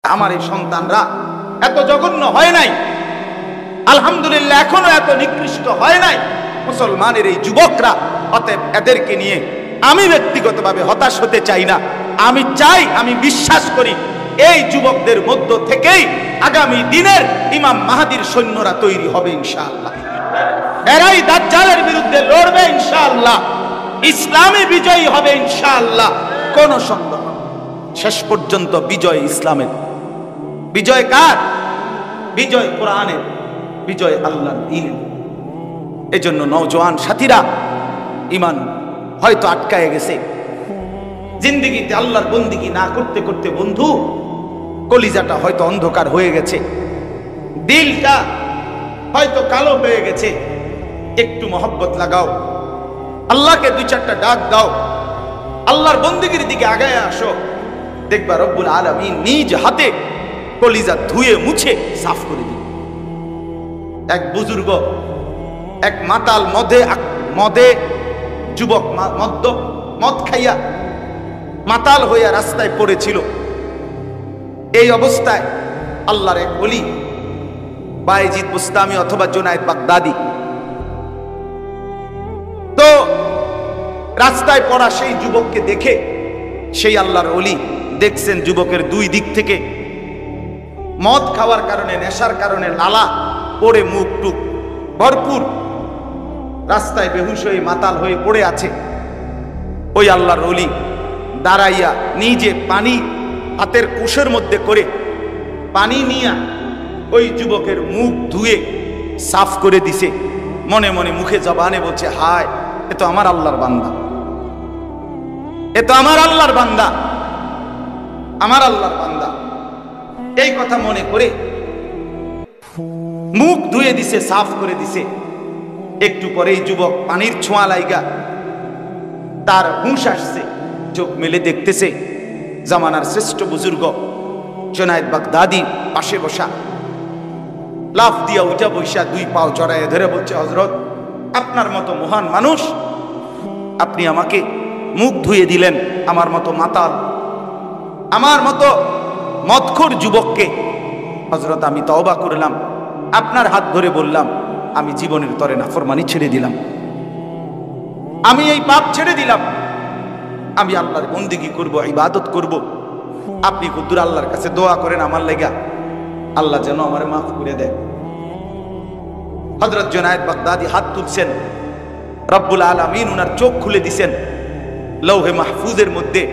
আমার এই সন্তানরা এত জঘন্য হয় নাই, আলহামদুলিল্লাহ এখনো এত নিকৃষ্ট হয় নাই মুসলমানের এই যুবকরা। অতএব এদেরকে নিয়ে আমি ব্যক্তিগতভাবে হতাশ হতে চাই না। আমি চাই, আমি বিশ্বাস করি এই যুবকদের মধ্য থেকেই আগামী দিনের ইমাম মাহদীর সৈন্যরা তৈরি হবে ইনশাআল্লাহ। এরাই দাজ্জালের বিরুদ্ধে লড়বে ইনশাআল্লাহ, ইসলামে বিজয়ী হবে ইনশাআল্লাহ, কোন সন্দেহ নেই। শেষ পর্যন্ত বিজয় ইসলামের। বিজয় কার? বিজয় কোরআনের, বিজয় আল্লাহর দ্বীনের। এজন্য নওজোয়ান সাথীরা, ঈমান হয়তো আটকায় গেছে জিন্দেগিতে, আল্লাহর বন্দেগী না করতে করতে বন্ধু কলিজাটা হয়তো অন্ধকার হয়ে গেছে, দিলটা হয়তো কালো হয়ে গেছে। একটু মহব্বত লাগাও, আল্লাহকে দুই চারটা ডাক দাও, আল্লাহর বন্দেগীর দিকে আগায় আসো, দেখবা রব্বুল আলামিন নিজ হাতে কলিজা ধুয়ে মুছে সাফ করে দিবে। এক বুজুর্গ, এক মাতাল মদে যুবক মদ খাইয়া মাতাল হইয়া রাস্তায় পড়েছিল। এই অবস্থায় আল্লাহর এক ওলি বায়েজিদ বুস্তামি অথবা জুনায়েদ বাগদাদি তো রাস্তায় পড়া সেই যুবককে দেখে সেই আল্লাহর ওলি দেখছেন যুবকের দুই দিক থেকে মদ খাওয়ার কারণে, নেশার কারণে লালা পড়ে, মুখ টুক ভরপুর, রাস্তায় বেহুশ হয়ে মাতাল হয়ে পড়ে আছে। ওই আল্লাহর ওলি দাঁড়াইয়া নিজে পানি হাতের কুশের মধ্যে করে পানি নিয়া ওই যুবকের মুখ ধুয়ে সাফ করে দিছে। মনে মনে মুখে জবানে বলছে, হায়, এ তো আমার আল্লাহর বান্দা, এ তো আমার আল্লাহর বান্দা, আমার আল্লাহর বান্দা। এই কথা মনে করে মুখ ধুয়ে দিছে, সাফ করে দিছে। একটু পরেই যুবক পানির ছোঁয়া লাইগা তার হুঁশ আসছে, চোখ মেলে দেখতেছে জামানার শ্রেষ্ঠ বুজুর্গ জুনায়েদ বাগদাদি পাশে বসা, লাফ দিয়া উঠা বৈশা দুই পাও জড়ায় ধরে বলছে, হযরত, আপনার মতো মহান মানুষ, আপনি আমাকে মুখ ধুয়ে দিলেন, আমার মতো মাতাল, আমার মতো মদখোর যুবককে। হযরত, আমি তওবা করলাম, আপনার হাত ধরে বললাম, আমি জীবনের তরে নাফরমানি ছেড়ে দিলাম, আমি এই পাপ ছেড়ে দিলাম, আমি আল্লাহর বন্দেগী করব, ইবাদত করব। আপনি হুজুর আল্লাহর কাছে দোয়া করেন আমার লেগা, আল্লাহ যেন আমারে মাফ করে দেয়। হযরত জুনায়েদ বাগদাদি হাত তুলছেন, রব্বুল আলামিন উনার চোখ খুলে দিছেন। লৌহে মাহফুজের মধ্যে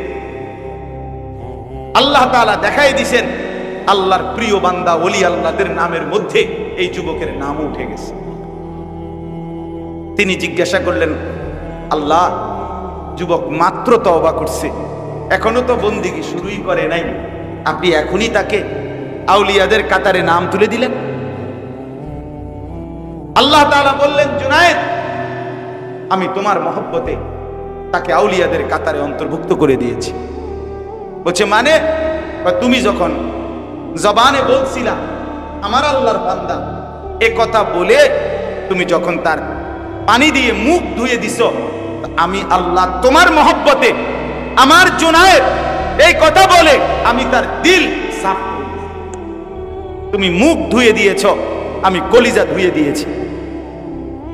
আল্লাহ তাআলা দেখাই দিছেন আল্লাহর প্রিয় বান্দা ওলি আল্লাহদের নামের মধ্যে এই যুবকের নাম উঠে গেছে। তিনি জিজ্ঞাসা করলেন, আল্লাহ, যুবক মাত্র তওবা করছে, এখনো তো বন্দেগী শুরুই করে নাই, আপনি এখনই তাকে আউলিয়াদের কাতারে নাম তুলে দিলেন? আল্লাহ তাআলা বললেন, জুনায়েদ, আমি তোমার মহব্বতে তাকে আউলিয়াদের কাতারে অন্তর্ভুক্ত করে দিয়েছি। বলছে মানে? তুমি যখন জবানে বলছিলা আমার আল্লাহর বান্দা, এ কথা বলে তুমি যখন তার পানি দিয়ে মুখ ধুয়ে দিছো, আমি আল্লাহ তোমার মহব্বতে আমার জুনায়েদ এই কথা বলে আমি তার দিল সাফ করে দিয়েছি। তুমি মুখ ধুয়ে দিয়েছ, আমি কলিজা ধুয়ে দিয়েছি,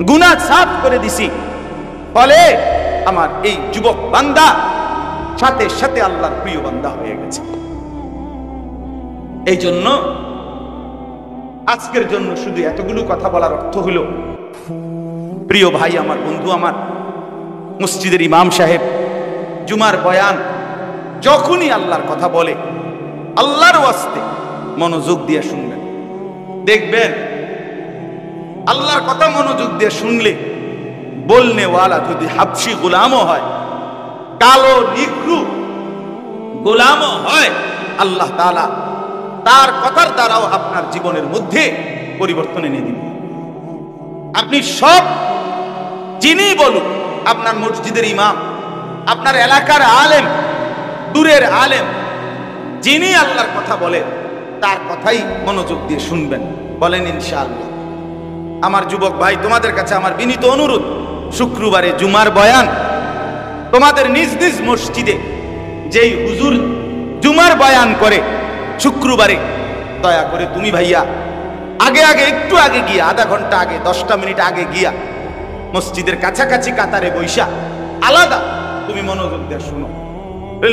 গুনাহ সাফ করে দিছি। ফলে আমার এই যুবক বান্দা সাথে সাথে আল্লাহর প্রিয় বান্দা হয়ে গেছে। এই জন্য আজকের জন্য শুধু এতগুলো কথা বলার অর্থ হলো, প্রিয় ভাই আমার, বন্ধু আমার, মসজিদের ইমাম সাহেব জুমার বয়ান যখনই আল্লাহর কথা বলে, আল্লাহর ওয়াস্তে মনোযোগ দিয়ে শুনবেন। দেখবেন আল্লাহর কথা মনোযোগ দিয়ে শুনলে বলনেওয়ালা যদি হাবশি গোলামও হয়, কালো নিগ্রু গোলামও হয়, আল্লাহ তাআলা তার কথার দ্বারাও আপনার জীবনের মধ্যে পরিবর্তন এনে দিবেন। আপনি সব যিনি বলুন, আপনার মসজিদের ইমাম, আপনার এলাকার আলেম, দূরের আলেম, যিনি আল্লাহর কথা বলে তার কথাই মনোযোগ দিয়ে শুনবেন। বলেন ইনশাআল্লাহ। আমার যুবক ভাই, তোমাদের কাছে আমার বিনীত অনুরোধ, শুক্রবারে জুমার বয়ান তোমাদের নিজ নিজ মসজিদে যেই হুজুর জুমার বয়ান করে শুক্রবারে দয়া করে তুমি ভাইয়া আগে আগে একটু আগে গিয়া, আধা ঘন্টা আগে, 10টা মিনিট আগে গিয়া মসজিদের কাছাকাছি কাতারে বৈশা আলাদা তুমি মনোযোগ দিয়ে শুনো।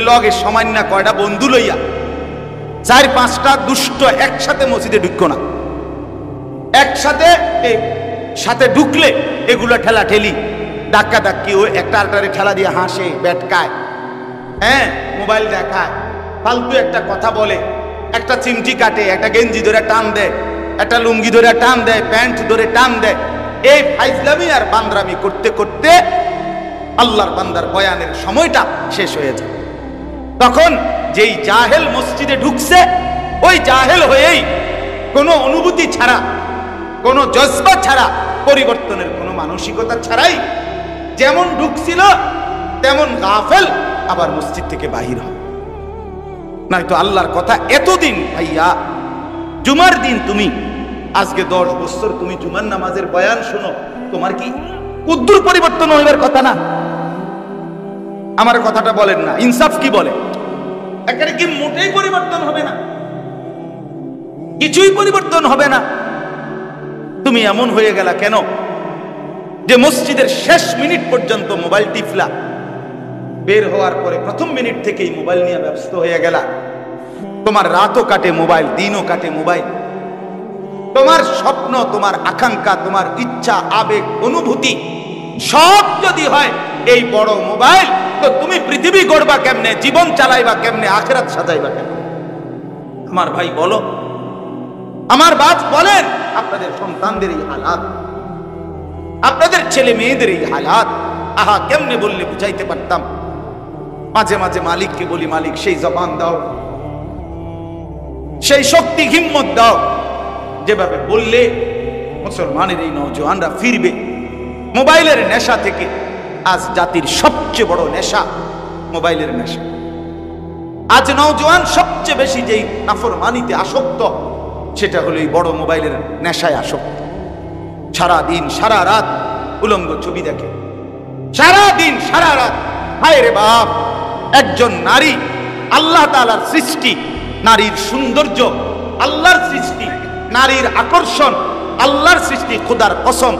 লগে সামান্য কয়টা বন্ধু লইয়া 4-5টা দুষ্ট একসাথে মসজিদে ঢুকো না। একসাথে সাথে ঢুকলে এগুলো ঠেলা ঠেলি, ধাক্কা ধাক্কি, ওই একটা আরেকটারে ঠেলা দিয়ে হাসে, ব্যাটকায়, হ্যাঁ মোবাইল দেখায়, ফালতু একটা কথা বলে, একটা চিমটি কাটে, একটা গেঞ্জি ধরে টান দেয়, একটা লুঙ্গি ধরে টান দেয়, প্যান্ট ধরে টান দেয়। এই ফাইজলামি আর বান্দরামি করতে করতে আল্লাহর বান্দার বয়ানের সময়টা শেষ হয়ে যায়। তখন যেই জাহেল মসজিদে ঢুকছে, ওই জাহেল হয়েই কোনো অনুভূতি ছাড়া, কোনো জজবা ছাড়া, পরিবর্তনের কোনো মানসিকতা ছাড়াই যেমন ঢুকছিল তেমন গাফেল আবার মসজিদ থেকে বাহির হয়। নয়তো আল্লাহর কথা এতদিন ভাইয়া, জুমার দিন তুমি আজকে 10 বছর তুমি জুমার নামাজের বয়ান শোনো, তোমার কি উদ্দুর পরিবর্তন হইবার কথা না? আমার কথাটা বলেন না, ইনসাফ কি বলে? এখানে কি মোটেই পরিবর্তন হবে না? কিছুই পরিবর্তন হবে না। তুমি এমন হয়ে গেলা কেন যে মসজিদের শেষ মিনিট পর্যন্ত মোবাইল টিপলা, বের হওয়ার পরে প্রথম মিনিট থেকেই মোবাইল নিয়ে ব্যস্ত হয়ে গেলা। তোমার রাতও কাটে মোবাইল, দিনও কাটে মোবাইল। তোমার স্বপ্ন, তোমার আকাঙ্ক্ষা, তোমার ইচ্ছা, আবেগ, অনুভূতি সব যদি হয় এই বড় মোবাইল, তো তুমি পৃথিবী গড়বা কেমনে, জীবন চালাইবা কেমনে, আখিরাত সাজাইবা কেমনে? আমার ভাই বলো, আমার বাপ বলেন, আপনাদের সন্তানদের এই হালাত, আপনাদের ছেলে মেয়েদের এই হালাত, আহা কেমনে বললে বুঝাইতে পারতাম। মাঝে মাঝে মালিককে বলি, মালিক সেই জবান দাও, সেই শক্তি হিম্মত দাও, যেভাবে বললে মুসলমানের এই নওজওয়ানরা ফিরবে মোবাইলের নেশা থেকে। আজ জাতির সবচেয়ে বড় নেশা মোবাইলের নেশা। আজ নওজওয়ান সবচেয়ে বেশি যেই নাফরমানিতে আসক্ত, সেটা হলো এই বড় মোবাইলের নেশায় আসক্ত। সারা দিন সারা রাত উলঙ্গ ছবি দেখে, সারা দিন সারা রাত। হায় রে বাপ, একজন নারী আল্লাহ তাআলার সৃষ্টি, নারীর সৌন্দর্য আল্লাহর সৃষ্টি, নারীর আকর্ষণ আল্লাহর সৃষ্টি। খোদার কসম,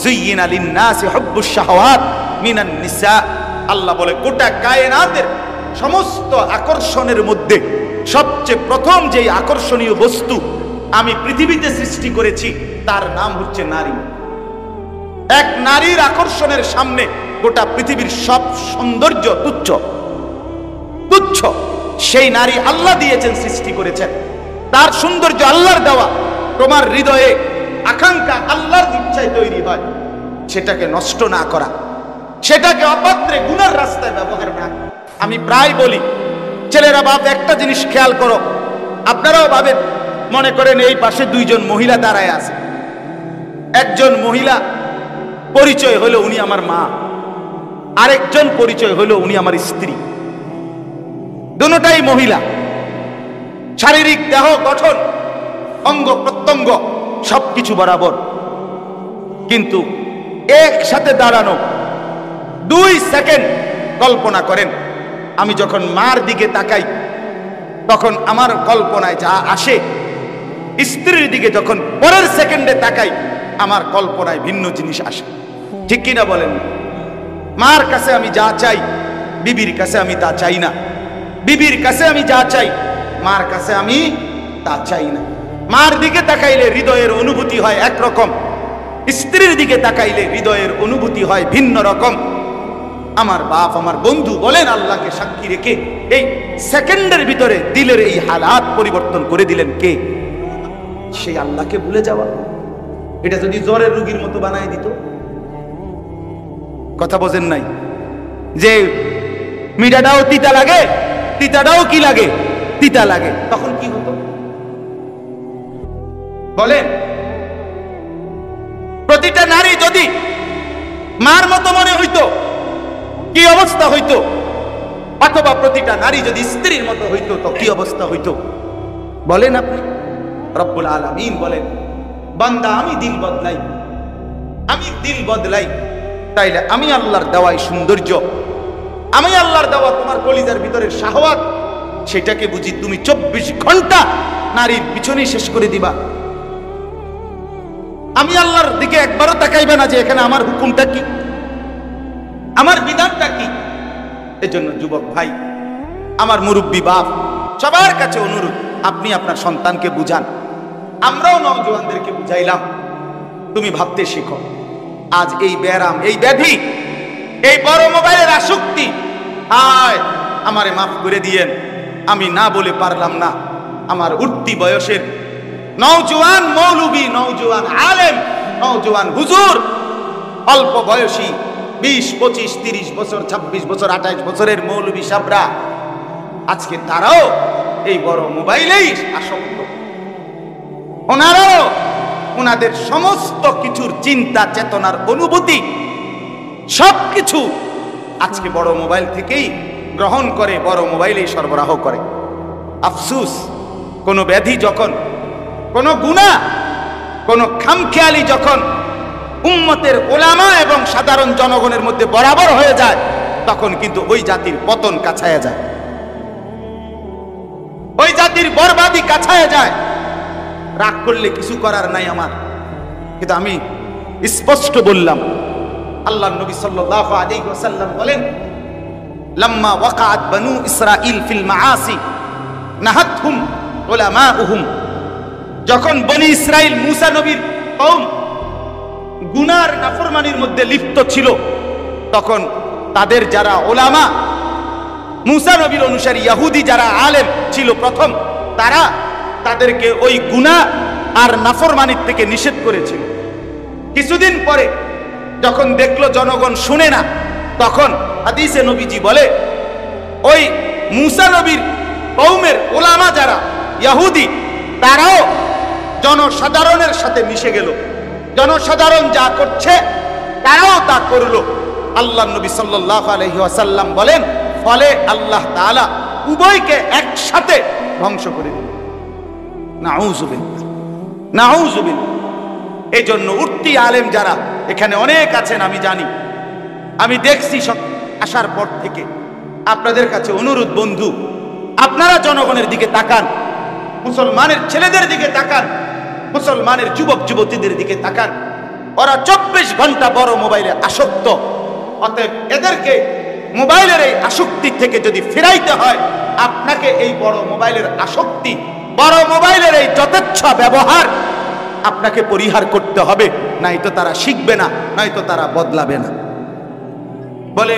যুয়্যিনা লিন-নাসি হুব্বুশ শাহাওয়াত মিনান নিসা। আল্লাহ বলে গোটা কায়নাতের সমস্ত আকর্ষণের মধ্যে সবচেয়ে প্রথম যেই আকর্ষণীয় বস্তু আমি পৃথিবীতে সৃষ্টি করেছি তার নাম হচ্ছে নারী। এক নারীর আকর্ষণের সামনে গোটা পৃথিবীর সব সৌন্দর্য তুচ্ছ তুচ্ছ। সেই নারী আল্লাহ দিয়েছেন, সৃষ্টি করেছেন, তার সৌন্দর্য আল্লাহর দেওয়া। তোমার হৃদয়ে আকাঙ্ক্ষা আল্লাহর ইচ্ছায় তৈরি হয়, সেটাকে নষ্ট না করা, সেটাকে অপাত্রে গুনার রাস্তায় ব্যবহার না। আমি প্রায় বলি, ছেলেরা বাপ একটা জিনিস খেয়াল করো, আপনারাও ভাবেন, মনে করেন এই পাশে 2 জন মহিলা দাঁড়ায় আছে, একজন মহিলা পরিচয় হলো উনি আমার মা, আরেকজন পরিচয় হলো উনি আমার স্ত্রী। দুটোটাই মহিলা, শারীরিক দেহ গঠন, অঙ্গ প্রত্যঙ্গ সবকিছু বরাবর, কিন্তু একসাথে দাঁড়ানো 2 সেকেন্ড। কল্পনা করেন, আমি যখন মার দিকে তাকাই তখন আমার কল্পনায় যা আসে, স্ত্রীর দিকে যখন পরের সেকেন্ডে তাকাই আমার কল্পনায় ভিন্ন জিনিস আসে। ঠিক কিনা বলেন? মার কাছে আমি যা চাই বিবির কাছে আমি তা চাই না, বিবির কাছে আমি যা চাই মার কাছে আমি তা চাই না। মার দিকে তাকাইলে হৃদয়ের অনুভূতি হয় একরকম, স্ত্রীর দিকে তাকাইলে হৃদয়ের অনুভূতি হয় ভিন্ন রকম। আমার বাপ, আমার বন্ধু বলেন, আল্লাহকে সাক্ষী রেখে এই সেকেন্ডের ভিতরে দিলের এই হালাত পরিবর্তন করে দিলেন কে? সেই আল্লাহকে ভুলে যাওয়া। এটা যদি জ্বরের রোগীর মতো বানায় দিত, কথা বোঝেন নাই? যে মিঠাটাও তিতা লাগে, তিতাটাও কি লাগে? তিতা লাগে, তখন কি হতো বলেন? প্রতিটা নারী যদি মার মতো মনে হইতো কি অবস্থা হইতো, অথবা প্রতিটা নারী যদি স্ত্রীর মতো হইতো তো কি অবস্থা হইতো বলেন আপনি? রব্বুল আলামিন বলেন, বান্দা আমি দিল বদলাই, আমি দিল বদলাই, তাইলে আমি আল্লাহর দেওয়াই সৌন্দর্য, আমি আল্লাহর দেওয়া তোমার কলিজার ভিতরের শাহওয়াত, সেটাকে বুঝি তুমি 24 ঘন্টা নারীর পিছনেই শেষ করে দিবা? আমি আল্লাহর দিকে একবারও তাকাইবে না যে এখানে আমার হুকুমটা কি, আমার বিধানটা কি? এজন্য যুবক ভাই, আমার মুরব্বী বাপ, সবার কাছে অনুরোধ, আপনি আপনার সন্তানকে বুঝান। আমরাও নওজোয়ানদেরকে বুঝাইলাম, তুমি ভাবতে শিখো। আজ এই ব্যারাম, এই ব্যাধি, এই বড় মোবাইলের আসক্তি, হায় আমারে মাফ করে দিয়েন, আমি না বলে পারলাম না। আমার উঠতি বয়সের নওজোয়ান মৌলবী, নওজোয়ান আলেম, নওজোয়ান হুজুর, অল্প বয়সী 20, 25, 30 বছর, 26 বছর, 28 বছরের মৌলবী সাবরা, আজকে তারাও এই বড় মোবাইলেই আসক্ত। ওনারাও ওনাদের সমস্ত কিছুর চিন্তা চেতনার অনুভূতি সবকিছু আজকে বড় মোবাইল থেকেই গ্রহণ করে, বড় মোবাইলেই সরবরাহ করে। আফসুস, কোন ব্যাধি যখন, কোন গুনাহ, কোন খামখেয়ালি যখন উম্মতের ওলামা এবং সাধারণ জনগণের মধ্যে বরাবর হয়ে যায়, তখন কিন্তু ওই জাতির পতন কাছায়া যায়, ওই জাতির বরবাদি কাছায়া যায়। রাগ করলে কিছু করার নাই আমার, কিন্তু আমি স্পষ্ট বললাম, আল্লাহর নবী সাল্লাল্লাহু আলাইহি ওয়াসাল্লাম বলেন, লাম্মা ওয়াকাআত বানু ইসরাঈল ফিল মাআসি নাহাতহুম উলামাউহুম। যখন বনি ইসরাইল, মুসা নবীর কওম গুনার নাফরমানির মধ্যে লিপ্ত ছিল, তখন তাদের যারা ওলামা, মুসা নবীর অনুসারী ইহুদি যারা আলেম ছিল প্রথম, তারা তাদেরকে ওই গুনাহ আর নাফরমানির থেকে নিষেধ করেছিল। কিছুদিন পরে যখন দেখলো জনগণ শুনে না, তখন হাদিসে নবীজি বলে, ওই মুসা নবীর কওমের ওলামা যারা ইহুদি, তারাও জনসাধারণের সাথে মিশে গেল। জনসাধারণ যা করছে তারাও তা করলো। আল্লাহ নবী সাল্লাল্লাহু আলাইহি ওয়াসাল্লাম বলেন, ফলে আল্লাহ তাআলা উভয়কে একসাথে ধ্বংস করে দিলেন। নাউযুবিল্লাহ, নাউযুবিল্লাহ। এই জন্য উঠতি আলেম যারা এখানে অনেক আছেন, আমি জানি, আমি দেখছি সব আসার পর থেকে। আপনাদের কাছে অনুরোধ বন্ধু, আপনারা জনগণের দিকে তাকান, মুসলমানের ছেলেদের দিকে তাকান, মুসলমানের যুবক যুবতীদের দিকে তাকান। ওরা 24 ঘন্টা বড় মোবাইলে আসক্ত। অতএব এদেরকে মোবাইলের এই আসক্তি থেকে যদি ফিরাইতে হয়, আপনাকে এই বড় মোবাইলের আসক্তি, বড় মোবাইলের এই যথেচ্ছা ব্যবহার আপনাকে পরিহার করতে হবে, নয়তো তারা শিখবে না, নয়তো তারা বদলাবে না। বলে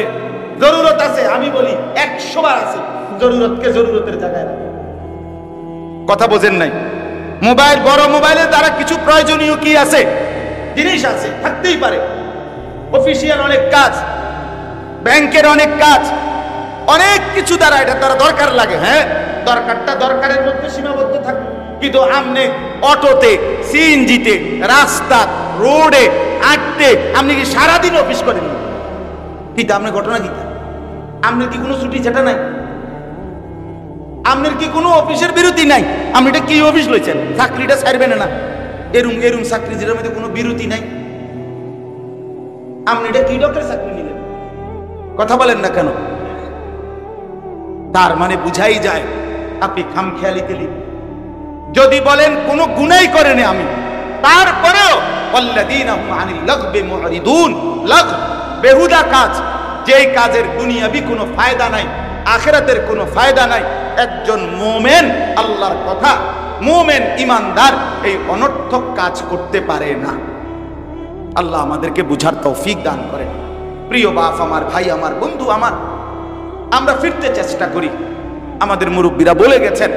জরুরত আছে, আমি বলি 100 বার আছে, জরুরতকে জরুরতের জায়গায় রাখে। কথা বোঝেন নাই? মোবাইল, বড় মোবাইলের দ্বারা কিছু প্রয়োজনীয় কি আছে, জিনিস আছে, থাকতেই পারে। অফিসিয়াল অনেক কাজ, ব্যাংকের অনেক কাজ, অনেক কিছু দ্বারা এটা তারা দরকার লাগে। হ্যাঁ, দরকারটা দরকারের মধ্যে সীমাবদ্ধ থাকে। কিন্তু আপনি অটোতে, সিএনজিতে, রাস্তা, রোডে হাঁটতে আপনি কি সারাদিন অফিস করেন? কিন্তু আপনার ঘটনা কি? আপনার কি কোনো ছুটি ছাটা নাই? আপনার কি কোনো অফিসের বিরতি নাই? আপনি এটা কি অফিস লইছেন? চাকরিটা ছাড়বেন না, এরুম এরুম চাকরি যেটার মধ্যে কোনো বিরতি নাই। আপনি এটা কি ডক্টর চাকরি নিলেন? কথা বলেন না কেন? তার মানে বুঝাই যায় আপনি খামখেয়ালিতে লিপ্ত। যদি বলেন কোনো গুনাই করেনি আমি, তারপরেও ওয়াল্লাযীনা হুম আনিল লাগবি মুরিদুন, লাগব বেহুদা কাজ, যেই কাজের দুনিয়াবি কোনো ফায়দা নাই, আখিরাতের কোনো ফায়দা নাই। একজন মুমিন, আল্লাহর কথা, মুমিন ইমানদার এই অনর্থক কাজ করতে পারে না। আল্লাহ আমাদেরকে বুঝার তৌফিক দান করেন। প্রিয় বাপ আমার, ভাই আমার, বন্ধু আমার, আমরা ফিরতে চেষ্টা করি। আমাদের মুরব্বীরা বলে গেছেন,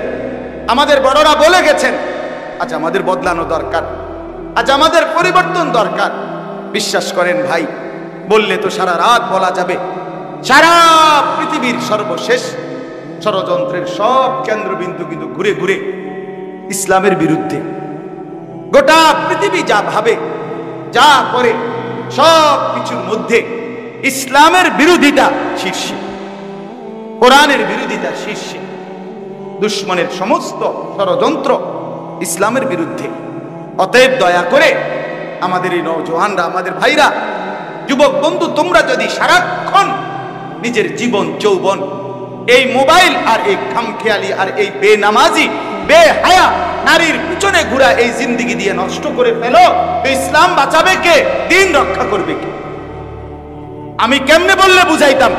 আমাদের বড়রা বলে গেছেন, আজ আমাদের বদলানো দরকার, আজ আমাদের পরিবর্তন দরকার। বিশ্বাস করেন ভাই, বললে তো সারা রাত বলা যাবে। সারা পৃথিবীর সর্বশেষ ষড়যন্ত্রের সব কেন্দ্রবিন্দু কিন্তু ঘুরে ঘুরে ইসলামের বিরুদ্ধে। গোটা পৃথিবী যা ভাবে, যা করে, সব কিছুর মধ্যে ইসলামের বিরোধিতা শীর্ষে, কোরআনের বিরোধিতা শীর্ষে। দুশ্মনের সমস্ত ষড়যন্ত্র ইসলামের বিরুদ্ধে। অতএব দয়া করে আমাদের এই নওজোয়ানরা, আমাদের ভাইরা, যুবক বন্ধু, তোমরা যদি সারাক্ষণ নিজের জীবন যৌবন এই মোবাইল আর এই খামখেয়ালি আর এই বেনামাজি বেহায়া নারীর পিছনে ঘোরা এই জিন্দেগি দিয়ে নষ্ট করে ফেলো, তো ইসলাম বাঁচাবে কে? দিন রক্ষা করবে কে? আমি কেমনে বললে বুঝাইতাম?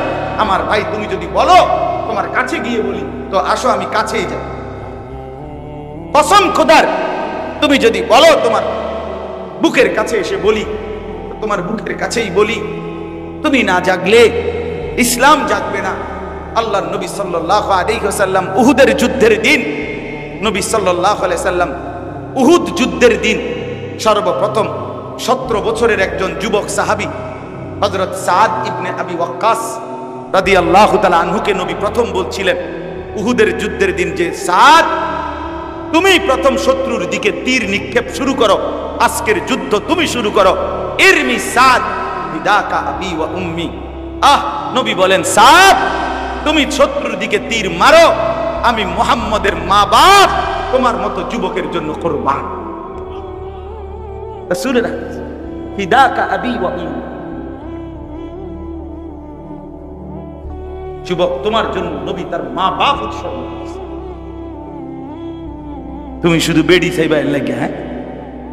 আমার ভাই, তুমি যদি বলো তোমার কাছে গিয়ে বলি, তো আসো আমি কাছেই যাই। কসম খোদার, তুমি যদি বলো তোমার বুকের কাছে এসে বলি, তোমার বুকের কাছেই বলি। তুমি না জাগলে ইসলাম জাগবে না। আল্লাহর নবী সাল্লাল্লাহু আলাইহি ওয়াসাল্লাম উহুদের যুদ্ধের দিন, নবী সাল্লাল্লাহু আলাইহি ওয়াসাল্লাম উহুদ যুদ্ধের দিন সর্বপ্রথম 17 বছরের একজন যুবক সাহাবী হযরত সাদ ইবনে আবি ওয়াক্কাস রাদিয়াল্লাহু তাআলা আনহুকে নবী প্রথম বলছিলেন উহুদের যুদ্ধের দিন যে, সাদ, তুমি প্রথম শত্রুর দিকে তীর নিক্ষেপ শুরু করো, আজকের যুদ্ধ তুমি শুরু করো। ইরমি সাদ বিদাকা আবি ওয়া উম্মি। নবী বলেন, সাদ, তুমি শত্রুর দিকে তীর মারো, আমি মুহাম্মদের মা বাপ তোমার মতো যুবকের জন্য কুরবান। রাসূলের বিদাকা আবি ওয়া উম্মি। যুবক, তোমার জন্য নবী তার মা বাপ উৎসর্গ করেছে। তুমি শুধু বেডি চাইবা এর লাগে? হ্যাঁ,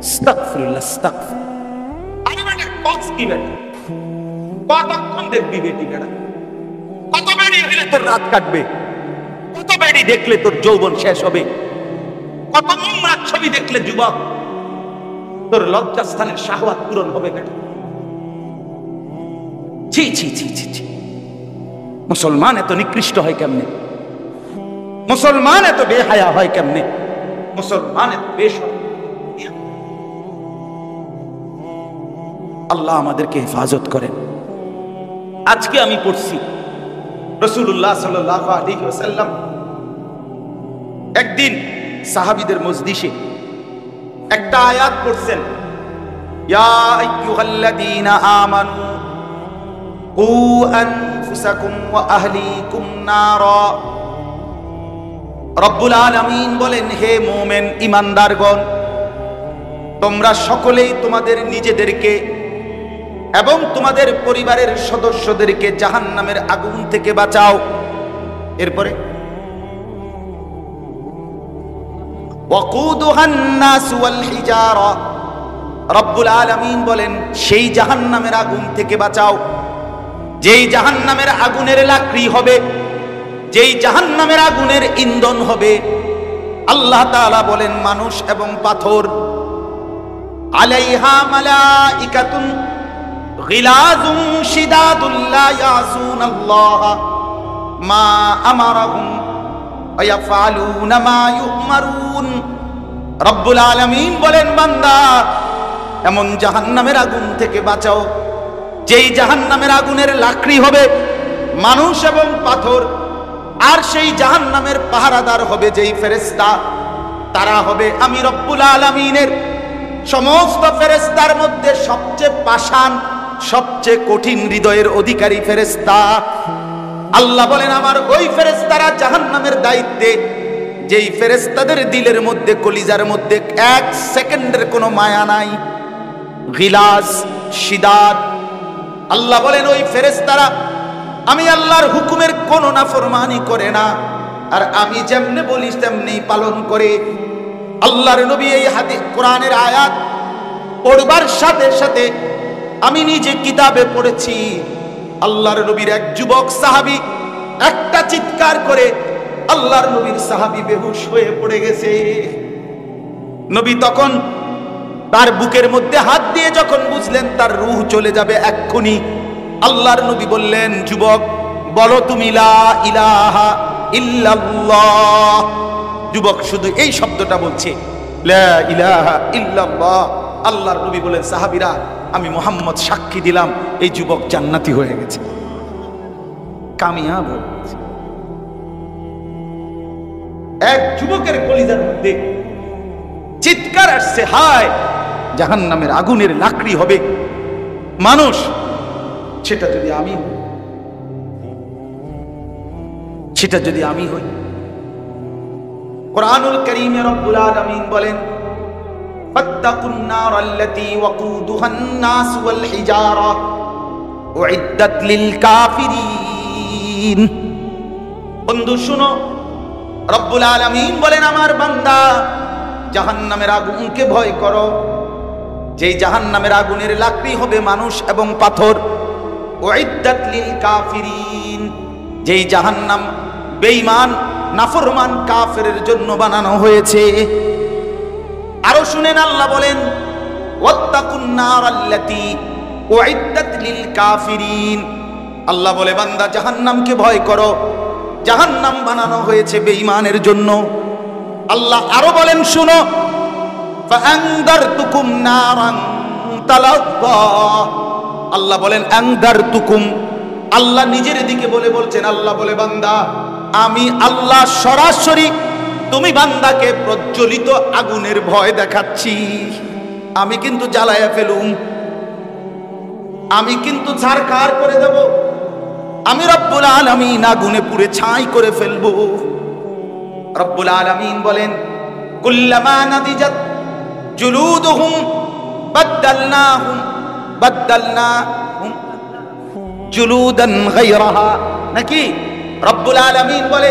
আস্তাগফিরুল্লাহ, আস্তাগফির। আরে বেটা, কস কি বেটা? কতক্ষণ দেখবি বেটি বেটা? কত বেডি হইলে তোর রাত কাটবে? কত বেডি দেখলে তোর যৌবন শেষ হবে? কত নোংরা ছবি দেখলে যুবক তোর লজ্জাস্থানের শাহওয়াত পূরণ হবে বেটা? ছি ছি ছি ছি ছি। মুসলমান এত নিকৃষ্ট হয় কেমনে? মুসলমান এত বেহায়া হয় কেমনে? মুসলমান এত বেশরম। আল্লাহ আমাদেরকে হেফাজত করেন। আজকে আমি পড়ছি রাসূলুল্লাহ সাল্লাল্লাহু আলাইহি ওয়াসাল্লাম একদিন সাহাবীদের মজলিসে একটা আয়াত পড়ছেন, ইয়া আইয়ুহাল্লাযীনা আমানু কু আনফুসাকুম ওয়া আহলিকুম নারা। রব্বুল আলামিন বলেন, হে মুমিন ঈমানদারগণ, তোমরা সকলেই তোমাদের নিজেদেরকে এবং তোমাদের পরিবারের সদস্যদেরকে জাহান্নামের আগুন থেকে বাঁচাও। এরপরে ওয়াকুদুহান নাস ওয়াল হিজারা। রব্বুল আলামিন বলেন, সেই জাহান্নামের আগুন থেকে বাঁচাও যেই জাহান্নামের আগুনের লাকড়ি হবে, যেই জাহান্নামের আগুনের ইন্ধন হবে। আল্লাহ তাআলা বলেন, মানুষ এবং পাথর। আলাইহা মালাইকাতুন গিলাযুন শিদাদুন লা ইয়াসুনাল্লাহ মা আমারাহুম ওয়া ইয়াফআলুনা মা ইউমারুন। রব্বুল আলামিন বলেন, বান্দা, এমন জাহান্নামের আগুন থেকে বাঁচাও যেই জাহান্নামের আগুনের লাকড়ি হবে মানুষ এবং পাথর। আর সেই জাহান্নামের পাহারাদার হবে যেই ফেরেশতা, তারা হবে আমি রব্বুল আলামিনের সমস্ত ফেরেশতার মধ্যে সবচেয়ে পাষাণ, সবচেয়ে কঠিন হৃদয়ের অধিকারী ফেরেশতা। আল্লাহ বলেন, আমার ওই ফেরেশতারা জাহান্নামের দায়িত্বে, যেই ফেরেশতাদের দিলের মধ্যে, কলিজার মধ্যে 1 সেকেন্ডের কোনো মায়া নাই। গিলাস, শিদাদ। আল্লাহ বলেন, ওই ফেরেশতারা আমি আল্লাহর হুকুমের কোনো নাফরমানি করে না, আর আমি যেমনে বলি তেমনি পালন করে। আল্লাহর নবী এই হাদিস কোরআনের আয়াত পড়বার সাথে সাথে আমি নিজে কিতাবে পড়েছি, আল্লাহর নবীর এক যুবক সাহাবী একটা চিৎকার করে আল্লাহর নবীর সাহাবী বেহুশ হয়ে পড়ে গেছে। নবী তখন তার বুকের মধ্যে হাত দিয়ে যখন বুঝলেন তার রূহ চলে যাবে এক্ষুনি, আল্লাহর নবী বললেন, যুবক, বলো তুমি লা ইলাহা ইল্লাল্লাহ। যুবক শুধু এই শব্দটা বলছে, লা ইলাহা ইল্লাল্লাহ। আল্লাহর নবী বলেন, সাহাবীরা, আমি মুহাম্মদ সাক্ষী দিলাম এই যুবক জান্নাতি হয়ে গেছে, কামিয়াব হয়ে গেছে। এক যুবকের কলিজার মধ্যে চিৎকার আসছে, হায়, জাহান্নামের আগুনের লাকড়ি হবে মানুষ। সেটা যদি আমি হই, সেটা যদি আমি হই। কুরআনুল কারীমে রব্বুল আলামিন বলেন, ফাত্তাকুন নারাল্লাতী ওয়াকুদুহান নাস ওয়াল হিজারা উইদ্দাত লিল কাফিরিন। বন্ধু শুনো, রব্বুল আলামিন বলেন আমার বান্দা জাহান্নামের আগুনকে ভয় করো। যেই জাহান্নামের আগুনের লাকড়ি হবে মানুষ এবং পাথর। উইদ্দাত লিল কাফিরিন, যেই জাহান্নাম বেঈমান নাফরমান কাফেরের জন্য বানানো হয়েছে। আরো শুনেন, আল্লাহ বলেন ওয়াত্তাকুন নারাল্লাতী উইদ্দাত লিল কাফিরিন। আল্লাহ বলে বান্দা জাহান্নামকে ভয় করো, জাহান্নাম বানানো হয়েছে বেঈমানের জন্য। আল্লাহ আরো বলেন শুনো, ফাআনদারতুকুম নারান তালাজ্জা। আল্লাহ বলেন আনদারতুকুম, আল্লাহ নিজের দিকে বলছেন, আল্লাহ বলে বান্দা আমি আল্লাহ সরাসরি তুমি বান্দাকে প্রজ্বলিত আগুনের ভয় দেখাচ্ছি। আমি কিন্তু জ্বালায়া ফেলুম, আমি কিন্তু ছারখার করে দেব, আমি রব্বুল আলামিন আগুনে পুড়ে ছাই করে ফেলবো। রব্বুল আলামিন বলেন কুল্লামা নাদিজাত জুলুদুহুম বাদদালনাহুম জুলুদান গায়রাহা। নাকি রব্বুল আলামিন বলে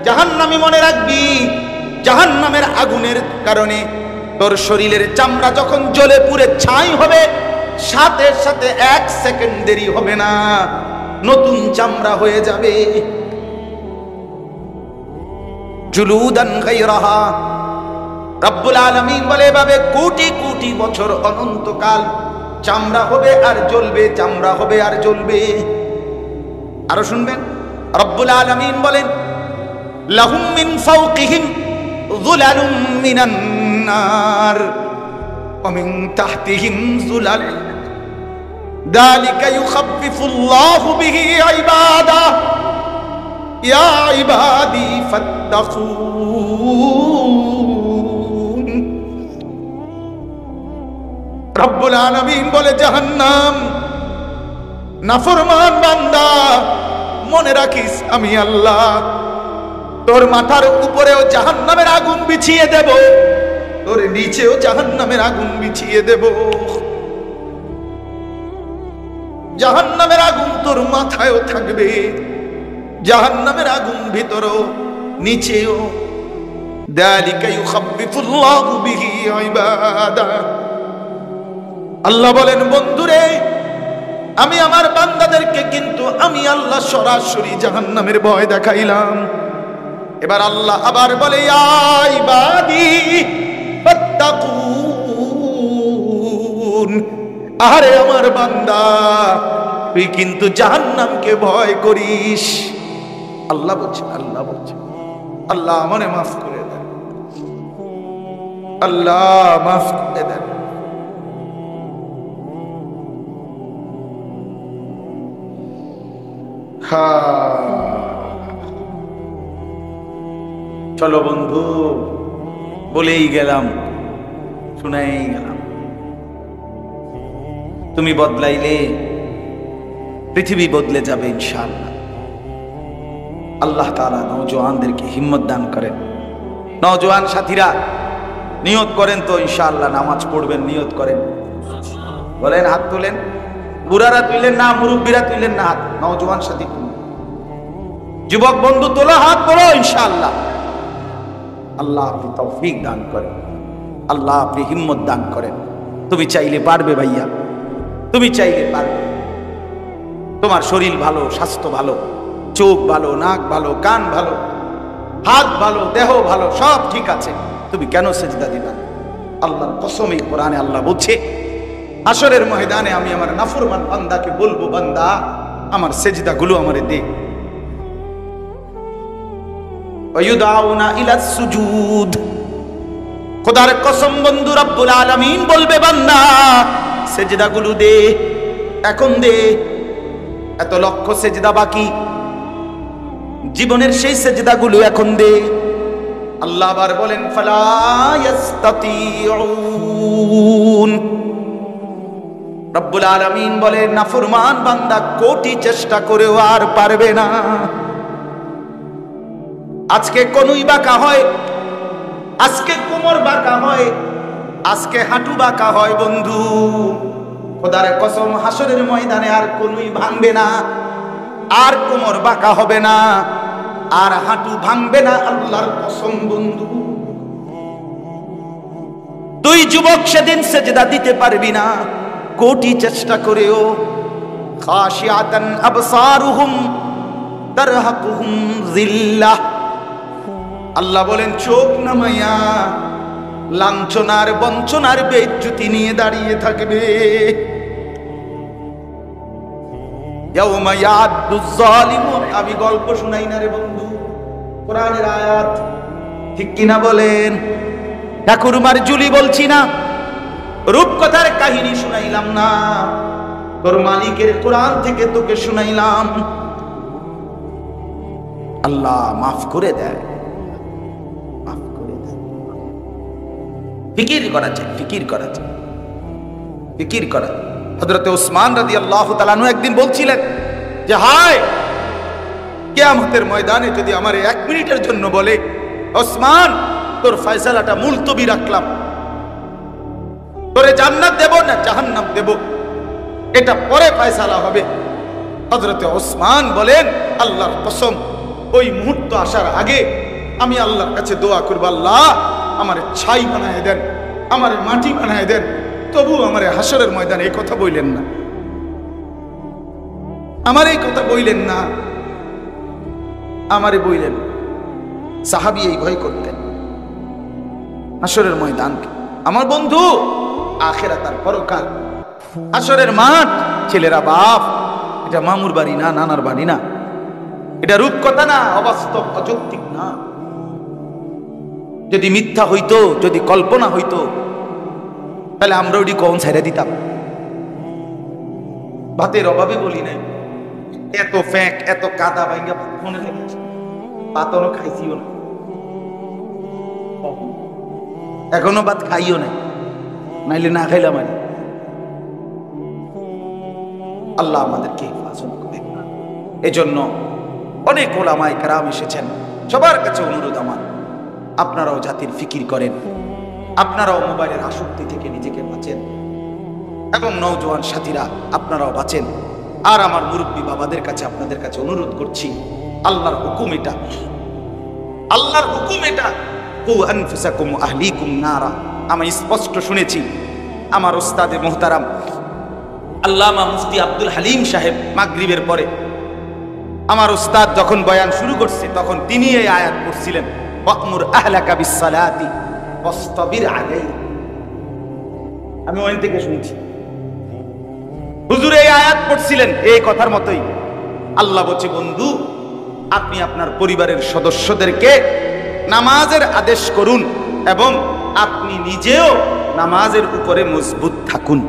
জাহান্নামী মনে রাখবি, জাহান্নামের আগুনের কারণে তোর শরীরের চামড়া যখন জ্বলে পুড়ে ছাই হবে, সাথে সাথে 1 সেকেন্ড দেরি হবে না, নতুন চামড়া হয়ে যাবে। জুলুদান গায়রাহা। রব্বুল আলামিন বলে এভাবে কোটি কোটি বছর অনন্তকাল চামড়া হবে আর জ্বলবে, চামড়া হবে আর জ্বলবে। আরো শুনবেন, রব্বুল আলামিন বলেন লাহুম মিন ফাওকিহিম যুলালুম মিনান নার ওয়া মিন তাহতিহিম যুলাল যালিকা ইউখাফফিফুল্লাহু বিহি ইবাদা ইয়া ইবাদি ফাত্তাকুন। রব্বুল আলামিন বলে জাহান্নাম নাফরমান বান্দা মনে রাখিস আমি আল্লাহ তোর মাথার উপরেও জাহান্নামের আগুন বিছিয়ে দেব, তোর নিচেও জাহান্নামের আগুন বিছিয়ে দেব। জাহান্নামের আগুন তোর মাথায়ও থাকবে, জাহান্নামের আগুন ভিতরেও নিচেও। যালিকা ইউখাফফিফুল্লাহু বিহি ইবাদা। আল্লাহ বলেন বন্ধুরে আমি আমার বান্দাদেরকে কিন্তু আমি আল্লাহ সরাসরি জাহান্নামের ভয় দেখাইলাম। এবার আল্লাহ আবার বলে ইয়া ইবাদি ফাত্তাকুন। আরে আমার বান্দা তুই কিন্তু জাহান্নামকে ভয় করিস। আল্লাহ বলছে, আল্লাহ বলছে, আল্লাহ আমারে মাফ করে দেন, আল্লাহ মাফ করে দেন। চলো বন্ধু, বলেই গেলাম, শুনাই গেলাম। তুমি বদলাইলে পৃথিবী বদলে যাবে ইনশাআল্লাহ। আল্লাহ তাআলা নওজোয়ানদেরকে হিম্মত দান করেন। নওজোয়ান সাথীরা নিয়ত করেন তো ইনশাআল্লাহ নামাজ পড়বেন, নিয়ত করেন, বলেন, হাত তোলেন। বুড়ারা তুইলেন না, মুরব্বীরা তুইলেন না হাত। নওজোয়ান সাথী, যুবক বন্ধু তোলা হাত, তোলো ইনশাআল্লাহ। আল্লাহ আপনি তৌফিক দান করেন, আল্লাহ আপনি হিম্মত দান করেন। তুমি চাইলে পারবে ভাইয়া, তুমি চাইলে পারবে। তোমার শরীর ভালো, স্বাস্থ্য ভালো, চোখ ভালো, নাক ভালো, কান ভালো, হাত ভালো, দেহ ভালো, সব ঠিক আছে, তুমি কেন সেজদা দিবা? আল্লাহর কসম এই কোরআনে আল্লাহ বলছে হাশরের ময়দানে আমি আমার নাফরমান বান্দাকে বলবো, বান্দা আমার সেজদা গুলো আমারে দে। ওয়ায়ুদাউনা ইলাস সুজুদ। খোদার কসম বন্ধু রব্বুল আলামিন বলবে বান্দা সেজদা গুলো দে, এখন দে। এত লক্ষ সেজদা বাকি, জীবনের সেই সেজদা গুলো এখন দে। আল্লাহ আবার বলেন ফালা ইস্তাতিউন। রব্বুল আলামিন বলে নাফরমান বান্দা কোটি চেষ্টা করেও আর পারবে না। আজকে কনুই বাঁকা হয়, আজকে কোমর বাঁকা হয়, আজকে হাঁটু বাঁকা হয় বন্ধু, খোদার কসম হাশরের ময়দানে আর কনুই ভাঙবে না, আর কোমর বাঁকা হবে না। আর হাঁটু ভাঙবে না, আল্লাহর কসম বন্ধু। তুই যুবক সেদিন সেজদা দিতে পারবি না, কোটি চেষ্টা করেও। খাশিয়াতান আবসারুহুম তারহাকুহুম যিল্লাহ। আল্লাহ বলেন চোখ নামাইয়া লাঞ্ছনার বঞ্চনার বেইজ্জতি নিয়ে দাঁড়িয়ে থাকবে। ইয়াউমা ইয়াদুজ জালিমু। আমি গল্প শুনাই না রে বন্ধু, কোরআনের আয়াত, ঠিক কিনা বলেন? ঠাকুরমার জুলি বলছি না, রূপকথার কাহিনী শুনাইলাম না, তোর মালিকের কোরআন থেকে তোকে শুনাইলাম। আল্লাহ মাফ করে দেয়, মাফ করে দেয়। ফিকির করা চাই, ফিকির করা চাই, ফিকির করা। হযরতে ওসমান রাদিয়াল্লাহু তাআলা আনহু একদিন বলছিলেন যে হায়, কিয়ামতের ময়দানে যদি আমার 1 মিনিটের জন্য বলে ওসমান তোর ফয়সালাটা মুলতবি রাখলাম, তোরে জান্নাত দেব না জাহান্নাম দেব, এটা পরে ফয়সালা হবে। হযরতে ওসমান বলেন আল্লাহর কসম, ওই মুহূর্ত আসার আগে আমি আল্লাহর কাছে দোয়া করব, আল্লাহ আমারে ছাই বানায় দেন, আমারে মাটি বানায় দেন, তবু আমারে হাসরের ময়দানে এই কথা বললেন না, আমার এই কথা বললেন না, আমারে বললেন। সাহাবী এই ভয় করতেন হাসরের ময়দানকে। আমার বন্ধু, আখিরাত আর পরকাল, হাসরের মাঠ, ছেলেরা বাপ, এটা মামুর বাড়ি না, নানার বাড়ি না, এটা রূপকথা না, অবাস্তব অযৌক্তিক না। যদি মিথ্যা হইতো, যদি কল্পনা হইতো, তাহলে আমরা ওটি কখন ছেড়ে দিতাম? ভাতের অভাবে বলি নাই, এত ফ্যাক, এত কাদা ভাঙ্গা মনে লেগেছে, পাতনও খাইছিও না, এখনো ভাত খাইও নাই, নাইলে না খাইলাম। আল্লাহ আমাদেরকে হেফাজত করে। এজন্য অনেক ওলামায়ে কেরাম এসেছেন, সবার কাছে অনুরোধ আমার, আপনারাও জাতির ফিকির করেন, আপনারাও মোবাইলের আসক্তি থেকে নিজেকে বাঁচেন, এবং নওজোয়ান সাথীরা আপনারাও বাঁচেন। আর আমার মুরব্বী বাবাদের কাছে আপনাদের কাছে অনুরোধ করছি, আল্লাহর হুকুম এটা, আল্লাহর হুকুম এটা, কু আনফুসাকুম আহলিকুম নারা। আমি স্পষ্ট শুনেছি আমার ওস্তাদে মুহতারাম আল্লামা মুফতি আব্দুল হালিম সাহেব মাগরিবের পরে আমার ওস্তাদ যখন বয়ান শুরু করছে, তখন তিনি এই আয়াত পড়ছিলেন, ওয়া'মুর আহলাকা বিস-সালাতি ওয়াসতাবির আলাইহা। আমি ওখান থেকে শুনছি হুজুর এই আয়াত পড়ছিলেন, এই কথার মতোই। আল্লাহ বলছে, বন্ধু আপনি আপনার পরিবারের সদস্যদেরকে নামাজের আদেশ করুন এবং আপনি নিজেও নামাজের উপরে মজবুত থাকুন।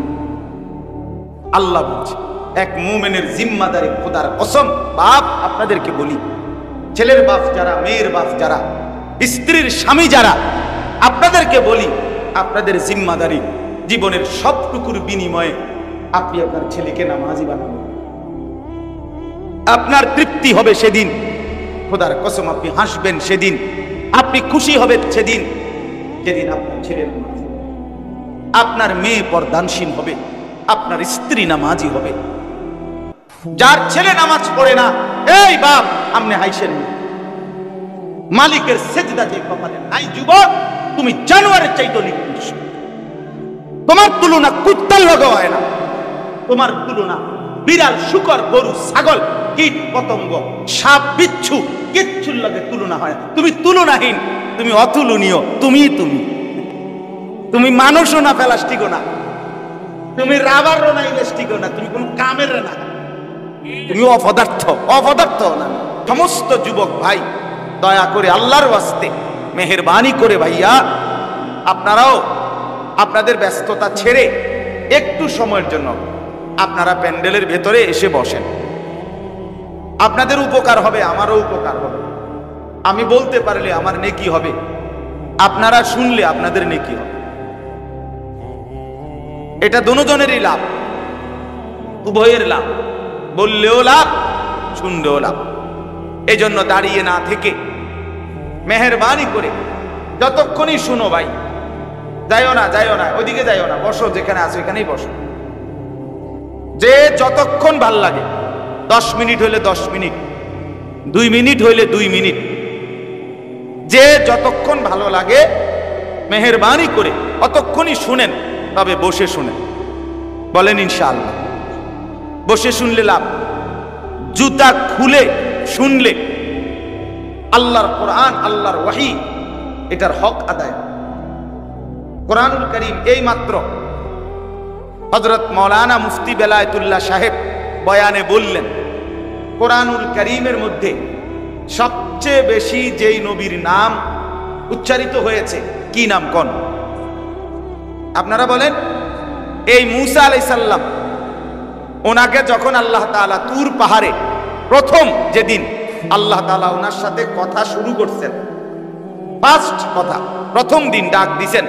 আল্লাহ বলছে, এক মুমিনের জিম্মাদারি, খোদার কসম। বাপ, আপনাদেরকে বলি, ছেলের বাপ যারা, মেয়ের বাপ যারা, স্ত্রীর স্বামী যারা, আপনাদেরকে বলি, আপনাদের জিম্মাদারি, জীবনের সবটুকুর বিনিময়ে আপনি আপনার ছেলেকে নামাজি বানাবেন। আপনার তৃপ্তি হবে সেদিন, খোদার কসম আপনি হাসবেন সেদিন, আপনি খুশি হবেন সেদিন, যেদিন আপনার ছেলের নামাজি, আপনার মেয়ে পর্দানশীল হবে, আপনার স্ত্রী নামাজি হবে। যার ছেলে নামাজ পড়ে না, এই বাপ আপনি হাইছেন না, মালিকের সেজদা যে কপালে নাই, যুবক তুমি জানোয়ারের চাইতে নিকৃষ্ট, তোমার তুলনা কুত্তার লগে হয় না, তোমার তুলনা বিড়াল, শুকর, গরু, ছাগল, কীট পতঙ্গ, সাপ, বিচ্ছু, কিচ্ছুর লগে তুলনা হয় না। তুমি তুলনাহীন, তুমি অতুলনীয়, তুমি মানুষও না, প্লাস্টিকও না, তুমি রাবারও না, ইলাস্টিকও না, তুমি কোন কামের না, তুমি অপদার্থ না। সমস্ত যুবক ভাই, দয়া করে আল্লাহর ওয়াস্তে মেহেরবানি করে ভাইয়া, আপনারাও আপনাদের ব্যস্ততা ছেড়ে একটু সময়ের জন্য আপনারা প্যান্ডেলের ভেতরে এসে বসেন। আপনাদের উপকার হবে, আমারও উপকার হবে। আমি বলতে পারলে আমার নেকি হবে, আপনারা শুনলে আপনাদের নেকি হবে। এটা দুজনেরই লাভ, উভয়ের লাভ, বললেও লাভ, শুনলেও লাভ। এই জন্য দাঁড়িয়ে না থেকে মেহেরবানি করে যতক্ষণই শুনো ভাই, যাইও না ওইদিকে যাইও না, বসো, যেখানে আছো এখানেই বসো। যে যতক্ষণ ভাল লাগে, 10 মিনিট হলে 10 মিনিট, 2 মিনিট হইলে 2 মিনিট, যে যতক্ষণ ভালো লাগে মেহেরবানি করে অতক্ষণই শুনেন, তবে বসে শুনেন। বলেন ইনশাআল্লাহ। বসে শুনলে লাভ, জুতা খুলে শুনলে আল্লাহর কোরআন, আল্লাহর ওয়াহি, এটার হক আদায়। কোরআনুল কারীম এই মাত্র হযরত মাওলানা মুফতি বেলায়েতুল্লাহ সাহেব বয়ানে বললেন, কোরআনুল কারীমের মধ্যে সবচেয়ে বেশি যেই নবীর নাম উচ্চারিত হয়েছে, কি নাম কোন? আপনারা বলেন। এই মূসা আলাইহিস সালাম, ওনাকে যখন আল্লাহ তাআলা তুর পাহাড়ে প্রথম যেদিন আল্লাহ তাআলা ওনার সাথে কথা শুরু করছেন, ফার্স্ট কথা, প্রথম দিন ডাক দিছেন,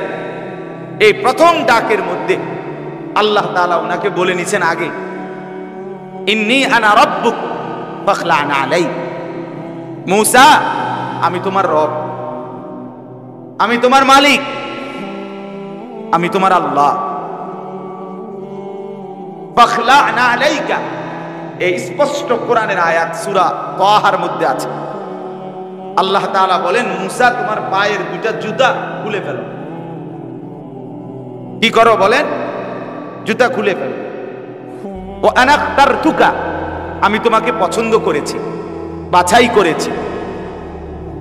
এই প্রথম ডাকের মধ্যে আল্লাহ তাআলা ওনাকে বলে নিছেন আগে, ইন্নী আনা রাব্বুক ফাখলা'ন আলাই। মূসা, আমি তোমার রব, আমি তোমার মালিক, আমি তোমার আল্লাহ। ফাখলা'ন আলাইকা, এই স্পষ্ট কোরআনের আয়াত সূরা তাহার মধ্যে আছে। আল্লাহ তাআলা বলেন, মূসা তোমার পায়ের দুইটা জুতা খুলে ফেলো। কি করো বলেন? জুতা খুলে ফেলো। ও আনাখতারতুকা, আমি তোমাকে পছন্দ করেছি, বাছাই করেছি।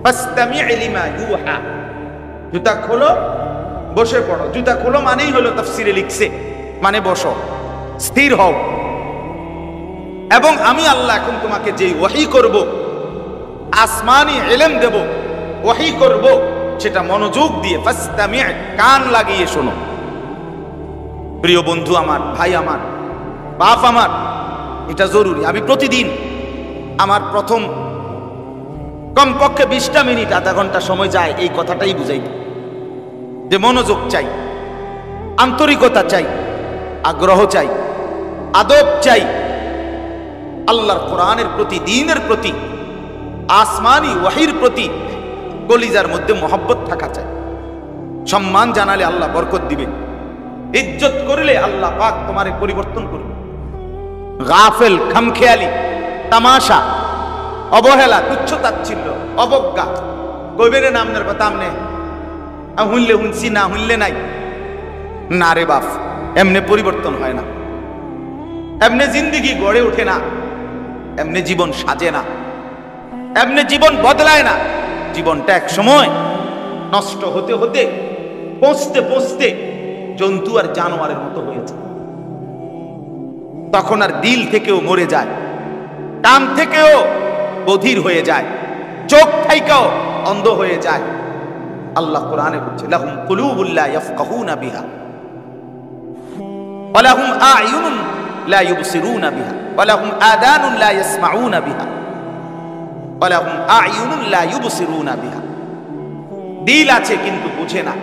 ফাসতামি' লিমা ইউহা, জুতা খোলো, বসে পড়ো। জুতা খোলো মানেই হলো, তাফসিরে লিখছে, মানে বসো, স্থির হও। এবং আমি আল্লাহ এখন তোমাকে যেই ওয়াহি করব, আসমানি ইলম দেব, ওয়াহি করব, সেটা মনোযোগ দিয়ে ফাসতামি', কান লাগিয়ে শোনো। প্রিয় বন্ধু আমার, ভাই আমার, বাপ আমার, এটা জরুরি। আমি প্রতিদিন আমার প্রথম কমপক্ষে 20টা মিনিট, আধা ঘন্টা সময় যায় এই কথাটাই বুঝাই, যে মনোযোগ চাই, আন্তরিকতা চাই, আগ্রহ চাই, আদব চাই, আল্লাহর কোরআনের প্রতি, দ্বীনের প্রতি, আসমানি ওয়াহির প্রতি কলিজার মধ্যে মহব্বত থাকা চাই। সম্মান জানালে আল্লাহ বরকত দিবে, ইজ্জত করলে আল্লাহ পাক তোমারে পরিবর্তন করবে। গাফেল, খামখেয়ালি, তামাশা, অবহেলা, তুচ্ছতাচ্ছিল্য, অবজ্ঞা, কইবেন নামনের কথা আমনে হুনলে হুনছি, না হুনলে নাই। না রে বাপ, এমনে পরিবর্তন হয় না, এমনে জিন্দেগি গড়ে ওঠে না, এমনে জীবন সাজে না, এমনে জীবন বদলায় না। জীবনটা এক সময় নষ্ট হতে হতে, পৌঁছতে পৌঁছতে জন্তু আর জানোয়ারের মতো হয়েছে। তখন আর দিল থেকেও মরে যায়, কান থেকেও বধির হয়ে যায়, চোখ থেকেও অন্ধ হয়ে যায়। আল্লাহ কোরআনে বলছে, লাহুম কুলুবুল লা ইয়াফকাহুনা বিহা ওয়া লাহুম আ'য়ুনুন লা ইউবসিরুনা বিহা ওয়া লাহুম আযানুন লা ইয়াসমাউনা বিহা ওয়া লাহুম আ'য়ুনুন লা ইউবসিরুনা বিহা। দিল আছে কিন্তু বুঝে না,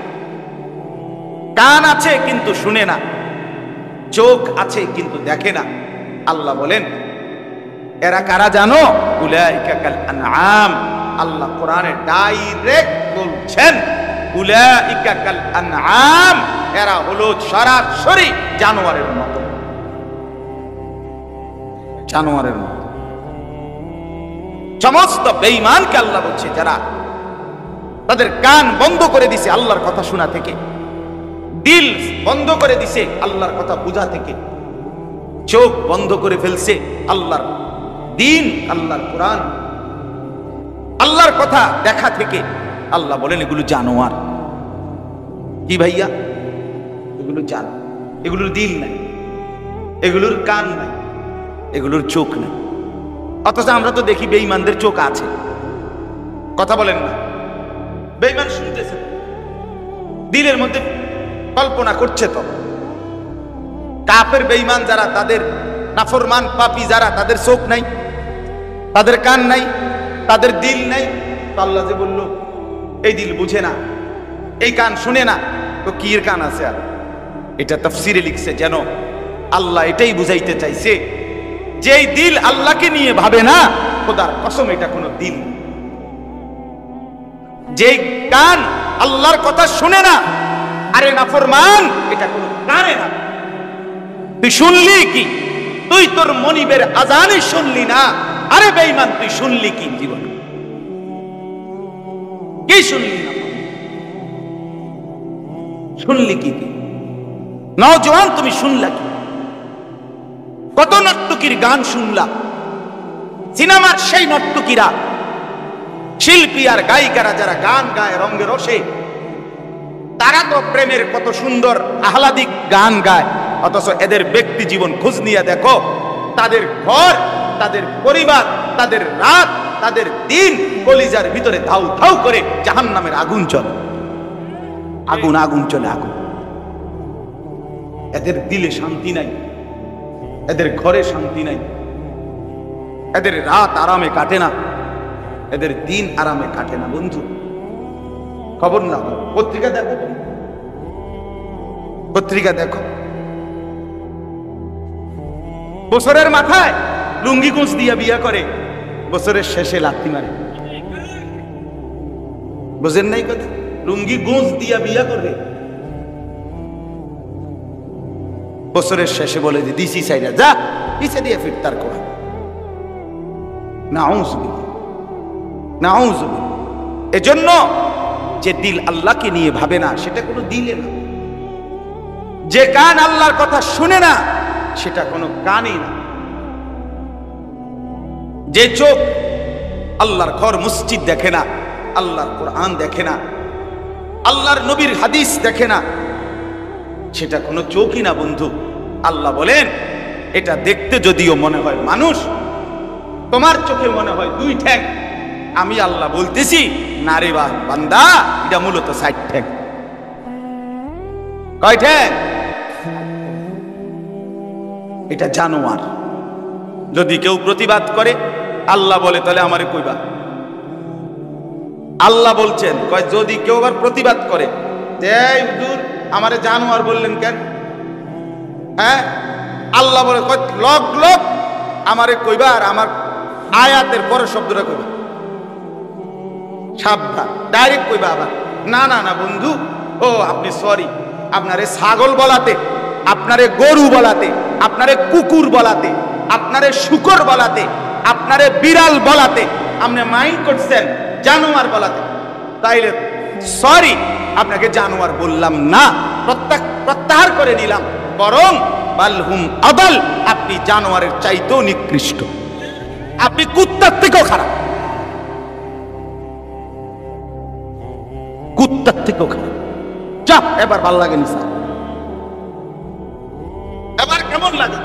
কান আছে কিন্তু শুনে না, চোখ আছে কিন্তু দেখে না। আল্লাহ বলেন, এরা কারা জানো? উলাইকা কাল আনআম। আল্লাহ কোরআনে ডাইরেক্ট বলছেন, উলাইকা কাল আনআম, এরা হলো সরাসরি জানোয়ারের মতো, জানোয়ারের মতো। সমস্ত বেঈমানকে আল্লাহ বলছে, যারা তাদের কান বন্ধ করে দিছে আল্লাহর কথা শোনা থেকে, দিল বন্ধ করে দিছে আল্লাহর কথা বোঝা থেকে, চোখ বন্ধ করে ফেলছে আল্লাহর দ্বীন, আল্লাহর কোরআন, আল্লাহর কথা দেখা থেকে। আল্লাহ বলেন, এগুলো জানোয়ার। কি ভাইয়া? এগুলো জানো, এগুলোর দিল নাই, এগুলোর কান নাই, এগুলোর চোখ নাই। অথচ আমরা তো দেখি বেঈমানদের চোখ আছে। কথা বলেন না? বেঈমান শুনতেছে, দিলের মধ্যে কল্পনা করছে। তো কাফের বেঈমান যারা, তাদের নাফরমান পাপী যারা, তাদের চোখ নাই, তাদের কান নাই, তাদের দিল নাই। তো আল্লাহ যে বলল, এই দিল বুঝে না, এই কান শুনে না, তো কি এর কান আছে? আর এটা তাফসিরে লিখছে, যেন আল্লাহ এটাই বুঝাইতে চাইছে, যেই দিল আল্লাহকে নিয়ে ভাবে না, খোদার কসম এটা কোনো দিল। যেই কান আল্লাহর কথা শুনে না, আরে নাফরমান, এটা কোনো কানে না। তুই শুনলি কি? তুই তোর মনিবের আজানই শুনলি না, আরে বেঈমান, তুই শুনলি কি জীবন? কি শুনলি না? শুনলি কি? নওজোয়ান, তুমি শুনলা কি? কত নর্তকীর গান শুনলা? সিনেমার সেই নর্তকীরা, শিল্পী আর গায়িকারা যারা গান গায় রঙে রসে, তারা তো প্রেমের কত সুন্দর আহ্লাদিক গান গায়, অথচ এদের ব্যক্তি জীবন খোঁজ নিয়ে দেখো, তাদের ঘর, তাদের পরিবার, তাদের রাত, তাদের দিন কলিজার ভিতরে ধাউ ধাউ করে জাহান্নামের আগুন চলে। আগুন আগুন চলে, আগুন। এদের দিলে শান্তি নাই, এদের ঘরে শান্তি নাই, এদের রাত আরামে কাটে না, এদের দিন আরামে কাটে না। বন্ধু, খবর না, পত্রিকা দেখো, পত্রিকা দেখো, বছরের মাথায় লুঙ্গি গোঁজ দিয়া বিয়া করে, বছরের শেষে লাথি মারে। বুঝেন নাই কথা? লুঙ্গি গোঁজ দিয়া বিয়া করে, বছরের শেষে বলে যে দিছি সাইরা যা, পিছে দিয়ে ফিরতার কোরআন। নাউযুবিল্লাহ, নাউযুবিল্লাহ। এজন্য যে দিল আল্লাহকে নিয়ে ভাবে না, সেটা কোনো দিলে না। যে কান আল্লাহর কথা শুনে না, সেটা কোনো কানই না। যে চোখ আল্লাহর ঘর মসজিদ দেখে না, আল্লাহর কোরআন দেখে না, আল্লাহর নবীর হাদিস দেখে না, সেটা কোনো চোখই না। বন্ধু, আল্লাহ বলেন, এটা দেখতে যদিও মনে হয় মানুষ, তোমার চোখে মনে হয় দুই ঠ্যাং, আমি আল্লাহ বলতেছি না রে বান্দা, এটা মূলত ৬০ ঠ্যাং। কয় ঠ্যাং? এটা জানোয়ার। যদি কেউ প্রতিবাদ করে, আল্লাহ বলে তাহলে আমারে কইবা। আল্লাহ বলছেন, কয় যদি কেউ আবার প্রতিবাদ করে, এই হুজুর আমারে জানোয়ার বললেন কেন? হ্যাঁ, আল্লাহ বলে কয় লক লক আমারে কইবা, আর আমার আয়াতের পরের শব্দটা কইবা। সাবধান, ডাইরেক্ট কইবা আবার। না না না বন্ধু, ও আপনি সরি, আপনারে ছাগল বলাতে, আপনারে গরু বলাতে, আপনারে কুকুর বলাতে, আপনারে শুকর বলাতে, আপনারে বিড়াল বলাতে আপনি মাইন্ড করছেন জানোয়ার বলাতে, তাইলে সরি, আপনাকে জানোয়ার বললাম না, প্রত্যাহার করে নিলাম। বরং বালহুম আদাল, আপনি জানোয়ারের চাইতেও নিকৃষ্ট, আপনি কুত্তার থেকেও খারাপ, কুত্তার থেকেও খারাপ। চাপ, এবার ভাল লাগেনি স্যার, এবার কেমন লাগে?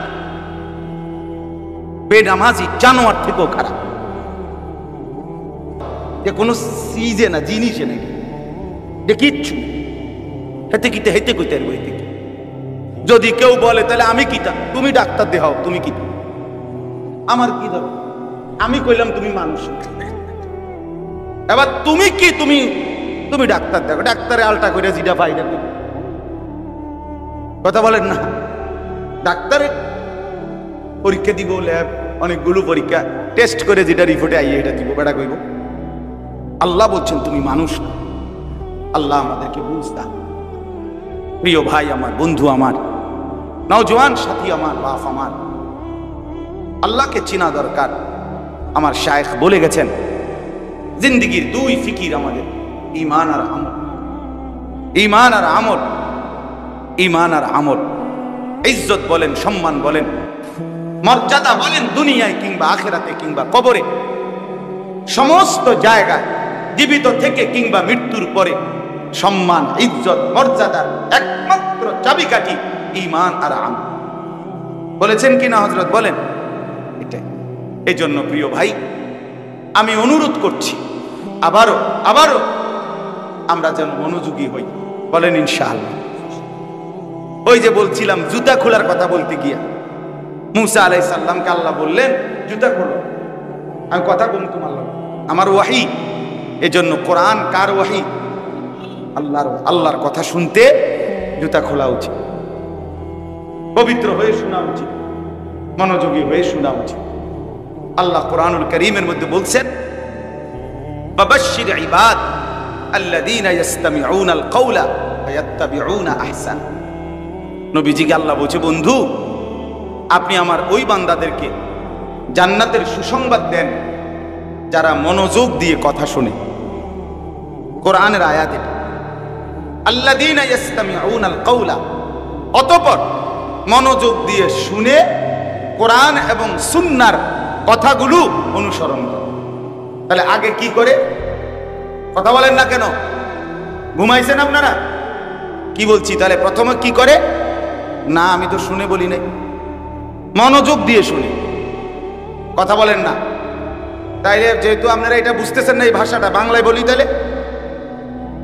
বেনামাজি জানোয়ার থেকেও খারাপ। যে কোনো সিজে না, জিনিসে নাকি যে কিচ্ছু হেতে কিতে হেতে কইতে আর বইতে। যদি কেউ বলে তাহলে আমি কিতা, তুমি ডাক্তার দেখাও, তুমি কি, আমার কি দরকার? আমি কইলাম তুমি মানুষ, এবার তুমি কি, তুমি তুমি ডাক্তার দেখো, ডাক্তারে আলটা করে জিডা পাই দেখো, কথা বলেন না? ডাক্তারে পরীক্ষা দিব, ল্যাব অনেকগুলো পরীক্ষা টেস্ট করে যেটা রিপোর্টে আইয়ে এটা দিব, বেটা কইব। আল্লাহ বলছেন তুমি মানুষ না। আল্লাহ আমাদেরকে বুঝতা। প্রিয় ভাই আমার, বন্ধু আমার, নওজোয়ান সাথী আমার, বাপ আমার, আল্লাহকে চিনা দরকার। আমার শায়েখ বলে গেছেন, জিন্দেগির দুই ফিকির আমাদের, ঈমান আর আমল। ঈমান আর আমল, ঈমান আর আমল। ইজ্জত বলেন, সম্মান বলেন, মর্যাদা বলেন, দুনিয়ায় কিংবা আখিরাতে কিংবা কবরে, সমস্ত জায়গায় জীবিত থেকে কিংবা মৃত্যুর পরে সম্মান, ইজ্জত, মর্যাদার একমাত্র চাবিকাঠি ঈমান আর আমল। বলেছেন কিনা হযরত? বলেন। এটাই। এই জন্য প্রিয় ভাই, আমি অনুরোধ করছি, আবারও আবারও আমরা যেন মনোযোগী হই। বলেন ইনশাআল্লাহ। ওই যে বলছিলাম জুতা খোলার কথা বলতে গিয়া, মুসা আলাইহিস সালামকে আল্লাহ বললেন জুতা খোলো। আমি কথা কম, তোমার আমার ওয়াহি। এজন্য কোরআন কার ওয়াহি? আল্লাহর। আল্লাহর কথা শুনতে জুতা খোলা উচিত, পবিত্র হয়ে শোনা উচিত, মনোযোগী হয়ে শোনা উচিত। আল্লাহ কোরআনুল কারীমের মধ্যে বলছেন, বাবাশশির ইবাদ আল্লাযীনা ইসতামিউনাল কওলা ফায়াত্তাবিউনা আহসান। নবীজিকে আল্লাহ বলছে, বন্ধু আপনি আমার ওই বান্দাদেরকে জান্নাতের সুসংবাদ দেন যারা মনোযোগ দিয়ে কথা শুনে। কোরআনের আয়াত এটা, আল্লাযীনা ইস্তামিউনাল কাওলা, অতঃপর মনোযোগ দিয়ে শুনে কোরআন এবং সুন্নাহর কথাগুলো অনুসরণ করে। তাহলে আগে কি করে? কথা বলেন না কেন? ঘুমাইছেন আপনারা? কি বলছি তাহলে প্রথমে কি করে? না আমি তো শুনে বলি নাই, মনোযোগ দিয়ে শুনি। কথা বলেন না? তাইলে যেহেতু আপনারা এটা বুঝতেছেন না এই ভাষাটা, বাংলায় বলি তাহলে।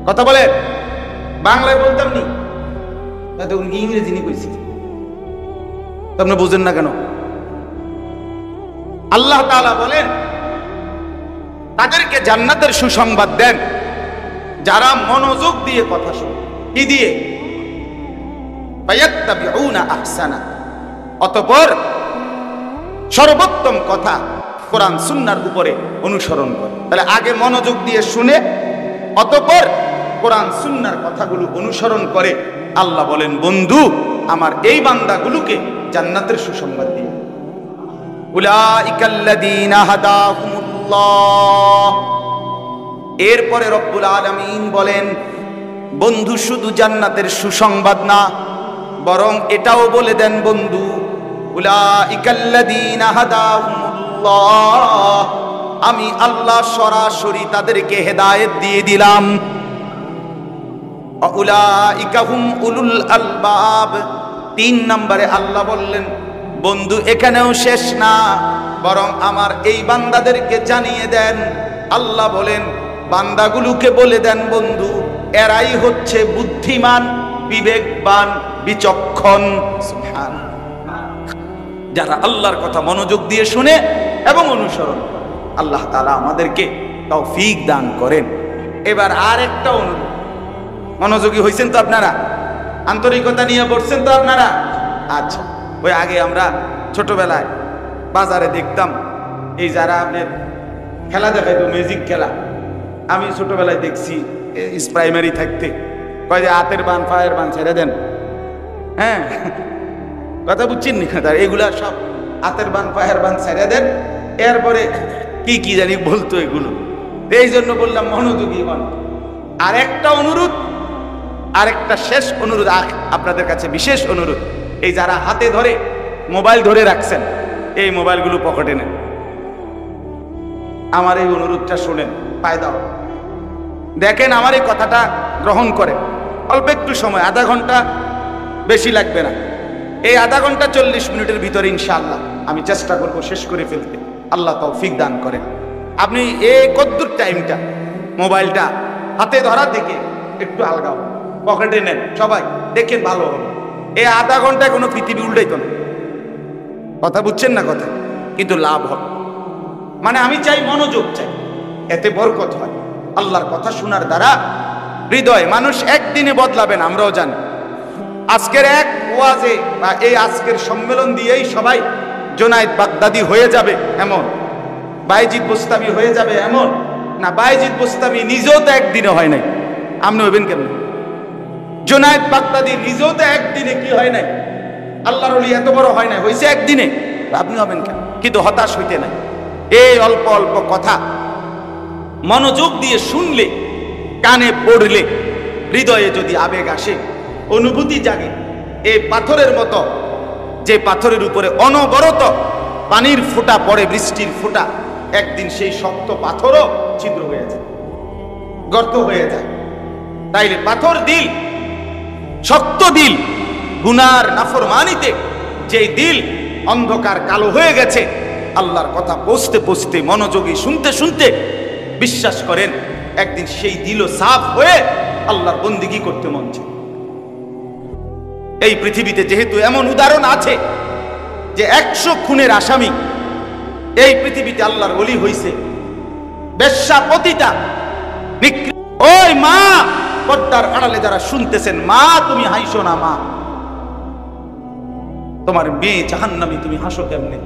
কথা বলেন, বাংলায় বলতাম নি, তখন ইংরেজি নি কইছি, আপনি বুঝেন না কেন? আল্লাহ তাআলা বলেন তাদেরকে জান্নাতের সুসংবাদ দেন যারা মনোযোগ দিয়ে কথা শোনে। কি দিয়ে? ফায়াত্তাবিউনা আহসানা, অতঃপর সর্বোত্তম কথা কোরআন সুন্নাহর উপরে অনুসরণ করে। তাহলে আগে মনোযোগ দিয়ে শুনে অতঃপর কোরআন সুন্নাহর কথাগুলো অনুসরণ করে। আল্লাহ বলেন বন্ধু আমার এই বান্দাগুলোকে জান্নাতের সুসংবাদ দিয়ে। উলাইকাল্লাযীনা হাদাহুমুল্লাহ, এরপরে রব্বুল আলামিন বলেন বন্ধু শুধু জান্নাতের সুসংবাদ না, বরং এটাও বলে দেন বন্ধু উলাইকাল্লাযীনা হাদাহুমুল্লাহ, আমি আল্লাহ সরাসরি তাদেরকে হেদায়েত দিয়ে দিলাম। উলাইকা হুম উলুল আলবাব, 3 নম্বরে আল্লাহ বললেন বন্ধু এখানেও শেষ না, বরং আমার এই বান্দাদেরকে জানিয়ে দেন। আল্লাহ বলেন বান্দাগুলোকে বলে দেন বন্ধু এরাই হচ্ছে বুদ্ধিমান, বিবেকবান, বিচক্ষণ। সুবহানাল্লাহ, যারা আল্লাহর কথা মনোযোগ দিয়ে শুনে এবং অনুসরণ করে। আল্লাহ তাআলা আমাদেরকে তৌফিক দান করেন। এবার আর একটা অনুরোধ, মনোযোগী হয়েছেন তো আপনারা? আন্তরিকতা নিয়ে পড়ছেন তো আপনারা? আচ্ছা, ওই আগে আমরা ছোটবেলায় বাজারে দেখতাম এই যারা আপনার খেলা দেখাইতো, মিউজিক খেলা। আমি ছোটবেলায় দেখছি প্রাইমারি থাকতে, কয় যে হাতের বান পায়ের বান ছেড়ে দেন। হ্যাঁ, কথা বুঝছেন নি? এগুলা সব হাতের বান পায়ের বান ছেড়ে দেন। এরপরে কি কি জানি বলতো এগুলো, এই জন্য বললাম মনোযোগী হন। আর একটা অনুরোধ, আরেকটা শেষ অনুরোধ আপনাদের কাছে, বিশেষ অনুরোধ, এই যারা হাতে ধরে মোবাইল ধরে রাখছেন এই মোবাইলগুলো পকেটে নেন। আমার এই অনুরোধটা শুনেন, ফায়দা হবে। দেখেন আমার এই কথাটা গ্রহণ করেন। অল্প একটু সময়, আধা ঘন্টা, বেশি লাগবে না। এই আধা ঘন্টা 40 মিনিটের ভিতরে ইনশাআল্লাহ আমি চেষ্টা করব শেষ করে ফেলতে। আল্লাহ তৌফিক দান করেন। আপনি এই কদ্দুর টাইমটা মোবাইলটা হাতে ধরা থেকে একটু আলগাও, পকেটে নেন, সবাই দেখেন ভালো হবে। এই আধা ঘন্টায় কোনো পৃথিবী উল্টাইতো না। কথা বুঝছেন না? কথা কিন্তু লাভ হবে। মানে আমি চাই মনোযোগ চাই, এতে বরকত হয়। আল্লাহর কথা শোনার দ্বারা হৃদয় মানুষ একদিনে বদলাবেন, আমরাও জানি। আজকের এক ওয়াজে বা এই আজকের সম্মেলন দিয়েই সবাই জুনায়েদ বাগদাদি হয়ে যাবে এমন, বাইজিদ বোস্তামি হয়ে যাবে এমন না। বাইজিদ বোস্তামি নিজেও তো একদিনে হয় নাই, আপনি হইবেন কেন? জুনায়েদ বাগদাদি নিজেও তো একদিনে কি হয় নাই, আল্লাহর ওলি এত বড় হয় নাই, হয়েছে একদিনে, আপনি হবেন কেন? কিন্তু হতাশ হইতে নাই। এই অল্প অল্প কথা মনোযোগ দিয়ে শুনলে, কানে পড়লে, হৃদয়ে যদি আবেগ আসে, অনুভূতি জাগে, এই পাথরের মতো যে পাথরের উপরে অনবরত পানির ফোঁটা পড়ে, বৃষ্টির ফোঁটা, একদিন সেই শক্ত পাথরও ছিদ্র হয়ে যায়, গর্ত হয়ে যায়। তাইলে পাথর দিল, শক্ত দিল, গুনার নাফরমানিতে যে দিল অন্ধকার কালো হয়ে গেছে, আল্লাহর কথা পৌঁছতে পৌঁছতে, মনোযোগী শুনতে শুনতে, বিশ্বাস করেন একদিন সেই দিলও সাফ হয়ে আল্লাহর বন্দেগী করতে মন চায়। এই পৃথিবীতে যেহেতু এমন উদাহরণ আছে যে 100 খুনের আসামি এই পৃথিবীতে আল্লাহর ওলি হইছে, বেশ্যা পতিতা, ওই মা, পর্দার আড়ালে যারা শুনতেছেন, মা তুমি হাসো না, মা তোমার মেয়ে জাহান্নামী, তুমি হাসো কেমনে?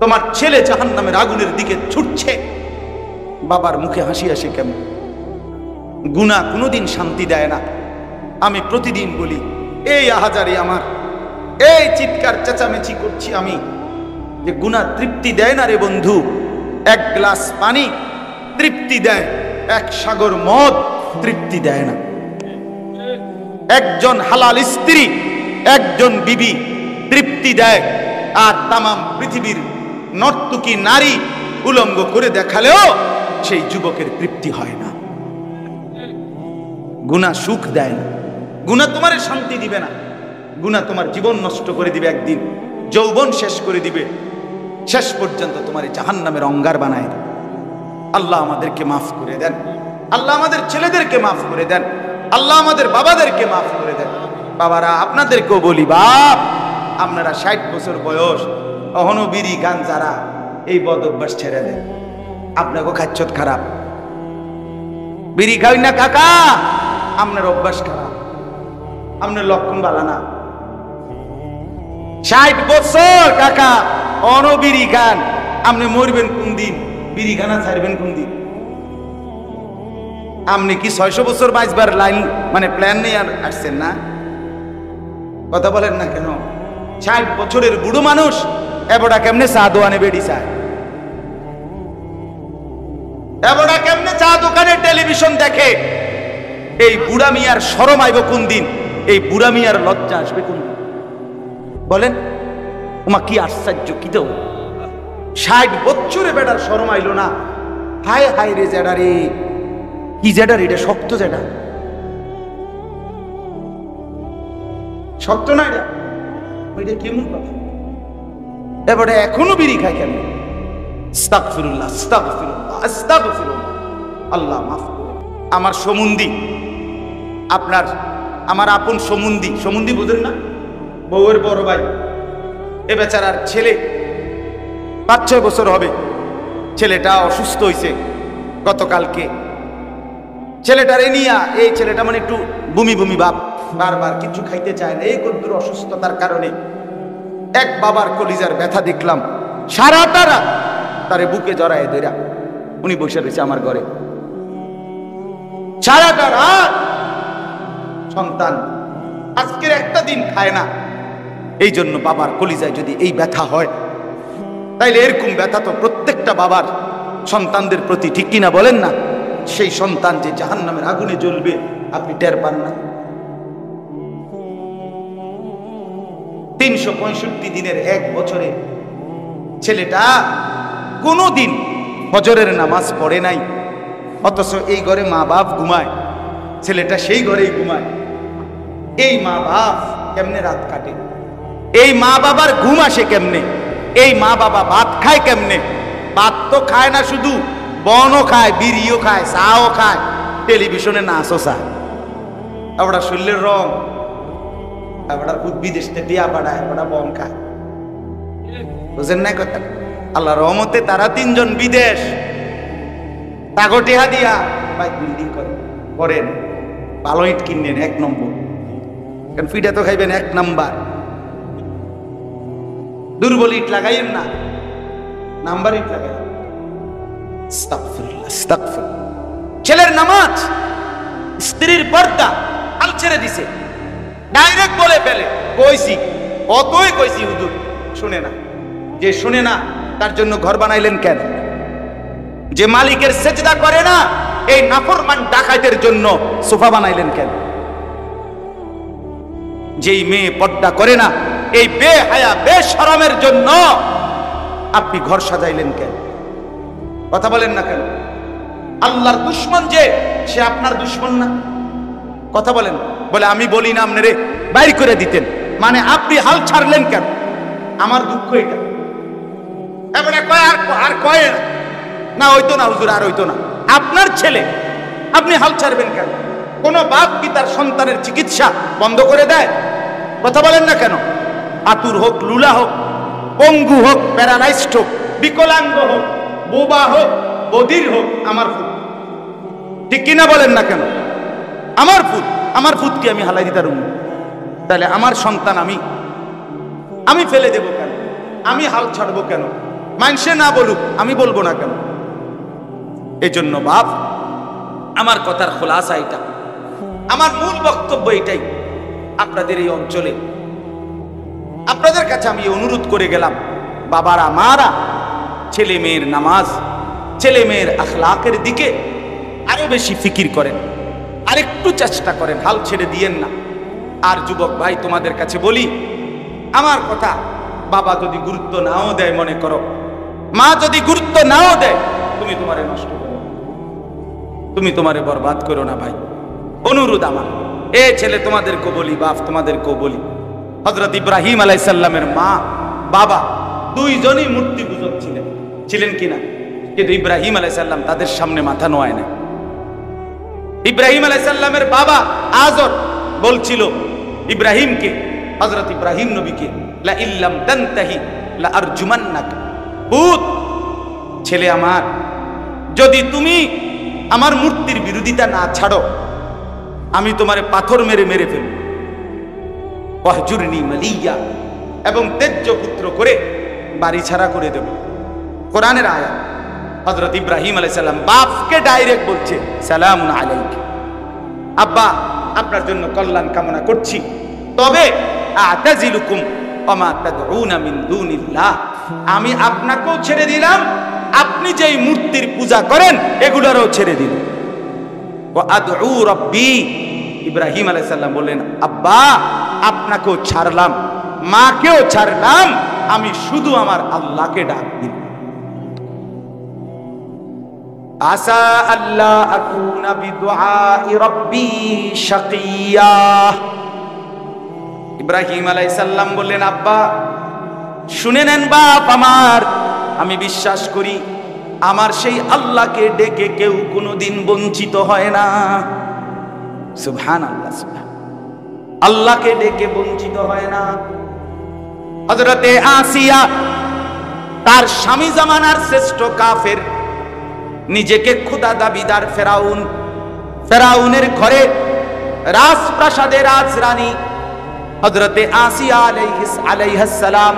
তোমার ছেলে জাহান্নামের আগুনের দিকে ছুটছে, বাবার মুখে হাসি আসে কেমন? গুনাহ কোনোদিন শান্তি দেয় না। আমি প্রতিদিন বলি, এই আহাজারি আমার, এই চিৎকার চেঁচামেচি করছি আমি, যে গুনাহ তৃপ্তি দেয় না রে বন্ধু, এক গ্লাস পানি তৃপ্তি দেয়, এক সাগর মদ তৃপ্তি দেয় না। একজন হালাল স্ত্রী, একজন বিবি তৃপ্তি দেয়, আর তামাম পৃথিবীর নর্তকী নারী উলঙ্গ করে দেখালেও সেই যুবকের তৃপ্তি হয় না। গুনাহ সুখ দেয় না, গুনাহ তোমার শান্তি দিবে না, গুনাহ তোমার জীবন নষ্ট করে দিবে, একদিন যৌবন শেষ করে দিবে, শেষ পর্যন্ত তোমার জাহান্নামের অঙ্গার বানায় দেবে। আল্লাহ আমাদেরকে মাফ করে দেন, আল্লাহ আমাদের ছেলেদেরকে মাফ করে দেন, আল্লাহ আমাদের বাবাদেরকে মাফ করে দেন। বাবারা, আপনাদেরকেও বলি, বাপ আপনারা 60 বছর বয়স অহনো বিড়ি গান যারা এই বদ অভ্যাস ছেড়ে দেন, আপনাকেও খাচ্ছত খারাপ। বিড়ি খাই না কাকা, আপনার অভ্যাস খারাপ, আপনার লক্ষণ ভালো না। 60 বছর কাকা অহনো বিড়ি গান, আপনি মরবেন কোন দিন, বিড়ি খানা ছাড়বেন কোন দিন? আপনি কি 600 বছর বাঁচবার লাইন মানে প্ল্যান নিয়ে আসছেন না? কথা বলেন না কেন? 60 বছরের বুড়ো মানুষ এবড়া কেমনে চা দোকানে বেড়ি চায়, এবড়া কেমনে চা দোকানে টেলিভিশন দেখে? এই বুড়া মিয়ার শরম আইব কোন দিন? এই বুড়া মিয়ার লজ্জা আসবে কোন দিন? বলেন ওমা, কি আশ্চর্য! কি তো 60 বছরে বেটার শরম আইলো না? হায় হায় রে জেডা রে, কি জেডা রে, এটা শক্ত জেডা, শক্ত না এটা, ওইটা কেমন কথা? এবারে এখনো বিড়ি খায় কেন? আস্তাগফিরুল্লাহ, আস্তাগফিরুল্লাহ, আস্তাগফিরুল্লাহ। আল্লাহ মাফ করুন। আমার সমুন্দি, আপনার আমার আপন সমুন্দি, সমুন্দি বুঝেন না? বউয়ের বড় ভাই, এ বেচারার ছেলে 5-6 বছর হবে, ছেলেটা অসুস্থ হয়েছে গতকালকে। ছেলেটারে নিয়া, এই ছেলেটা মানে একটু বমি বমি ভাব, বারবার কিছু খাইতে চায় না, এই কদ্দুর অসুস্থতার কারণে। এক বাবার কলিজার ব্যথা দেখলাম, সারাটা রাত তারে বুকে জড়ায় ধইরা উনি বসে রয়েছে আমার ঘরে, সারাটা রাত। সন্তান আজকের একটা দিন খায় না। এই জন্য বাবার কলিজায় যদি এই ব্যথা হয়, তাইলে এরকম ব্যথা তো প্রত্যেকটা বাবার সন্তানদের প্রতি, ঠিক কিনা বলেন না? সেই সন্তান যে জাহান্নামের আগুনে জ্বলবে আপনি টের পান না। 365 দিনের এক বছরে ছেলেটা কোনোদিন ফজরের নামাজ পড়ে নাই, অথচ এই ঘরে মা বাপ ঘুমায়, ছেলেটা সেই ঘরেই ঘুমায়। এই মা বাপ কেমনে রাত কাটে? এই মা বাবার ঘুম আসে কেমনে? এই মা বাবা ভাত খায় কেমনে? ভাত তো খায় না, শুধু বনও খায়, বিড়িও খায়, চাও খায়, টেলিভিশনে নাচও চায়। আমরা শরীরের রং, আমরা বিদেশ থেকে টিয়া পাঠায়, আমরা বন খায়, বুঝেন না কথা? আল্লাহ রহমতে তারা 3 জন বিদেশ, তাগো টেহা দিয়া ভাই বিল্ডিং করেন, ভালো ইট কিনেন 1 নম্বর, কারণ ফিটা তো খাইবেন 1 নাম্বার। দুর্বল ইট লাগাইন না, নাম্বার ইট লাগাই। আস্তাগফিরুল্লাহ, আস্তাগফিরুল্লাহ। ছেলের নামাজ, স্ত্রীর পর্দা আল ছেড়ে দিছে, ডাইরেক্ট বলে ফেলে। কইছি, কতই কইছি হুজুর, শুনে না। যে শুনে না তার জন্য ঘর বানাইলেন কেন? যে মালিকের সেজদা করে না, এই নাফরমান ডাকাতের জন্য সোফা বানাইলেন কেন? যেই মেয়ে পর্দা করে না, এই বেহায়া বেশরমের জন্য আপনি ঘর সাজাইলেন কেন? কথা বলেন না কেন? আল্লাহর দুশমন যে, সে আপনার দুশমন না? কথা বলেন। বলে আমি বলি না আপনারে বাইর করে দিতেন, মানে আপনি হাল ছাড়লেন কেন? আমার দুঃখ এটা। এবারে কয় আর কয় না, হইতো না হুজুর, আর হইতো না। আপনার ছেলে, আপনি হাল ছাড়বেন কেন? কোন বাপ কি তার সন্তানের চিকিৎসা বন্ধ করে দেয়? কথা বলেন না কেন? আতুর হোক, লুলা হোক, পঙ্গু হোক, প্যারালাইজড হোক, বিকলাঙ্গ হোক, বোবা হোক, বধির হোক, আমার ফুট, ঠিক কিনা বলেন না কেন? আমার ফুট, আমার ফুটকে আমি হালাই দিতে পারব? তাহলে আমার সন্তান আমি ফেলে দেব কেন? আমি হাল ছাড়বো কেন? মানুষে না বলুক, আমি বলবো না কেন? এই জন্য বাপ, আমার কথার খোলাসা এটা, আমার মূল বক্তব্য এটাই। আপনাদের এই অঞ্চলে আপনাদের কাছে আমি অনুরোধ করে গেলাম, বাবারা মারা ছেলে মেয়ের নামাজ, ছেলে মেয়ের আখলাকের দিকে আরো বেশি ফিকির করেন, আরেকটু চেষ্টা করেন, হাল ছেড়ে দিয়েন না। আর যুবক ভাই, তোমাদের কাছে বলি, আমার কথা, বাবা যদি গুরুত্ব নাও দেয়, মনে করো মা যদি গুরুত্ব নাও দেয়, তুমি তোমারে নষ্ট করো, তুমি তোমারে বরবাদ করো না ভাই। অনুরোধ আমার, এ ছেলে তোমাদেরকে বলি, বাপ তোমাদেরকেও বলি, হযরত ইব্রাহিম আলাইহিস সালামের মা বাবা দুইজনই মূর্তি পূজক ছিলেন, ছিলেন কিনা? কিন্তু ইব্রাহিম আলাইহিস সালাম তাদের সামনে মাথা নোয়ায় না। ইব্রাহিম আলাইহিস সালামের বাবা আযর বলছিল ইব্রাহিমকে, হযরত ইব্রাহিম নবীকে, লা ইল্লাম তানতাহি লা আরজুমান্নাক, পুত ছেলে আমার, যদি তুমি আমার মূর্তির বিরোধিতা না ছাড়ো, আমি তোমারে পাথর মেরে মেরে ফেলব। ওয়াহজুরনি মালিয়া, এবং তেজ্য পুত্র করে বাড়ি ছাড়া করে দেব। কোরআনের আয়াত। হযরত ইব্রাহিম আলাইহিস সালাম বাপকে ডাইরেক্ট বলছে, সালামুন আলাইকা, আব্বা আপনার জন্য কল্যাণ কামনা করছি, তবে আতাজিলুকুম ওয়া মা তাদউনা মিন দুনিল্লাহ, আমি আপনাকেও ছেড়ে দিলাম, আপনি যেই মূর্তির পূজা করেন এগুলোরও ছেড়ে দিলাম। ওয়া আদউ রাব্বি, ইব্রাহিম আলাইহিস সালাম বললেন, আব্বা আপনাকেও ছাড়লাম, মাকেও ছাড়লাম, আমি শুধু আমার আল্লাহকে ডাক দিই। আসা আল্লাহ আকুনা বিদুআই রাব্বি শাকিয়া, ইব্রাহিম আলাইহিস সালাম বললেন, আব্বা শুনে নেন বাপ আমার, আমি বিশ্বাস করি আমার সেই আল্লাহকে ডেকে কেউ কোনোদিন বঞ্চিত হয় না। সুবহানাল্লাহ, আল্লাহকে ডেকে বঞ্চিত হয় না। হযরতে আসিয়া, তার স্বামী জামানার শ্রেষ্ঠ কাফের, নিজেকে খোদা দাবিদার ফেরাউন, ফেরাউনের ঘরে রাজপ্রাসাদে রাজরানী হযরতে আসিয়া আলাইহিস সালাম,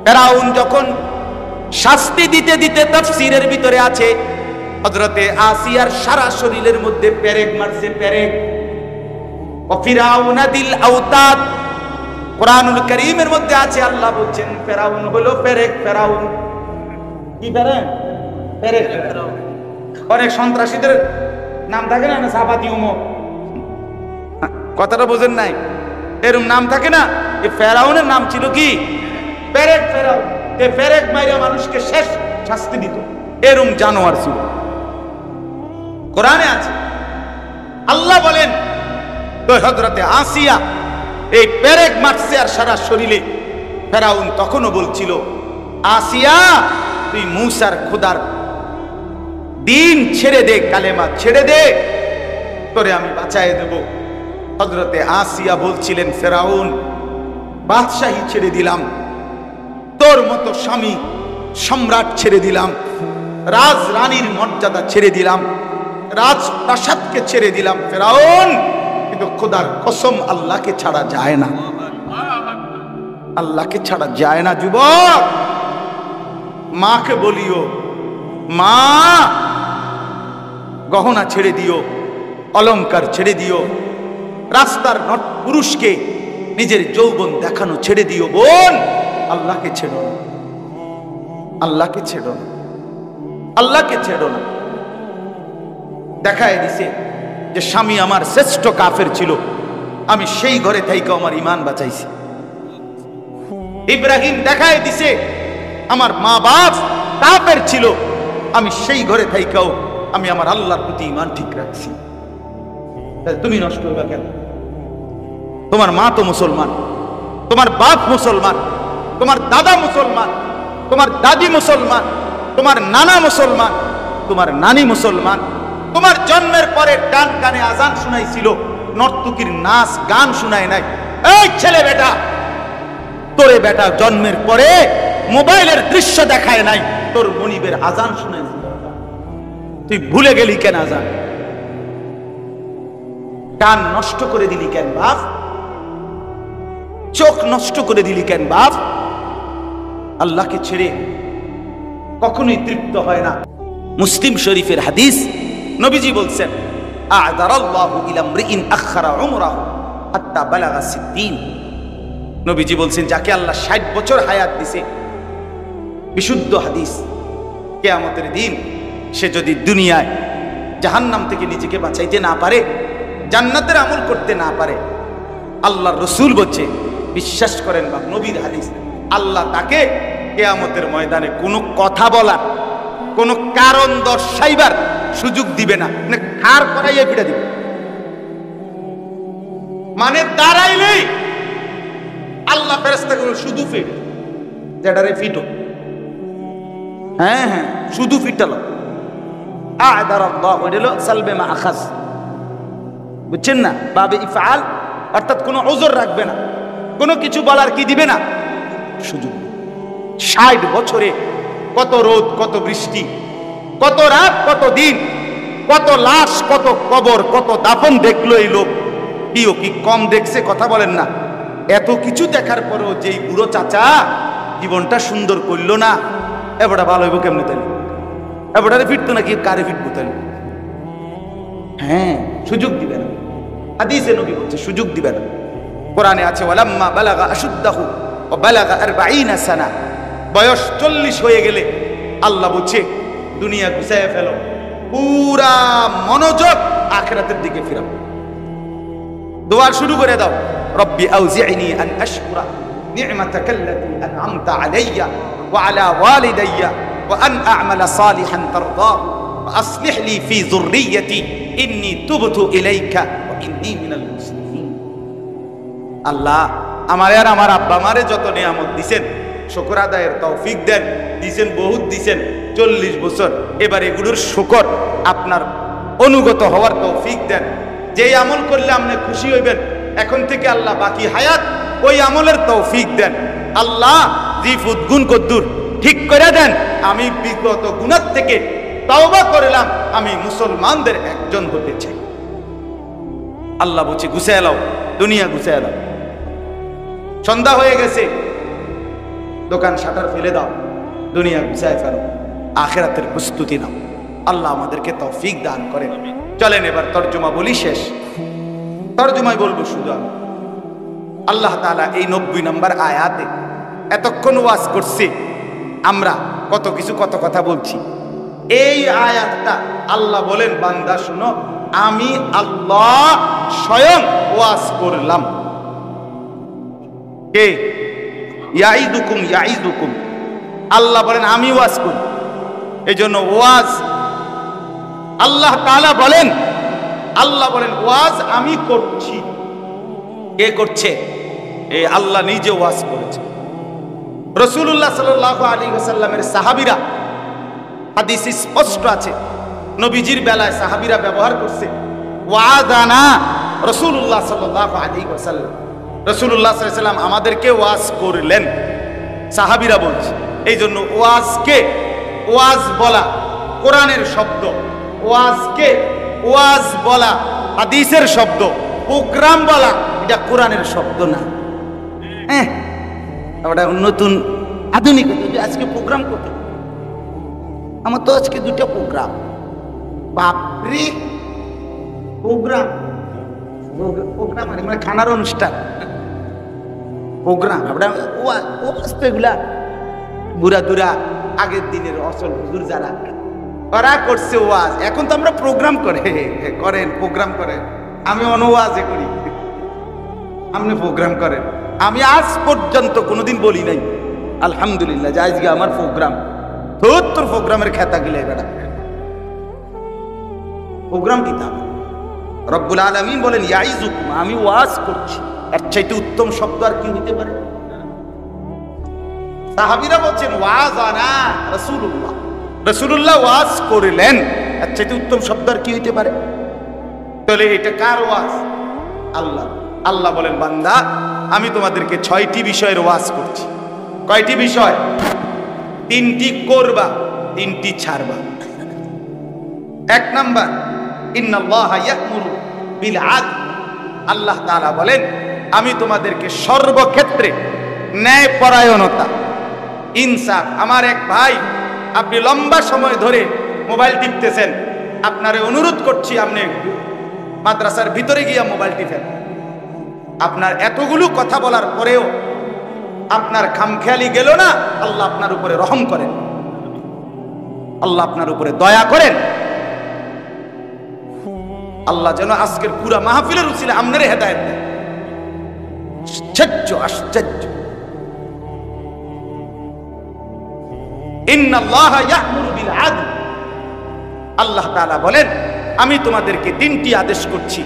ফেরাউন যখন শাস্তি দিতে দিতে তাফসীরের ভিতরে আছে, হযরতে আসিয়ার সারা শরীরের মধ্যে পেরেক মারছে, পেরেক। ও ফিরাউনা দিল আওতাদ, কোরআনুল কারীমের মধ্যে আছে, আল্লাহ বলছেন ফেরাউন হলো পেরেক। ফেরাউন কি পেরেক? পেরেক। অনেক সন্ত্রাসীদের নাম থাকে না, সাফাতি উমর, কথাটা বোঝেন নাই? এরকম নাম থাকে না। এই ফেরাউনের নাম ছিল কি? পেরেক। ফেরাউন এই পেরেক মাইরা মানুষকে শেষ শাস্তি দিত, এরকম জানোয়ার ছিল। কোরআনে আছে, আল্লাহ বলেন তো হযরতে আসিয়া এই পেরেক মারছে আর সারা শরীরে। ফেরাউন তখনও বলছিল, আসিয়া তুই মূসার খোদার দিন ছেড়ে দে, কালেমা ছেড়ে দে, তোরে আমি বাঁচায় দেব। হযরতে আসিয়া বলছিলেন, ফেরাউন বাদশাহী ছেড়ে দিলাম, তোর মতো স্বামী সম্রাট ছেড়ে দিলাম, রাজ রানীর মর্যাদা ছেড়ে দিলাম, রাজপ্রাসাদকে ছেড়ে দিলাম ফেরাউন, কিন্তু খোদার কসম আল্লাহকে ছাড়া যায় না, আল্লাহকে ছাড়া যায় না। যুবক, মাকে বলিও, মা গহনা ছেড়ে দিও, অলংকার ছেড়ে দিও, রাস্তার পুরুষকে নিজের যৌবন দেখানো ছেড়ে দিও। বোন, আল্লাহকে ছেড়ো না, আল্লাহকে ছেড়ো না, আল্লাহকে ছেড়ো না। দেখায় দিছে যে স্বামী আমার শ্রেষ্ঠ কাফের ছিল, আমি সেই ঘরে থাইকা আমার ইমান বাঁচাইছি। ইব্রাহিম দেখায় দিছে আমার মা বাপ কাফের ছিল, আমি সেই ঘরে থাইকাও আমি আমার আল্লাহর প্রতি ইমান ঠিক রাখছি। তুমি নষ্ট হইবা কেন? তোমার মা তো মুসলমান, তোমার বাপ মুসলমান, তোমার দাদা মুসলমান, তোমার দাদি মুসলমান, তোমার নানা মুসলমান, তোমার নানি মুসলমান, তোমার জন্মের পরে ডান কানে আজান শুনাইছিল, নর্তকীর নাচ গান শুনায় নাই। এই ছেলে বেটা, তোরে বেটা জন্মের পরে মোবাইলের দৃশ্য দেখায় নাই, তোর মনিবের আজান শুনাইছিল, তুই ভুলে গেলি কেন আজান? কান নষ্ট করে দিলি কেন বাপ? চোখ নষ্ট করে দিলি কেন বাপ? আল্লাহকে ছেড়ে কখনোই তৃপ্ত হয় না। মুসলিম শরীফের হাদিস, নবীজি বলছেন, আ'দারাল্লাহু ইলা ইমরিইন আখখারা উমরাহু হাত্তা বালাগা 60। নবীজি বলছেন, যাকে আল্লাহ 60 বছর হায়াত দিছে, বিশুদ্ধ হাদিস, কিয়ামতের দিন সে যদি দুনিয়ায় জাহান্নাম থেকে নিজেকে বাঁচাইতে না পারে, জান্নাতের আমল করতে না পারে, আল্লাহর রাসূল বলছে, বিশ্বাস করেন বা নবীর হাদিস, আল্লাহ তাকে কিয়ামতের ময়দানে কোনো কথা বলার, কোনো কারণ দর্শাইবার সুযোগ দিবে না, মানে খাড় করাইয়া পিটা দিবে। মানে দাঁড়াইলেই আল্লাহ ফেরেশতাগুলো শুধু ফিট, যেটারে ফিটো, হ্যাঁ হ্যাঁ শুধু ফিটালো, আ'দারাল্লাহু হলো সালবে মা আখাজ, বুঝছেন না, বাবে ইফআল, অর্থাৎ কোনো ওজর রাখবে না, কোনো কিছু বলার কি দিবে না সুযোগ। 60 বছরে কত রোদ, কত বৃষ্টি, কত রাত, কত দিন, কত লাশ, কত কবর, কত দাফন দেখলো এই লোক, কিও কি কম দেখছে? কথা বলেন না। এত কিছু দেখার পরেও যেই বুড়ো চাচা জীবনটা সুন্দর করলো না, এবারটা ভালো হইব কেমনে? তাইলে এবারে ফিরতো নাকি কারে ফিরবো? তাইলে হ্যাঁ সুযোগ দিবে না। হাদিসে নবী বলছে সুযোগ দিবে না। কোরআনে আছে ওয়ালাম্মা বালাগা আশুদ্দাহু ওয়া বালাগা 40 সানা, বয়স 40 হয়ে গেলে আল্লাহ বলছে দুনিয়া গুছায় ফেলো, পুরা মনোযোগ আখিরাতের দিকে ফিরাও, দোয়া শুরু করে দাও, রব্বি আউজি'নি আন আশকুরা নি'মাতাকাল্লাতী আন'আমতা আলাইয়া ওয়া আলা ওয়ালিদাইয়া ওয়া আন আ'মালা সালিহান তারদাহু ওয়া আসলিহ লি ফি যুররিয়্যতি ইন্নী তুবতু ইলাইকা ওয়া ইন্নী মিনাল মুসলিমিন। আল্লাহ আমার আর আমার আব্বা মারে যত নিয়ামত দিবেন শুকর আদায়ের তৌফিক দেন, দিবেন বহুত দিবেন, 40 বছর, এবার এগুলোর শুকর আপনার অনুগত হওয়ার তৌফিক দেন। যেই আমল করলে আপনি খুশি হইবেন এখন থেকে আল্লাহ বাকি হায়াত ওই আমলের তৌফিক দেন। আল্লাহ জিফুদ গুণ কদ্দুর ঠিক করে দেন, আমি বিগত গুনাহ থেকে তওবা করলাম, আমি মুসলমানদের একজন হতে চাই। আল্লাহ বলছে গুছায় লাও, দুনিয়া গুছায় লাও। সন্ধ্যা হয়ে গেছে, দোকান শাটার ফেলে দাও, দুনিয়া গুছায় ফেলো, আখিরাতের প্রস্তুতি নাও। আল্লাহ আমাদেরকে তৌফিক দান করেন। চলেন এবার তরজমা বলি, শেষ তরজমায় বলবো শুধু আমি। আল্লাহ তাআলা এই 90 নম্বর আয়াতে এতক্ষণ ওয়াজ করছি, আমরা কত কিছু কত কথা বলছি। এই আয়াতটা আল্লাহ বলেন বান্দা শুনো, আমি আল্লাহ স্বয়ং ওয়াজ করলাম। কে? ইয়াইদুকুম ইয়াইদুকুম, আল্লাহ বলেন আমি ওয়াজ করি। এই জন্য ওয়াজ আল্লাহ তাআলা বলেন, আল্লাহ বলেন ওয়াজ আমি করছি। কে করছে? এই আল্লাহ নিজে ওয়াজ করেছে। রাসূলুল্লাহ সাল্লাল্লাহু আলাইহি ওয়াসাল্লামের সাহাবীরা, হাদিসে স্পষ্ট আছে, নবীজির বেলায় সাহাবীরা ব্যবহার করছে ওয়াদানা রাসূলুল্লাহ সাল্লাল্লাহু আলাইহি ওয়াসাল্লাম, রাসূলুল্লাহ সাল্লাল্লাহু আলাইহি ওয়াসাল্লাম আমাদেরকে ওয়াজ করলেন, সাহাবীরা বলছে। এই জন্য ওয়াজকে ওয়াজ বলা কোরআনের শব্দ, ওয়াজকে ওয়াজ বলা হাদিসের শব্দ, প্রোগ্রাম বলা এটা কোরআনের শব্দ না। আমরা নতুন আধুনিক আজকে প্রোগ্রাম করতে, আমার তো আজকে 2টা প্রোগ্রাম, বাপরে প্রোগ্রাম, প্রোগ্রাম মানে খানার অনুষ্ঠান, প্রোগ্রাম। আমরা এগুলা বুড়া দুরা আগের দিনের অসল হুজুর যারা ওরা করছে ওয়াজ, এখন তো আমরা প্রোগ্রাম করেন প্রোগ্রাম করেন, আমি অনওয়াজে করি, আপনি প্রোগ্রাম করেন। আমি আজ পর্যন্ত কোনোদিন বলি নাই আলহামদুলিল্লাহ যে আজকে আমার প্রোগ্রাম, তোর প্রোগ্রামের খেতা গিলে বেড়া প্রোগ্রাম কিতাব। রব্বুল আলামিন বলেন ইয়াইজুকুম, আমি ওয়াজ করছি, এর চাইতে উত্তম শব্দ আর কি হতে পারে? সাহাবীরা বলছেন ওয়াজানা রাসূলুল্লাহ, রাসূলুল্লাহ ওয়াজ করলেন, এর চাইতে উত্তম শব্দ আর কি হতে পারে? তাহলে এটা কার ওয়াজ? আল্লাহ। আল্লাহ বলেন বান্দা আমি তোমাদেরকে 6টি বিষয়ের ওয়াজ করছি। কয়টি বিষয়? 3টি করবা, 3টি ছাড়বা। 1 নাম্বার ইন্নাল্লাহা ইয়া'মুরু বিল আদল, আল্লাহ তাআলা বলেন আমি তোমাদেরকে সর্বক্ষেত্রে ন্যায়পরায়ণতা, ইনসাফ। আমার এক ভাই, আপনি লম্বা সময় ধরে মোবাইল টিপতেছেন, আপনারে অনুরোধ করছি আপনি মাদ্রাসার ভিতরে গিয়া মোবাইল টিপেন। আপনার এতগুলো কথা বলার পরেও আপনার খামখেয়ালি গেল না, আল্লাহ আপনার উপরে রহম করেন, আল্লাহ আপনার উপরে দয়া করেন। আল্লাহ যেন আজকের পুরা মাহফিলের উসিলে আপনারে হেদায়েত দেন। আশ্চর্য আশ্চর্য। ইন্নাল্লাহা ইয়া'মুরু বিল আদল, আল্লাহ তাআলা বলেন আমি তোমাদেরকে তিনটি আদেশ করছি।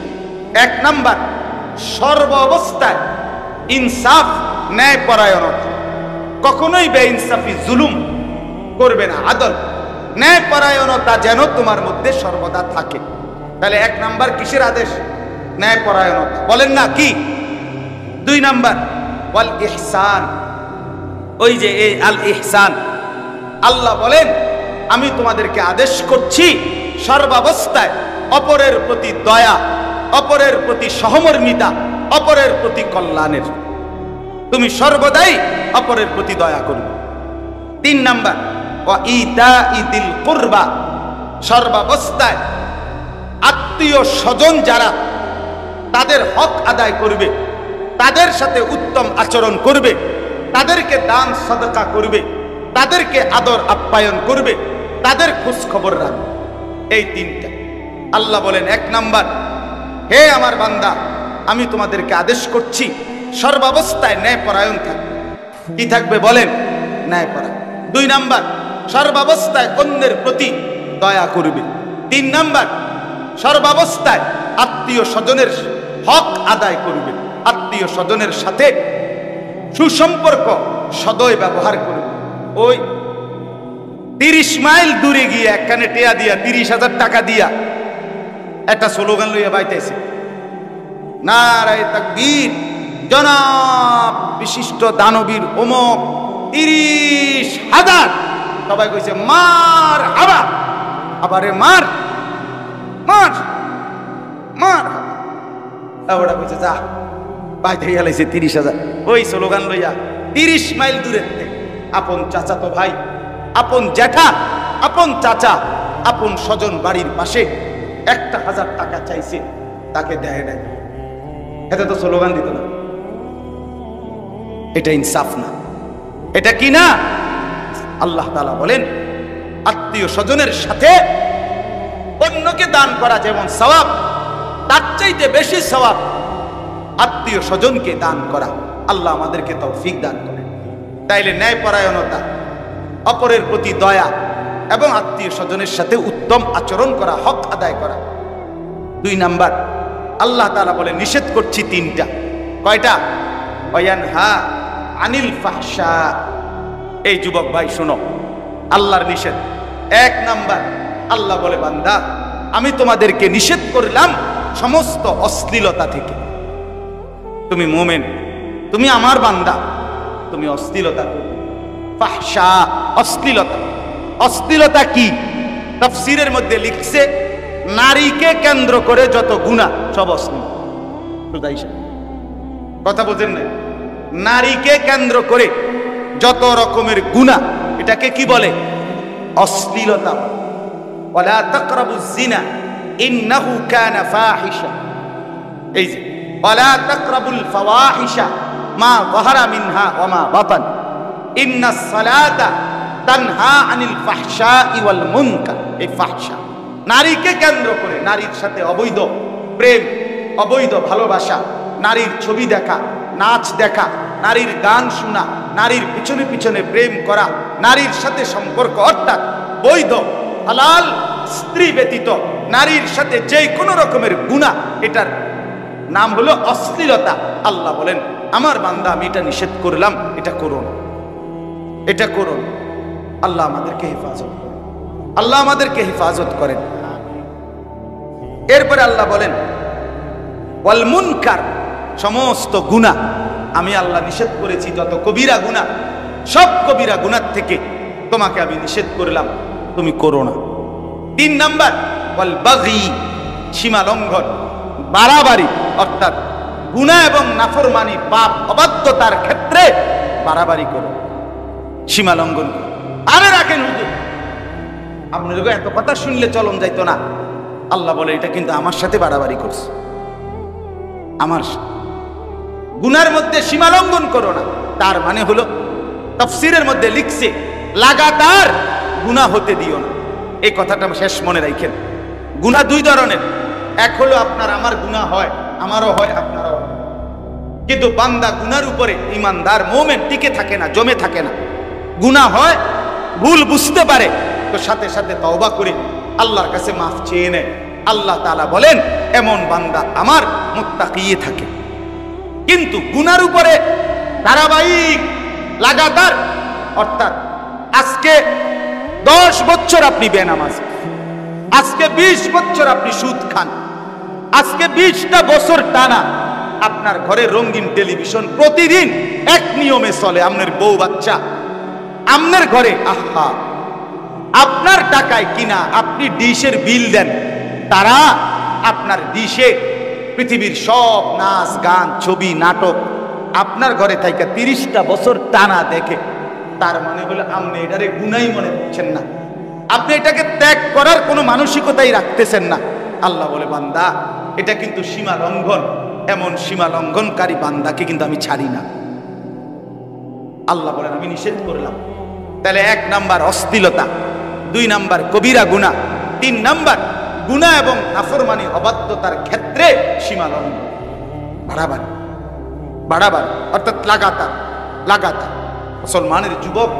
এক নাম্বার, সর্ব অবস্থায় ইনসাফ, ন্যায়পরায়ণতা, কখনোই বেইনসাফি জুলুম করবে না। আদল, ন্যায়পরায়ণতা যেন তোমার মধ্যে সর্বদা থাকে। তাহলে এক নাম্বার কিসের আদেশ? ন্যায়পরায়ণতা। বলেন না কি? দুই নাম্বার ওয়াল ইহসান, ওই যে এই আল ইহসান, আল্লাহ বলেন আমি তোমাদেরকে আদেশ করছি সর্বাবস্থায় অপরের প্রতি দয়া, অপরের প্রতি সহমর্মিতা, অপরের প্রতি কল্যাণের। তুমি সর্বদাই অপরের প্রতি দয়া করবে। তিন নাম্বার ওয়া ইতাইদিল কুরবা, সর্বাবস্থায় আত্মীয় স্বজন যারা, তাদের হক আদায় করবে, তাদের সাথে উত্তম আচরণ করবে, তাদেরকে দান সদকা করবে, তাদেরকে আদর আপ্যায়ন করবে, তাদের খোঁজ খবর রাখবে। এই তিনটা আল্লাহ বলেন। এক নাম্বার, হে আমার বান্দা আমি তোমাদেরকে আদেশ করছি সর্বাবস্থায় ন্যায়পরায়ণ থাকবে। কি থাকবে বলেন? ন্যায়পরায়ণ। দুই নাম্বার, সর্বাবস্থায় অন্যের প্রতি দয়া করবে। তিন নাম্বার, সর্বাবস্থায় আত্মীয় স্বজনের হক আদায় করবে, আত্মীয় স্বজনের সাথে সুসম্পর্ক সদয় ব্যবহার করবে। ওই 30 মাইল দূরে গিয়ে একখানে টেয়া দিয়া 30,000 টাকা দিয়া একটা স্লোগান লইয়া বাইতেছে, নারায়ে তাকবীর, জনাব বিশিষ্ট দানবীর অমুক 30,000। সবাই কইছে মার হাবা, আবারে মার মার মার। ওরা কইছে যা বাইতে গেলাইছে 30,000। ওই স্লোগান লইয়া 30 মাইল দূরের থেকে আপন চাচাতো ভাই, আপন জ্যাঠা, আপন চাচা, আপন স্বজন বাড়ির পাশে 1,000 টাকা চাইছে, তাকে দেয় নাই। এটা তো স্লোগান দিত না, এটা ইনসাফ না। এটা কি না? আল্লাহ তাআলা বলেন আত্মীয় স্বজনের সাথে অন্যকে দান করা যেমন সওয়াব, তার চাইতে বেশি সওয়াব আত্মীয় স্বজনকে দান করা। আল্লাহ আমাদেরকে তৌফিক দান করেন। তাইলে ন্যায়পরায়ণতা, অপরের প্রতি দয়া এবং আত্মীয় স্বজনের সাথে উত্তম আচরণ করা, হক আদায় করা। দুই নাম্বার, আল্লাহ তাআলা বলে নিষেধ করছি তিনটা। কয়টা? ওয়ায়ানহা আনিল ফাহশা। এই যুবক ভাই শোনো, আল্লাহর নিষেধ। এক নাম্বার, আল্লাহ বলে বান্দা আমি তোমাদেরকে নিষেধ করলাম সমস্ত অশ্লীলতা থেকে। তুমি মুমিন, তুমি আমার বান্দা, তুমি অশ্লীলতা করবে। ফাহশা, অশ্লীলতা। অশ্লীলতা কি? তাফসীরের মধ্যে লিখছে নারীকে কেন্দ্র করে যত গুনাহ সব অশ্লীল। কথা বোঝেন না? নারীকে কেন্দ্র করে যত রকমের গুনাহ, এটাকে কি বলে? অশ্লীলতা। ওয়ালা তাকরাবুজ জিনা ইন্নাহু কানা ফাহিশা। এই যে ওয়ালা তাকরাবুল ফাওয়াহিশা মা যাহারা মিনহা ওয়া মা বাতান ইন্নাস সালাতা তানহা আনিল ফাহশাই ওয়াল মুনকার। এই ফাহশা নারীকে কেন্দ্র করে, নারীর সাথে অবৈধ প্রেম, অবৈধ ভালোবাসা, নারীর ছবি দেখা, নাচ দেখা, নারীর গান শোনা, নারীর পিছনে পিছনে প্রেম করা, নারীর সাথে সম্পর্ক, অর্থাৎ বৈধ হালাল স্ত্রী ব্যতীত নারীর সাথে যে কোনো রকমের গুনাহ, এটার নাম হলো অশ্লীলতা। আল্লাহ বলেন আমার বান্দা আমি এটা নিষেধ করলাম, এটা করো না, এটা করো না। আল্লাহ আমাদেরকে হেফাজত করেন, আল্লাহ আমাদেরকে হেফাজত করেন। এরপরে আল্লাহ বলেন ওয়াল মুনকার, সমস্ত গুনাহ আমি আল্লাহ নিষেধ করেছি। যত কবিরা গুনাহ, সব কবিরা গুনাহ থেকে তোমাকে আমি নিষেধ করলাম, তুমি করো না। তিন নাম্বার ওয়াল বাগি, সীমা লঙ্ঘন, বাড়াবাড়ি, অর্থাৎ গুনাহ এবং নাফরমানি, পাপ অবাধ্যতার ক্ষেত্রে বাড়াবাড়ি করো, সীমা লঙ্ঘন করো। আরে রাখেন হুজুর, আপনার এত কথা শুনলে চলন যাইতো না। আল্লাহ বলে এটা কিন্তু আমার সাথে বাড়াবাড়ি করছে। আমার গুনার মধ্যে সীমা লঙ্ঘন করো না। তার মানে হলো তাফসীরের মধ্যে লিখছে লাগাতার গুনাহ হতে দিও না। এই কথাটা শেষ মনে রাখেন। গুনাহ দুই ধরনের, এক হলো আপনার আমার গুনাহ হয়, আমারও হয়, আপনারও হয়। কিন্তু বান্দা গুনার উপরে ইমানদার মুমিন টিকে থাকে না, জমে থাকে না। গুনাহ হয়, ভুল বুঝতে পারে, তো সাথে সাথে তওবা করে আল্লাহর কাছে মাফ চেয়ে নেয়। আল্লাহ তাআলা বলেন এমন বান্দা আমার মুত্তাকি থাকে। কিন্তু গুনার উপরে ধারাবাহিক লাগাতার, অর্থাৎ আজকে 10 বছর আপনি বেনামাজ, আজকে 20 বছর আপনি সুদ খান, আজকে 20টা বছর টানা আপনার ঘরে রঙিন টেলিভিশন প্রতিদিন এক নিয়মে চলে, আপনার বউ বাচ্চা আপনার ঘরে, আহা আপনার টাকায় কিনা আপনি ডিশের বিল দেন, তারা আপনার ডিশে পৃথিবীর সব নাচ গান ছবি নাটক আপনার ঘরে থাইকা 30টা বছর টানা দেখে। তার মানে হলো আপনি এটারে গুনাই মনে করছেন না, আপনি এটাকে ত্যাগ করার কোনো মানসিকতাই রাখতেছেন না। আল্লাহ বলে বান্দা এটা কিন্তু সীমা লঙ্ঘন, এমন সীমা লঙ্ঘনকারী বান্দাকে কিন্তু আমি ছাড়ি না। আল্লাহ বলেন আমি নিষেধ করলাম। তাহলে 1 নাম্বার অশ্লীলতা, 2 নাম্বার কবিরা গুনাহ, 3 নাম্বার গুনাহ এবং নাফরমানি অবাধ্যতার ক্ষেত্রে সীমা লঙ্ঘন, বাড়াবাড়ি বাড়াবাড়ি, অর্থাৎ লাগাতার লাগাতার। মুসলমানের যুবক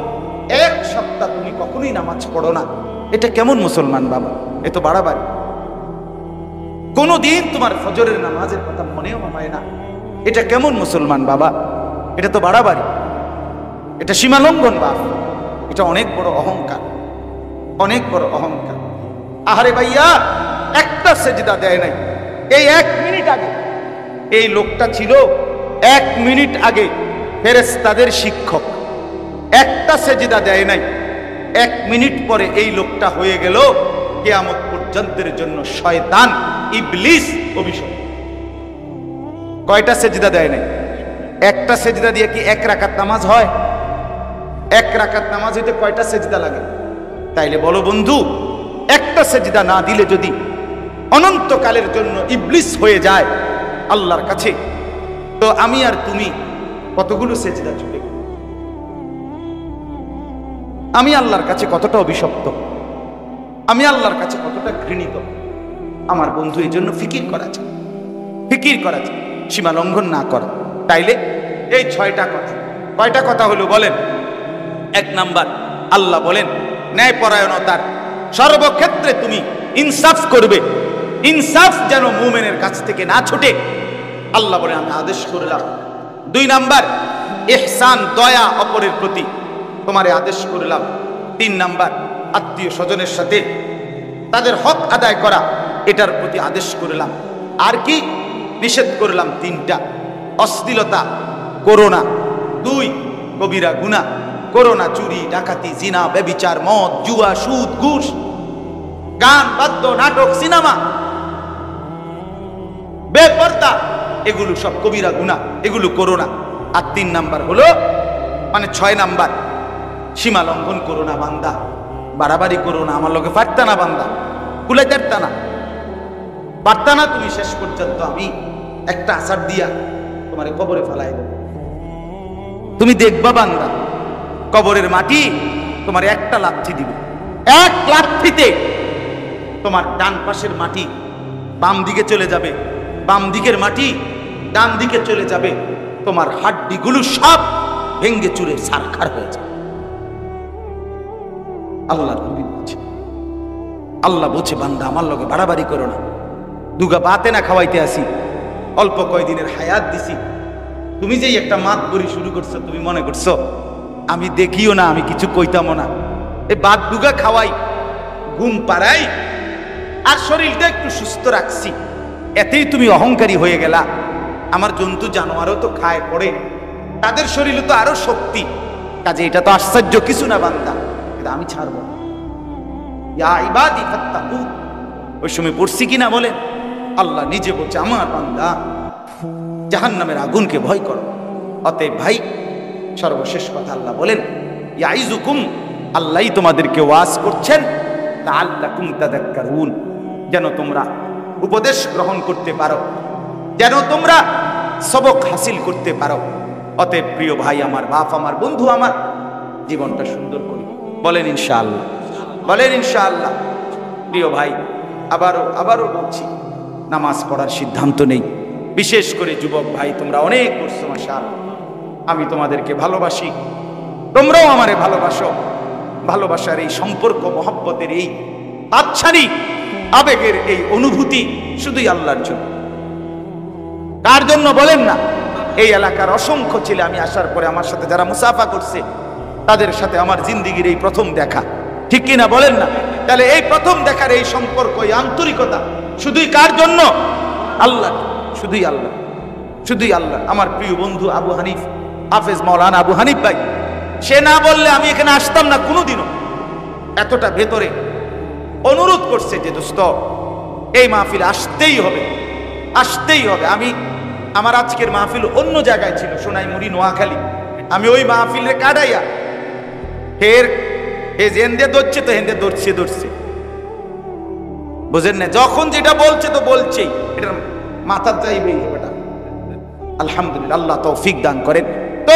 1 সপ্তাহ তুমি কখনোই নামাজ পড়ো না, এটা কেমন মুসলমান বাবা? এ তো বাড়াবাড়ি। কোনদিন তোমার ফজরের নামাজের কথা মনেও হয় না, এটা কেমন মুসলমান বাবা? এটা তো বাড়াবাড়ি, এটা সীমা লঙ্ঘন বাবা, এটা অনেক বড় অহংকার, অনেক বড় অহংকার। আহারে ভাইয়া একটা সেজদা দেয় নাই। এই 1 মিনিট আগে এই লোকটা ছিল 1 মিনিট আগে ফেরেশতাদের শিক্ষক, একটা সেজদা দেয় নাই। 1 মিনিট পরে এই লোকটা হয়ে গেল কিয়ামত পর্যন্তের জন্য শয়তান ইবলিস অভিশপ্ত। কয়টা সেজদা দেয় নাই? একটা সেজদা দিয়ে কি 1 রাকাত নামাজ হয়? 1 রাকাত নামাজ হইতে কয়টা সেজদা লাগে? তাইলে বলো বন্ধু, একটা সেজদা না দিলে যদি অনন্তকালের জন্য ইবলিস হয়ে যায় আল্লাহর কাছে, তো আমি আর তুমি কতগুলো সেজদা ছুটে, আমি আল্লাহর কাছে কতটা অভিশপ্ত, আমি আল্লাহর কাছে কতটা ঘৃণিত। আমার বন্ধু এই জন্য ফিকির করা যায়, ফিকির করা যায়, সীমা লঙ্ঘন না করা। তাইলে এই 6টা কথা, কয়টা কথা হলো বলেন? 1 নাম্বার আল্লাহ বলেন ন্যায়পরায়ণতার সর্বক্ষেত্রে তুমি ইনসাফ করবে, ইনসাফ যেন মুমিনের কাছ থেকে না ছুটে, আল্লাহ বলেন আমি আদেশ করলাম। 2 নাম্বার ইহসান, দয়া অপরের প্রতি তোমারে আদেশ করলাম। 3 নাম্বার আত্মীয় স্বজনের সাথে তাদের হক আদায় করা, এটার প্রতি আদেশ করলাম। আর কি নিষেধ করলাম? 3টা, অশ্লীলতা করোনা, 2 কবিরা গুনাহ করোনা, চুরি ডাকাতি জিনা ব্যভিচার মদ জুয়া সুদ ঘুষ গান বাদ্য নাটক সিনেমা বেপরদা, এগুলো সব কবিরা গুনাহ, এগুলো করোনা। আর 3 নাম্বার হলো, মানে 6 নাম্বার সীমা লঙ্ঘন করো না বান্দা, বাড়াবাড়ি করো না। আমার লোকে পারতা না বান্দা, কুলে পারতা না, পারতা না তুমি শেষ পর্যন্ত আমি একটা আছাড় দিয়া তোমার কবরে ফেলাই দেব। তুমি দেখবা বান্দা কবরের মাটি তোমার একটা লাথি দিবে, 1 লাথিতে তোমার ডান পাশের মাটি বাম দিকে চলে যাবে, বাম দিকের মাটি ডান দিকে চলে যাবে, তোমার হাড্ডিগুলো সব ভেঙ্গে চুরে ছারখার হয়ে যাবে। আল্লাহ নবী বলছে, আল্লাহ বলছে বান্দা আমার লগে বাড়াবাড়ি করো না। দুগা বাতে না খাওয়াইতে আসি, অল্প কয়দিনের হায়াত দিছি, তুমি যেই একটা মাত বড়ি শুরু করছো, তুমি মনে করছো আমি দেখিও না, আমি কিছু কইতামও না। এই বাদ দুগা খাওয়াই, ঘুম পাড়াই, আর শরীরটা একটু সুস্থ রাখছি, এতেই তুমি অহংকারী হয়ে গেলা। আমার জন্তু জানোয়ারও তো খায় পড়ে, তাদের শরীরে তো আরো শক্তি, কাজে এটা তো আশ্চর্য কিছু না বান্দা, কিন্তু আমি ছাড়বো না। ইয়া ইবাদি ফাত্তাকুন, ওই সময় পড়ছি কিনা বলে? আল্লাহ নিজে বলছে আমার বান্দা জাহান্নামের আগুনকে ভয় করো। অতএব ভাই সর্বশেষ কথা আল্লাহ বলেন ইয়াইজুকুম, আল্লাহই তোমাদেরকে ওয়াজ করছেন, লাআল্লাকুম তাযাক্কারুন, যেন তোমরা উপদেশ গ্রহণ করতে পারো, যেন তোমরা সবক হাসিল করতে পারো। অতএব প্রিয় ভাই আমার, বাপ আমার, বন্ধু আমার, জীবনটা সুন্দর করি। বলেন ইনশাআল্লাহ, বলেন ইনশাআল্লাহ। প্রিয় ভাই, আবারও বলছি, নামাজ পড়ার সিদ্ধান্ত নেই। বিশেষ করে যুবক ভাই, তোমরা অনেক করছো মাশাআল্লাহ। আমি তোমাদেরকে ভালোবাসি, তোমরাও আমারে ভালোবাসো। ভালোবাসার এই সম্পর্ক, মহব্বতের এই তাৎক্ষণিক আবেগের এই অনুভূতি শুধুই আল্লাহর জন্য। কার জন্য বলেন না? এই এলাকার অসংখ্য ছেলে আমি আসার পরে আমার সাথে যারা মুসাফা করছে, তাদের সাথে আমার জিন্দিগির এই প্রথম দেখা, ঠিক কিনা বলেন না? তাহলে এই প্রথম দেখার এই সম্পর্ক, এই আন্তরিকতা শুধুই কার জন্য? আল্লাহ, শুধুই আল্লাহ, শুধুই আল্লাহ। আমার প্রিয় বন্ধু আবু হানিফ, হাফেজ মাওলানা আবু হানিফ ভাই, সে না বললে আমি এখানে আসতাম না কোনোদিনও। এতটা ভেতরে অনুরোধ করছে যে দোস্ত, এই মাহফিল আসতেই হবে, আসতেই হবে। আমার আজকের মাহফিল অন্য জায়গায় ছিল, সোনাইমুড়ি, নোয়াখালী। আমি ওই মাহফিলে কাটাইয়া ফের হেন্দে ধরছে তো হেন্দে ধরছে, বুঝেন না? যখন যেটা বলছে তো বলছেই, এটা মাথা চাইবেই এটা। আলহামদুলিল্লাহ, আল্লাহ তৌফিক দান করেন। তো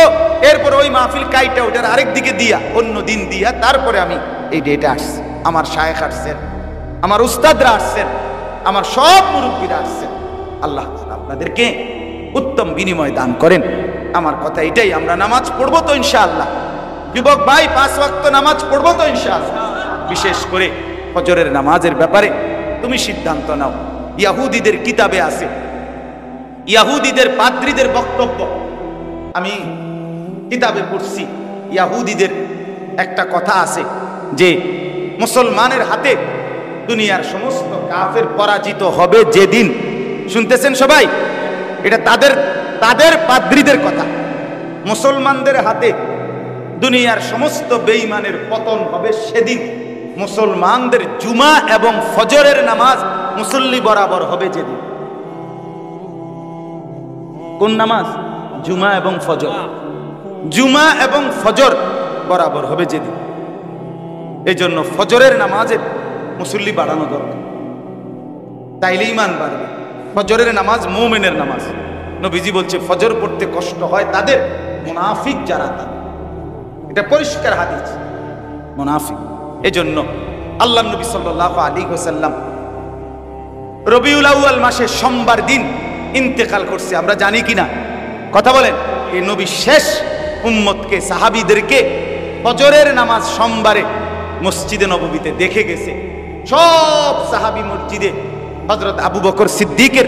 এরপর ওই মাহফিল কাইটা ওটার আরেক দিকে দিয়া, অন্য দিন দিয়া, তারপরে আমি এই ডেটে আসছি। আমার শায়েখ আসছেন, আমার উস্তাদরা আসছেন, আমার সব মুরব্বীরা আসছেন। আল্লাহ আপনাদেরকে উত্তম বিনিময় দান করেন। আমার কথা এটাই, আমরা নামাজ পড়বো তো ইনশাআল্লাহ। যুবক ভাই, 5 ওয়াক্ত নামাজ পড়বো তো ইনশাআল্লাহ। বিশেষ করে ফজরের নামাজের ব্যাপারে তুমি সিদ্ধান্ত নাও। ইয়াহুদীদের কিতাবে আছে, ইয়াহুদীদের পাদ্রীদের বক্তব্য আমি কিতাবে পড়ছি। ইয়াহুদীদের একটা কথা আছে যে মুসলমানের হাতে দুনিয়ার সমস্ত কাফের পরাজিত হবে যেদিন। শুনতেছেন সবাই? এটা তাদের পাদ্রীদের কথা। মুসলমানদের হাতে দুনিয়ার সমস্ত বেঈমানের পতন হবে সেদিন। মুসলমানদের জুমা এবং ফজরের নামাজ মুসল্লি বরাবর হবে যেদিন। কোন নামাজ? জুমা এবং ফজর। জুমা এবং ফজর বরাবর হবে যেদিন। এই জন্য ফজরের নামাজের মুসল্লি বাড়ানো দরকার, তাইলে ঈমান বাড়বে। ফজরের নামাজ মুমিনের নামাজ। নবীজি বলছে ফজর পড়তে কষ্ট হয় তাদের, মুনাফিক যারা, তাদের। এটা পরিষ্কার হাদিস, মুনাফিক। এজন্য আল্লাহ নবী সাল্লাল্লাহু আলাইহি ওয়াসাল্লাম রবিউল আউয়াল মাসের সোমবার দিন ইন্তেকাল করছে, আমরা জানি কিনা? কথা বলেন। এই নবী শেষ উম্মতকে, সাহাবীদেরকে ফজরের নামাজ সোমবারে মসজিদে নববীতে দেখে গেছে। সব সাহাবী মসজিদে হযরত আবু বকর সিদ্দিকের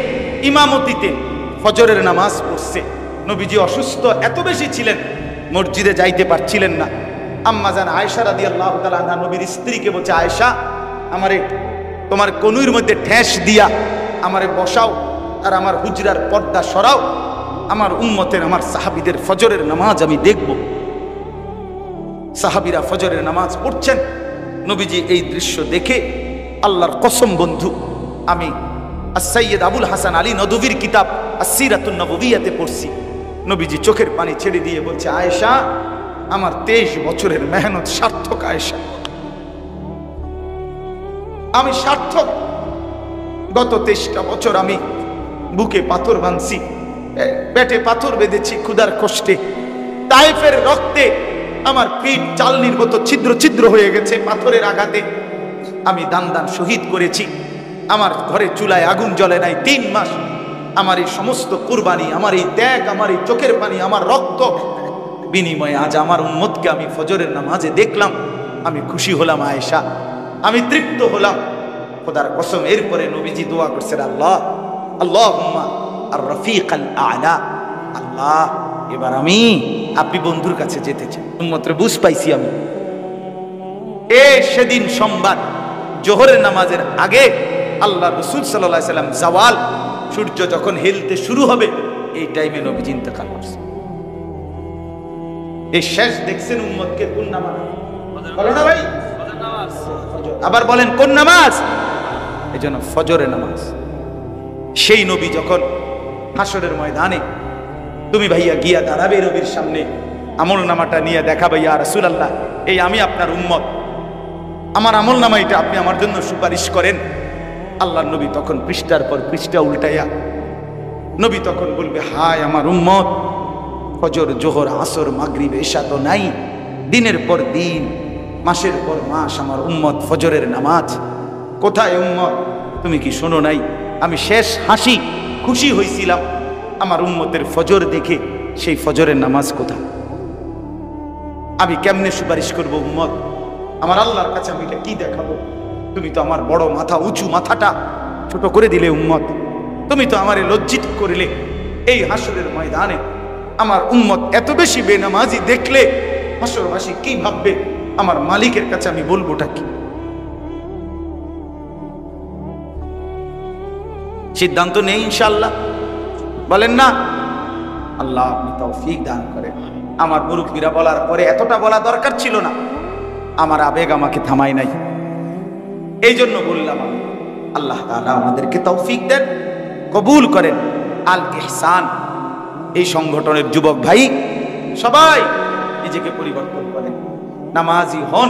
ইমামতিতে ফজরের নামাজ পড়ছে। নবীজি অসুস্থ এত বেশি ছিলেন, মসজিদে যাইতে পারছিলেন না। আম্মা জান আয়েশা রাদিয়াল্লাহু তাআলা আনহা নবীর স্ত্রীকে বলছে, আয়েশা, আমারে তোমার কনুইর মধ্যে ঠেস দিয়া আমারে বসাও, আর আমার হুজরার পর্দা সরাও, আমার উম্মতের, আমার সাহাবীদের ফজরের নামাজ আমি দেখব। সাহাবীরা ফজরের নামাজ পড়ছেন। নবীজি এই দৃশ্য দেখে, আল্লাহর কসম বন্ধু, আমি সৈয়দ আবুল হাসান আলী নদভীর কিতাব আসসিরাতুন নববিয়াতে পড়ছি। নবীজি চোখের পানি ছেড়ে দিয়ে বলছে, আয়েশা, আমার 23 বছরের মেহনত সার্থক। আয়েশা, আমি সার্থক। গত 23টা বছর আমি বুকে পাথর বাঁধছি, পেটে পাথর বেঁধেছি ক্ষুধার কষ্টে। তায়েফের রক্তে আমার পিঠ চালনির মতো ছিদ্র ছিদ্র হয়ে গেছে পাথরের আঘাতে। আমি দান দান শহীদ করেছি, আমার ঘরে চুলায় আগুন জ্বলে নাই 3 মাস। আমার এই সমস্ত কুরবানি, আমার এই ত্যাগ, আমার এই চোখের পানি, আমার রক্ত বিনিময়ে আজ আমার উম্মতকে আমি ফজরের নামাজে দেখলাম, আমি খুশি হলাম আয়েশা, আমি তৃপ্ত হলাম। খোদার কসম। এরপরে নবীজি দোয়া করছেন, আল্লাহ আল্লাহুম্মা আর রফিক আল আলা, আল্লাহ এবার আমি আপনি বন্ধুর কাছে যেতে চাই। উম্মতরে বুঝ পাইছি আমি। সেদিন সোমবার জোহরের নামাজের আগে আল্লাহ রাসূল সাল্লাল্লাহু আলাইহি সাল্লাম জাওয়াল, সূর্য যখন হেলতে শুরু হবে, এই টাইমে নবীজি ইন্তেকাল করছে। এই শেষ দেখছেন উম্মতকে কোন নামাজ? বলো না ভাই, আবার বলেন কোন নামাজ? এই জন্য ফজরের নামাজ। সেই নবী যখন হাসরের ময়দানে তুমি ভাইয়া গিয়া দাঁড়াবে নবীর সামনে, আমল নামাটা নিয়ে দেখাবে, ইয়া রাসূলুল্লাহ, এই আমি আপনার উম্মত, আমার আমল নামা এটা, আপনি আমার জন্য সুপারিশ করেন। আল্লাহর নবী তখন পৃষ্ঠার পর পৃষ্ঠা উল্টাইয়া নবী তখন বলবে, হায় আমার উম্মত, ফজর, জোহর, আসর, মাগরিব, এশা তো নাই। দিনের পর দিন, মাসের পর মাস আমার উম্মত ফজরের নামাজ কোথায়? উম্মত তুমি কি শোনো নাই? আমি শেষ হাসি খুশি হয়েছিলাম আমার উম্মতের ফজর দেখে। সেই ফজরের নামাজ কোথায়? আমি কেমনে সুপারিশ করব উম্মত? আমার আল্লাহর কাছে আমি এটা কি দেখাবো? তুমি তো আমার বড় মাথা, উঁচু মাথাটা ছোট করে দিলে উম্মত। তুমি তো আমারে লজ্জিত করিলে। এই হাসরের ময়দানে আমার উম্মত এত বেশি বেনামাজি দেখলে হাসরবাসী কি ভাববে? আমার মালিকের কাছে আমি বলবোটা কি? সিদ্ধান্ত নেই ইনশাআল্লাহ, বলেন না? আল্লাহ আপনি তৌফিক দান করেন। আমার মুরব্বীরা বলার পরে এতটা বলা দরকার ছিল না, আমার আবেগ আমাকে থামায় নাই, এই জন্য বললাম আমি। আল্লাহ তাআলা আমাদেরকে তৌফিক দেন, কবুল করেন। আল ইহসান এই সংগঠনের যুবক ভাই সবাই নিজেকে পরিবর্তন করেন, নামাজি হন,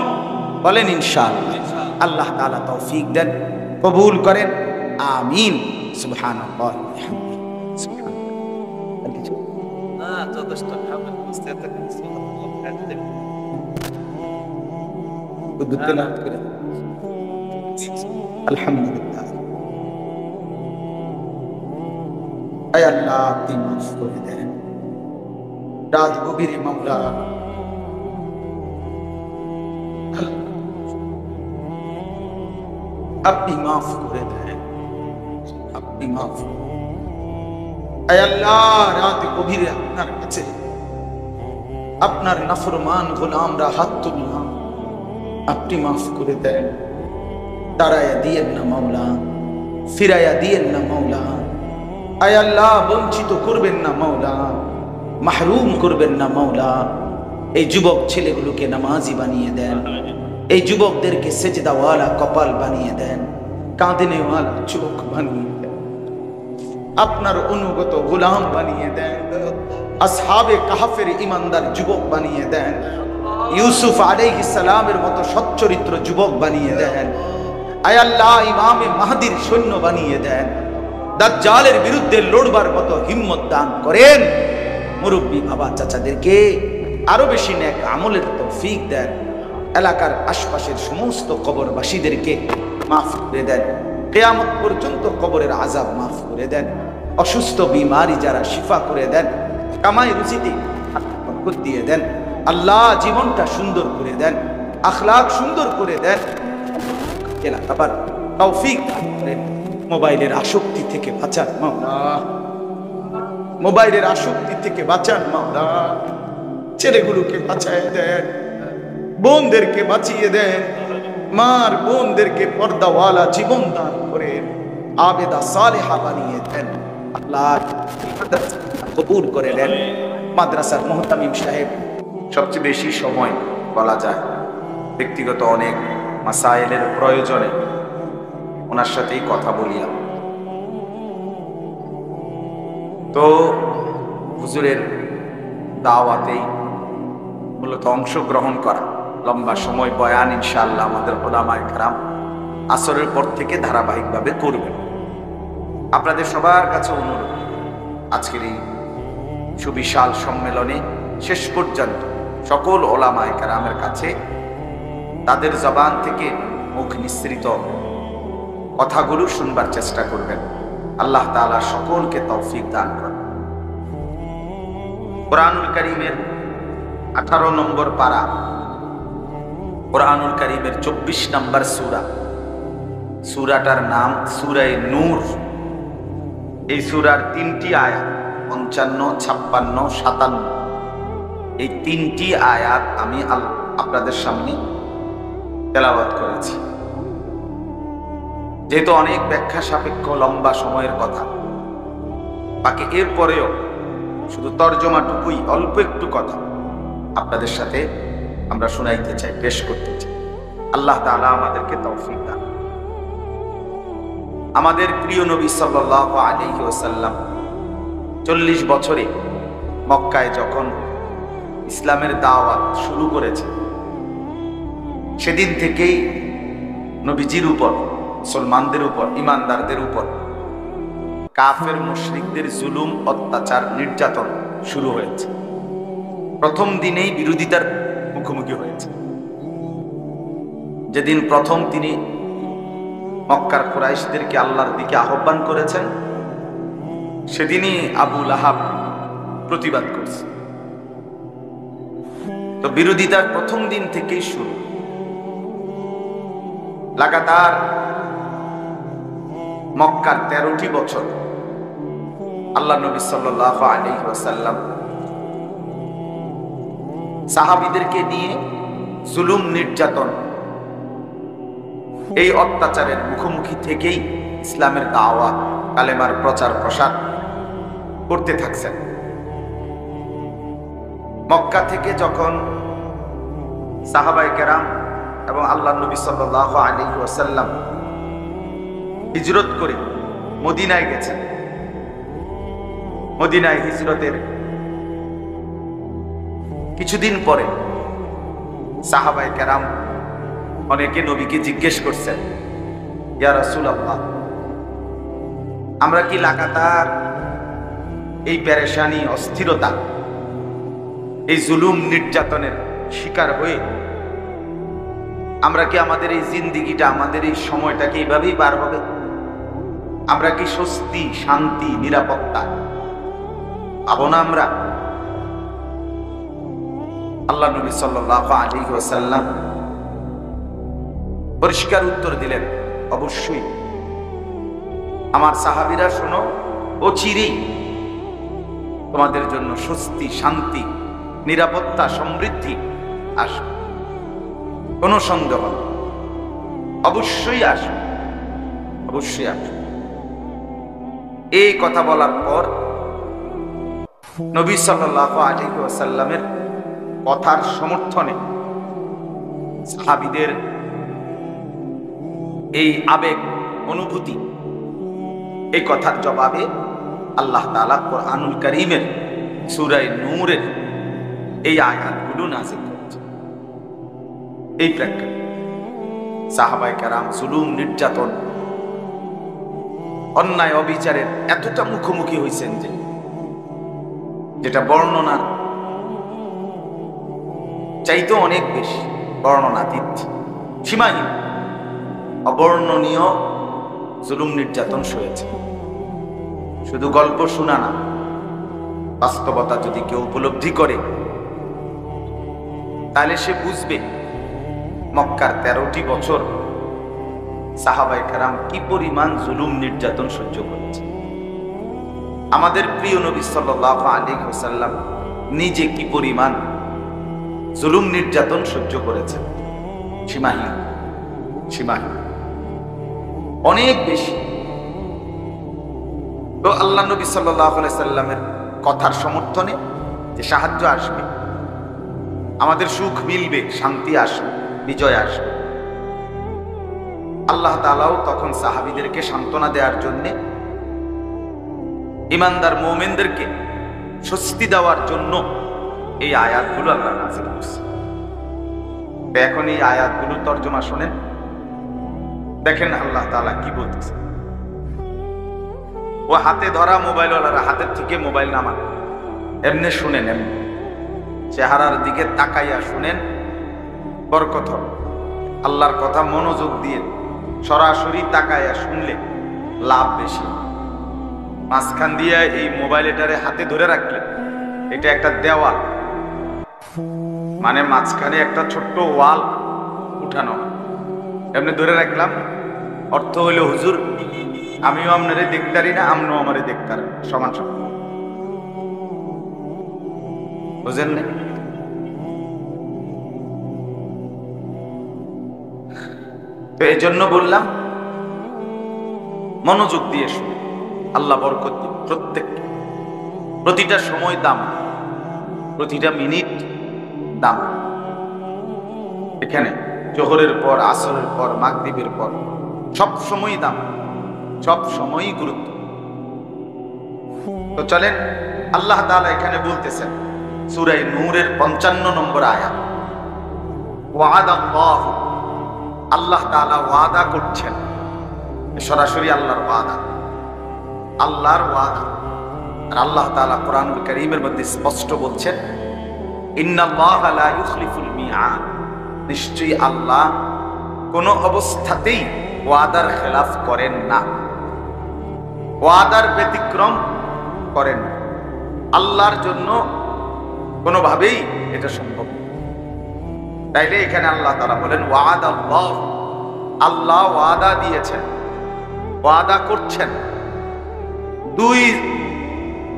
বলেন ইনশাআল্লাহ। আল্লাহ তাআলা তৌফিক দেন, কবুল করেন, আমিন। সুবহানাল্লাহ। আলহামদুলিল্লাহ। আয় আল্লাহ আপনি মাফ করে দেন। রাত গভীরে মাওলা আপনি মাফ করে দেন, আপনি মাফ। আয় আল্লাহ রাত গভীরে আপনার কাছে আপনার নাফরমান গোলামরা হাত তুললাম, আপনি মাফ করে দেন। দাঁড়ায়া দিয়েন না মাওলা, ফিরাইয়া দিয়েন না মাওলা। আয় আল্লাহ বঞ্চিত করবেন না মাওলা, মাহরুম করবেন না মাওলা। এই যুবক ছেলেগুলোকে নামাজি বানিয়ে দেন, এই যুবকদেরকে সেজদাওয়ালা কপাল বানিয়ে দেন, কাঁদনেওয়ালা চোখ বানিয়ে দেন, আপনার অনুগত গোলাম বানিয়ে দেন, আসহাবে কাহফের ইমানদার যুবক বানিয়ে দেন, ইউসুফ আলাইহিস সালামের মতো সচ্চরিত্র যুবক বানিয়ে দেন। আয় আল্লাহ ইমামে মাহদির সৈন্য বানিয়ে দেন, দাজ্জালের বিরুদ্ধে লড়বার মতো হিম্মত দান করেন। মুরব্বী বাবা চাচাদেরকে আরো বেশি নেক আমলের তৌফিক দেন। এলাকার আশপাশের সমস্ত কবরবাসীদেরকে মাফ করে দেন। কিয়ামত পর্যন্ত কবরের আযাব মাফ করে দেন। অসুস্থ বিমারি যারা শিফা করে দেন, কামাই রুজিতে বরকত দিয়ে দেন। আল্লাহ জীবনটা সুন্দর করে দেন, আখলাক সুন্দর করে দেন। আবার তৌফিক দেন। মোবাইলের আসক্তি থেকে বাঁচান মাওলা, মোবাইলের আসক্তি থেকে বাঁচান মাওলা। ছেলেগুলোকে বাঁচায় দেন, বোনদেরকে বাঁচিয়ে দেন, মার বোনদেরকে পর্দাওয়ালা জীবন দান করেন, আবেদা সালেহা বানিয়ে দেন। আল্লাহ কবুল করে দেন। মাদ্রাসার মুহতামিম সাহেব সবচেয়ে বেশি সময় বলা যায় ব্যক্তিগত অনেক মাসাইলের প্রয়োজনে ওনার সাথেই কথা বলিলাম। তো হুজুরের দাওয়াতেই মূলত অংশগ্রহণ করা, লম্বা সময় বয়ান ইনশাআল্লাহ আমাদের উলামায়ে কেরাম আসরের পর থেকে ধারাবাহিকভাবে করবেন। আপনাদের সবার কাছে অনুরোধ, আজকের এই সুবিশাল সম্মেলনে শেষ পর্যন্ত সকল উলামায়ে কেরামের কাছে তাদের জবান থেকে মুখ নিঃসৃত কথাগুলো শুনবার চেষ্টা করবেন। আল্লাহ তাআলা সকলকে তৌফিক দান করেন। কুরআনুল কারীমের 18 নম্বর পারা, কুরআনুল কারীমের 24 নম্বর সূরা, সূরাটার নাম সূরা নূর। এই সূরার 3টি আয়াত 55, 56, 57, এই 3টি আয়াত আমি আপনাদের সামনে তেলাওয়াত করেছি। যেহেতু অনেক ব্যাখ্যা সাপেক্ষ লম্বা সময়ের কথা, বাকি এরপরেও শুধু তর্জমাটুকুই অল্প একটু কথা আপনাদের সাথে আমরা শোনাইতে চাই, পেশ করতে চাই। আল্লাহ তাআলা আমাদেরকে তৌফিক দান। আমাদের প্রিয় নবী সাল্লাল্লাহু আলাইহি ওয়াসাল্লাম 40 বছরে মক্কায় যখন ইসলামের দাওয়াত শুরু করেছে, সেদিন থেকেই নবীজির উপর, মুসলমানদের উপর, ইমানদারদের উপর কাফের মুশরিকদের জুলুম, অত্যাচার, নির্যাতন শুরু হয়েছে। প্রথম দিনেই বিরোধিতার মুখোমুখি হয়েছে। যেদিন প্রথম তিনি মক্কার কুরাইশদেরকে আল্লাহর দিকে আহ্বান করেছেন, সেদিনই আবু লাহাব প্রতিবাদ করছে। তো বিরোধিতার প্রথম দিন থেকেই শুরু। লাগাতার মক্কার 13টি বছর আল্লাহ নবী সাল্লাল্লাহু আলাইহি ওয়াসাল্লাম সাহাবীদেরকে নিয়ে জুলুম, নির্যাতন, এই অত্যাচারের মুখোমুখি থেকেই ইসলামের দাওয়াত, কালেমার প্রচার প্রসার করতে থাকছেন। মক্কা থেকে যখন সাহাবায়ে কেরাম এবং আল্লাহ নবী সাল্লাল্লাহু আলাইহি ওয়াসাল্লাম হিজরত করে মদিনায় গেছেন, মদিনায় হিজরতের কিছুদিন পরে সাহাবায়ে কেরাম অনেকে নবীকে জিজ্ঞেস করছেন, ইয়া রাসূলুল্লাহ, আমরা কি লাগাতার এই পেরেশানি, অস্থিরতা, এই জুলুম নির্যাতনের শিকার হয়ে আমরা কি আমাদের এই জিন্দিগিটা, আমাদের এই সময়টাকে এইভাবেই পার হবে? আমরা কি স্বস্তি, শান্তি, নিরাপত্তা পাবো না আমরা? আল্লাহ নবী সাল্লাল্লাহু আলাইহি ওয়াসাল্লাম পরিষ্কার উত্তর দিলেন, অবশ্যই। আমার সাহাবীরা শোনো, অচিরেই তোমাদের জন্য স্বস্তি, শান্তি, নিরাপত্তা, সমৃদ্ধি আসবে, কোনো সন্দেহ নেই, অবশ্যই আসবে, অবশ্যই আসবে। এই কথা বলার পর নবী সাল্লাল্লাহু আলাইহি ওয়াসাল্লামের কথার সমর্থনে সাহাবীদের এই আবেগ, অনুভূতি, এই কথার জবাবে আল্লাহ তাআলা কুরআনুল কারীমের সূরা নূরের এই আয়াতগুলো নাযিল করেছেন। এই প্রেক্ষাপটে সাহাবায়ে কেরাম জুলুম, নির্যাতন, অন্যায়, অবিচারের এতটা মুখোমুখি হয়েছেন যে যেটা বর্ণনার চাইতে অনেক বেশি, বর্ণনাতীত, সীমাহীন, অবর্ণনীয় জুলুম নির্যাতন সয়েছে। শুধু গল্প শোনা না, বাস্তবতা যদি কেউ উপলব্ধি করে তাহলে সে বুঝবে মক্কার 13টি বছর সাহাবায়ে কেরাম কি পরিমাণ জুলুম নির্যাতন সহ্য করেছে। আমাদের প্রিয় নবী সাল্লাল্লাহু আলাইহি ওয়াসাল্লাম নিজে কি পরিমাণ জুলুম নির্যাতন সহ্য করেছেন, সীমাহীন, সীমাহীন, অনেক বেশি। তো আল্লাহ নবী সাল্লাল্লাহু আলাইহি ওয়াসাল্লামের কথার সমর্থনে যে সাহায্য আসবে, আমাদের সুখ মিলবে, শান্তি আসবে, বিজয় আসবে, আল্লাহ তাআলাও তখন সাহাবীদেরকে সান্ত্বনা দেওয়ার জন্য, ঈমানদার মুমিনদেরকে স্বস্তি দেওয়ার জন্য এই আয়াতগুলো আল্লাহ নাযিল করেছেন। এখন এই আয়াতগুলোর তরজমা শুনেন, দেখেন আল্লাহ তাআলা কি বলতেছে। ও হাতে ধরা মোবাইলওয়ালারা হাতের থেকে মোবাইল নামান, এমনি শুনেন, এমনি চেহারার দিকে তাকাইয়া শুনেন, বরকত হবে। আল্লাহর কথা মনোযোগ দিয়ে সরাসরি তাকাইয়া শুনলে লাভ বেশি। মাঝখান দিয়ে এই মোবাইল এটারে হাতে ধরে রাখলেন, এটা একটা দেওয়াল, মানে মাঝখানে একটা ছোট্ট ওয়াল উঠানো, এমনি ধরে রাখলাম, অর্থ হইল হুজুর আমিও আপনারে দেখতারি না, আমরাও আমারে দেখতার, সমান সমান, বুঝেন না? তো এই জন্য বললাম মনোযোগ দিয়ে শুনে, আল্লাহ বরকত দিন প্রত্যেককে। প্রতিটা সময় দাম, প্রতিটা মিনিট দাম। এখানে জোহরের পর, আসরের পর, মাগরিবের পর সব সময় দাম, সব সময়ই গুরুত্ব। তো চলেন, আল্লাহ তাআলা এখানে বলতেছেন সূরা নূরের 55 নম্বর আয়াত, ওয়াদাল্লাহ, আল্লাহ তাআলা ওয়াদা করছেন, সরাসরি আল্লাহর ওয়াদা, আল্লাহর ওয়াদা। আর আল্লাহ তাআলা কোরআনুল কারীমের মধ্যে স্পষ্ট বলছেন, ইন্নাল্লাহা লা ইউখলিফুল মিআদ, নিশ্চয়ই আল্লাহ কোন অবস্থাতেই ওয়াদার খেলাফ করেন না, ওয়াদার ব্যতিক্রম করেন না। আল্লাহর জন্য কোনোভাবেই এটা সম্ভব না। তাইলে এখানে আল্লাহ তাআলা বলেন ওয়াদাল্লাহ, আল্লাহ ওয়াদা দিয়েছেন, ওয়াদা করছেন।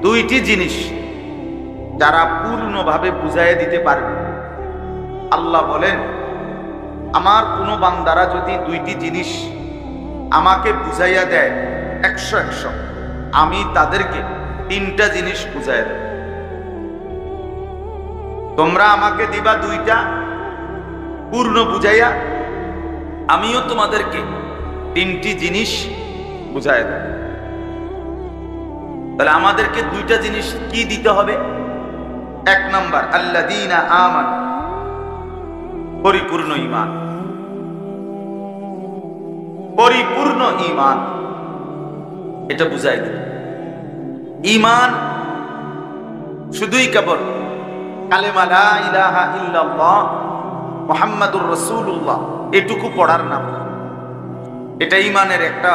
দুইটি জিনিস যারা পূর্ণভাবে বুঝাইয়া দিতে পারবে, আল্লাহ বলেন আমার কোনো বান্দারা যদি দুইটি জিনিস আমাকে বুঝাইয়া দেয় 100 আমি তাদেরকে 3টা জিনিস বুঝাইয়া দেব। তোমরা আমাকে দিবা 2টা পূর্ণ বুঝাইয়া, আমিও তোমাদেরকে 3টি জিনিস বুঝাইয়া দেব। তাহলে আমাদেরকে 2টা জিনিস কি দিতে হবে? 1 নাম্বার আল্লাযীনা আমানু, পরিপূর্ণ ঈমান, পরিপূর্ণ ঈমান, এটা বুঝাই দিল। ঈমান শুধুই কেবল কালেমা লা ইলাহা ইল্লাল্লাহ মুহাম্মাদুর রাসূলুল্লাহ এটুকু পড়ার নাম না। এটা ঈমানের একটা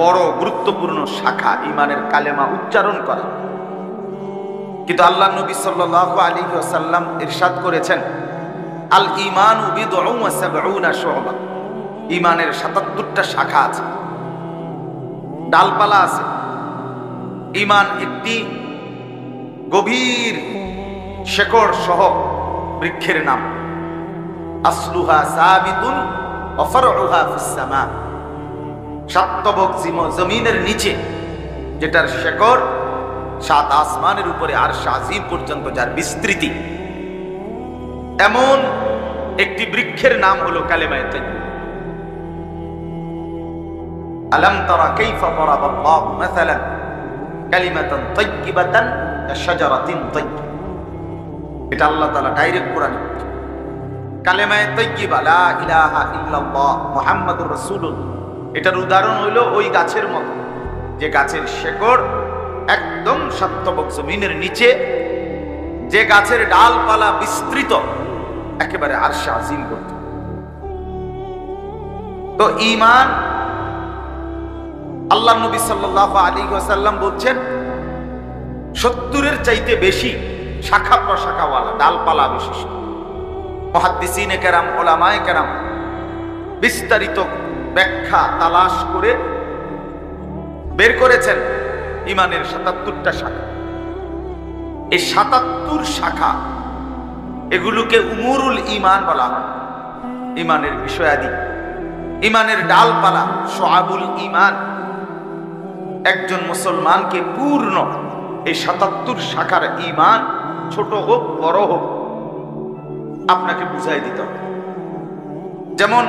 বড় গুরুত্বপূর্ণ শাখা, ঈমানের কালেমা উচ্চারণ করা। কিন্তু আল্লাহ নবী সাল্লাল্লাহু আলাইহি ওয়াসাল্লাম ইরশাদ করেছেন আল ঈমানু বিদউন ওয়া সাবউনা শু'বা, ঈমানের ৭৭টা শাখা আছে, ডালপালা আছে। ঈমান একটি গভীর শেকড় সহ বৃক্ষের নাম। আসলুহা সাবিতুন ওয়া ফারউহা ফিস সামা, সাতবক জমিনের নিচে, যেটার শেকড় 7 আসমানের উপরে আরশ আজিম পর্যন্ত যার বিস্তৃতি, এমন একটি বৃক্ষের নাম হলো কালেমায়ে তাইয়্যিবা। আলাম তারা কাইফা দারাবাল্লাহু মাসালান কালিমাতান তাইয়্যিবাতান কাশাজারাতিন তাইয়্যিবা। এটা আল্লাহ তাআলা ডাইরেক্ট কোরআনে কালেমায়ে তাইয়্যিবা লা ইলাহা ইল্লাল্লাহ মুহাম্মাদুর রাসূলুল্লাহ, এটার উদাহরণ হলো ওই গাছের মতো, যে গাছের শেকড় একদম সাতবক জমিনের নিচে, যে গাছের ডালপালা বিস্তৃত একেবারে আরশে আজিম পর্যন্ত। তো ঈমান, আল্লাহ নবী সাল্লাল্লাহু আলাইহি ওয়াসাল্লাম বলছেন 70-এর চাইতে বেশি শাখা প্রশাখাওয়ালা, ডালপালা বিশিষ্ট। মুহাদ্দিসিনে কেরাম, উলামায়ে কেরাম বিস্তারিত ব্যাখ্যা তালাশ করে বের করেছেন ঈমানের ৭৭টা শাখা। এই ৭৭ শাখা, এগুলোকে উমুরুল ঈমান বলা হয়। ঈমানের বিষয়াদি, ঈমানের ডালপালা, শুআবুল ঈমান। একজন মুসলমানকে পূর্ণ এই ৭৭ শাখার ঈমান, ছোট হোক বড় হোক, আপনাকে বুঝাই দিতে হবে। যেমন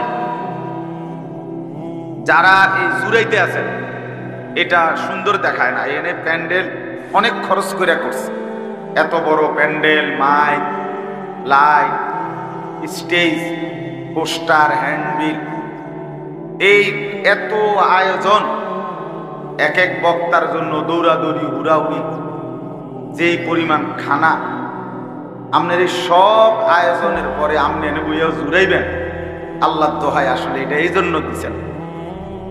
যারা এই জুরাইতে আছেন, এটা সুন্দর দেখায় না, এনে প্যান্ডেল অনেক খরচ করে করছে, এত বড় pandal, mic, light, stage, poster, handbill, এই এত আয়োজন, এক এক বক্তার জন্য দৌড়াদৌড়ি, হুড়াহুড়ি, যেই পরিমাণ খানা, আপনার এই সব আয়োজনের পরে আপনি এনে বইয়াও জুড়াইবেন, আল্লাহ দোহাই আসলে এটা এই জন্য দিচ্ছেন,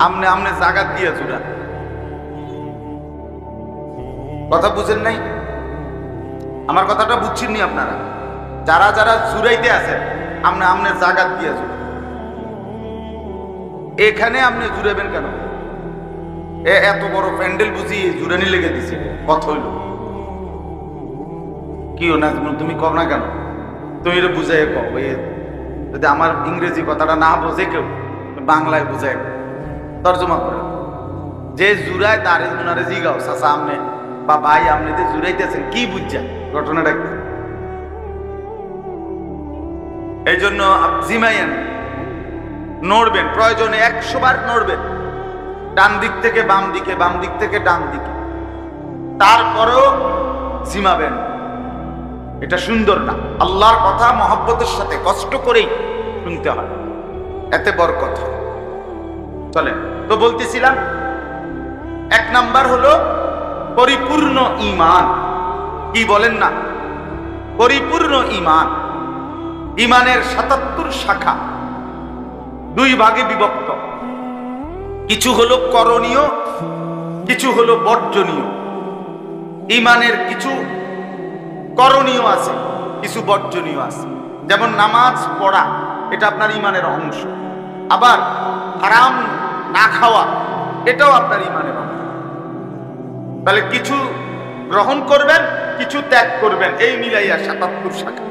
আপনি জাগাত দিয়ে জুড়ান। কথা বুঝেন নাই? আমার কথাটা বুঝছেননি আপনারা? যারা যারা জুড়াইতে আছেন, আপনি জাগাত দিয়ে জুড়ান। এখানে আপনি জুড়াবেন কেন? এত বড় প্যান্ডেল বুঝিয়ে জুড়ানি লেগে দিছে, কথা হইল কি না? তুমি কব না কেন? তুমি এটা বুঝাই কও। যদি আমার ইংরেজি কথাটা না বোঝে কেউ, বাংলায় বুঝাই তর্জমা করে। যে জুড়ায় তার উনারে জিগাও, চাচা আমনে বা ভাই আপনি যে জুড়াইতেছেন কি বুঝছেন, ঘটনাটা কি? এই জন্য জিমাইয়েন, নড়বেন, প্রয়োজনে 100 বার নড়বেন, ডান দিক থেকে বাম দিকে, বাম দিক থেকে ডান দিকে, তারপরেও জিমাবেন। এটা সুন্দর না। আল্লাহর কথা মহব্বতের সাথে কষ্ট করেই শুনতে হয়, এতে বরকত হয়। চলেন তো, বলতেছিলাম 1 নাম্বার হলো পরিপূর্ণ ঈমান। কি বলেন না? পরিপূর্ণ ঈমান। ঈমানের ৭৭ শাখা, 2 ভাগে বিভক্ত। কিছু হলো করণীয়, কিছু হলো বর্জনীয়। ঈমানের কিছু করণীয় আছে, কিছু বর্জনীয় আছে। যেমন নামাজ পড়া, এটা আপনার ঈমানের অংশ। আবার হারাম না খাওয়া, এটাও আপনার ঈমানের অংশ। তাহলে কিছু গ্রহণ করবেন, কিছু ত্যাগ করবেন, এই মিলাইয়া ৭৭ শাখা।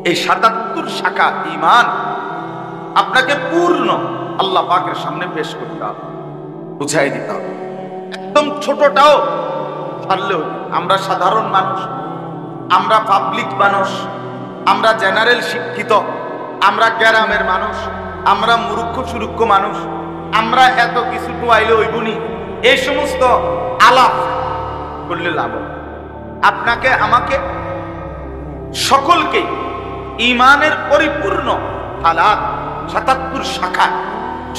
এই ৭৭ শাখা ঈমান আপনাকে পূর্ণ আল্লাহ পাকের সামনে পেশ করতে হবে, বুঝাই দিতে হবে। একদম ছোটটাও পারলেও, আমরা সাধারণ মানুষ, আমরা পাবলিক মানুষ, আমরা জেনারেল শিক্ষিত, আমরা গ্রামের মানুষ, আমরা মূর্খ সুরুক্ষ মানুষ, আমরা এত কিছু টোয়াইলে হইবনি, এই সমস্ত আলাপ করলে লাভ। আপনাকে আমাকে সকলকে ঈমানের পরিপূর্ণ হালাত ৭৭ শাখা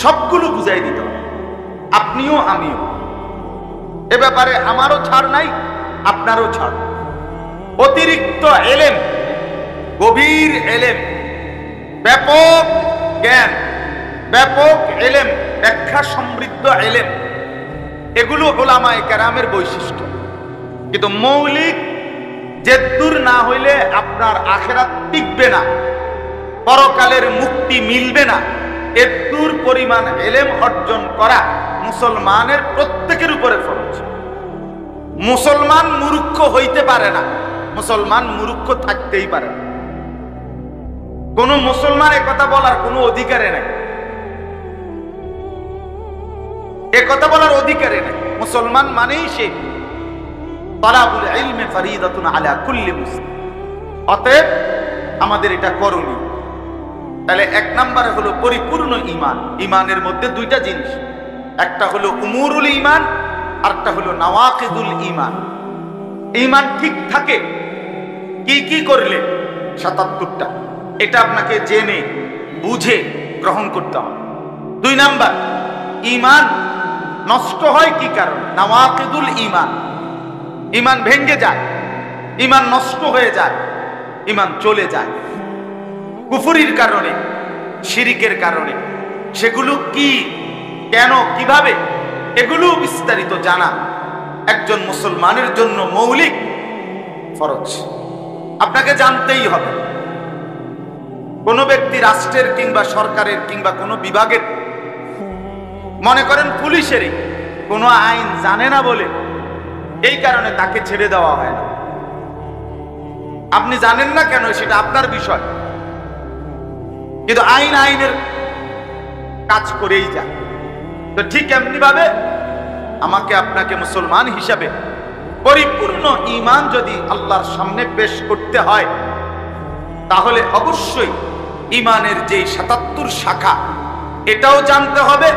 সবগুলো বুঝাই দিতে হবে, আপনিও আমিও। এ ব্যাপারে আমারও ছাড় নাই, আপনারও ছাড়। অতিরিক্ত এলেম, গভীর এলেম, ব্যাপক জ্ঞান, ব্যাপক এলেম, ব্যাখ্যা সমৃদ্ধ এলেম, এগুলো উলামায়ে কেরামের বৈশিষ্ট্য। কিন্তু মৌলিক জেদ্দুর না হইলে আপনার আখিরাত টিকবে না, পরকালের মুক্তি মিলবে না। এদ্দুর পরিমাণ এলেম অর্জন করা মুসলমানের প্রত্যেকের উপরে ফরজ। মুসলমান মূর্খ হইতে পারে না, মুসলমান মূর্খ থাকতেই পারে না। কোন মুসলমান কথা বলার কোনো অধিকারে নাই, কথা বলার অধিকারে নাই। মুসলমান মানেই সে তালাবুল ইলমি ফরিদাতুন আলা কুল্লি মুসলিম। অতএব আমাদের এটা করণীয়। তাহলে 1 নম্বরে হলো পরিপূর্ণ ঈমান। ঈমানের মধ্যে 2টা জিনিস, একটা হলো উমুরুল ঈমান, আরেকটা হলো নাওয়াকিদুল ঈমান। ঈমান ঠিক থাকে কি কি করলে? ৭৭টা। এটা আপনাকে জেনে বুঝে গ্রহণ করতে হবে। 2 নাম্বার, ঈমান নষ্ট হয় কি কারণে? নাওয়াকিদুল ঈমান। ঈমান ভেঙে যায়, ঈমান নষ্ট হয়ে যায়, ঈমান চলে যায় কুফরির কারণে, শিরিকের কারণে। সেগুলো কি, কেন, কিভাবে, এগুলো বিস্তারিত জানা একজন মুসলমানের জন্য মৌলিক ফরজ। আপনাকে জানতেই হবে। কোনো ব্যক্তি রাষ্ট্রের কিংবা সরকারের কিংবা কোনো বিভাগের, মনে করেন পুলিশেরই, কোনো আইন জানে না বলে এই কারণে তাকে ছেড়ে দেওয়া হয় না। আপনি জানেন না কেন, সেটা আপনার বিষয়, কিন্তু আইন আইনের কাজ করেই যায়। তো ঠিক এমনি ভাবে আমাকে আপনাকে মুসলমান হিসাবে পরিপূর্ণ ঈমান যদি আল্লাহর সামনে পেশ করতে হয়, তাহলে অবশ্যই ঈমানের যেই ৭৭ শাখা, এটাও জানতে হবে।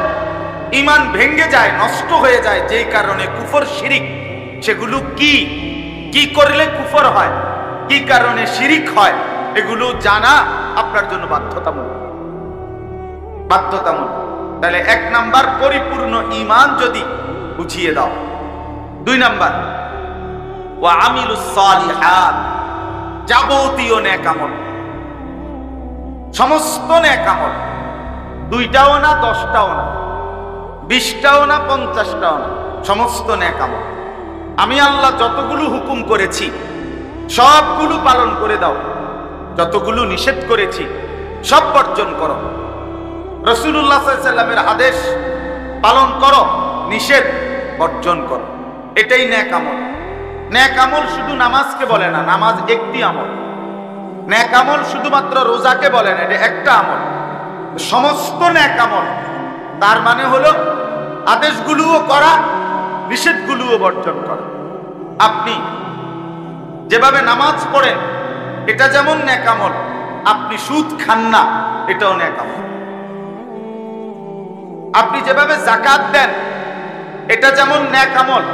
ঈমান ভেঙে যায়, নষ্ট হয়ে যায় যেই কারণে কুফর শিরিক, সেগুলো কি কি করলে কুফর হয়, কি কারণে শিরিক হয়, এগুলো জানা আপনার জন্য বাধ্যতামূলক। বাধ্যতামূলক। তাহলে 1 নাম্বার, পরিপূর্ণ ঈমান যদি বুঝিয়ে দাও। 2 নাম্বার, ওয়া আমিলুস সালিহাত, যাবতীয় নেক আমল, সমস্ত নেক আমল, 2টাও না, 10টাও না, 20টাও না, 50টাও না, সমস্ত নেক আমল। আমি আল্লাহ যতগুলো হুকুম করেছি সবগুলো পালন করে দাও, যতগুলো নিষেধ করেছি সব বর্জন করো। রাসূলুল্লাহ সাল্লাল্লাহু আলাইহি ওয়াসাল্লামের আদেশ পালন করো, নিষেধ বর্জন করো। এটাই নেক আমল। নেক আমল শুধু নামাজকে বলে না, নামাজ একটি আমল। নেক আমল শুধুমাত্র রোজাকে বলে না, এটা একটা আমল। সমস্ত নেক আমল, তার মানে হলো আদেশগুলোও করা, নিষেধগুলোও বর্জন করা। আপনি যেভাবে নামাজ পড়েন এটা যেমন নেক আমল, আপনি সুদ খান না, এটাও নেক আমল। আপনি যেভাবে যাকাত দেন এটা যেমন নেক আমল,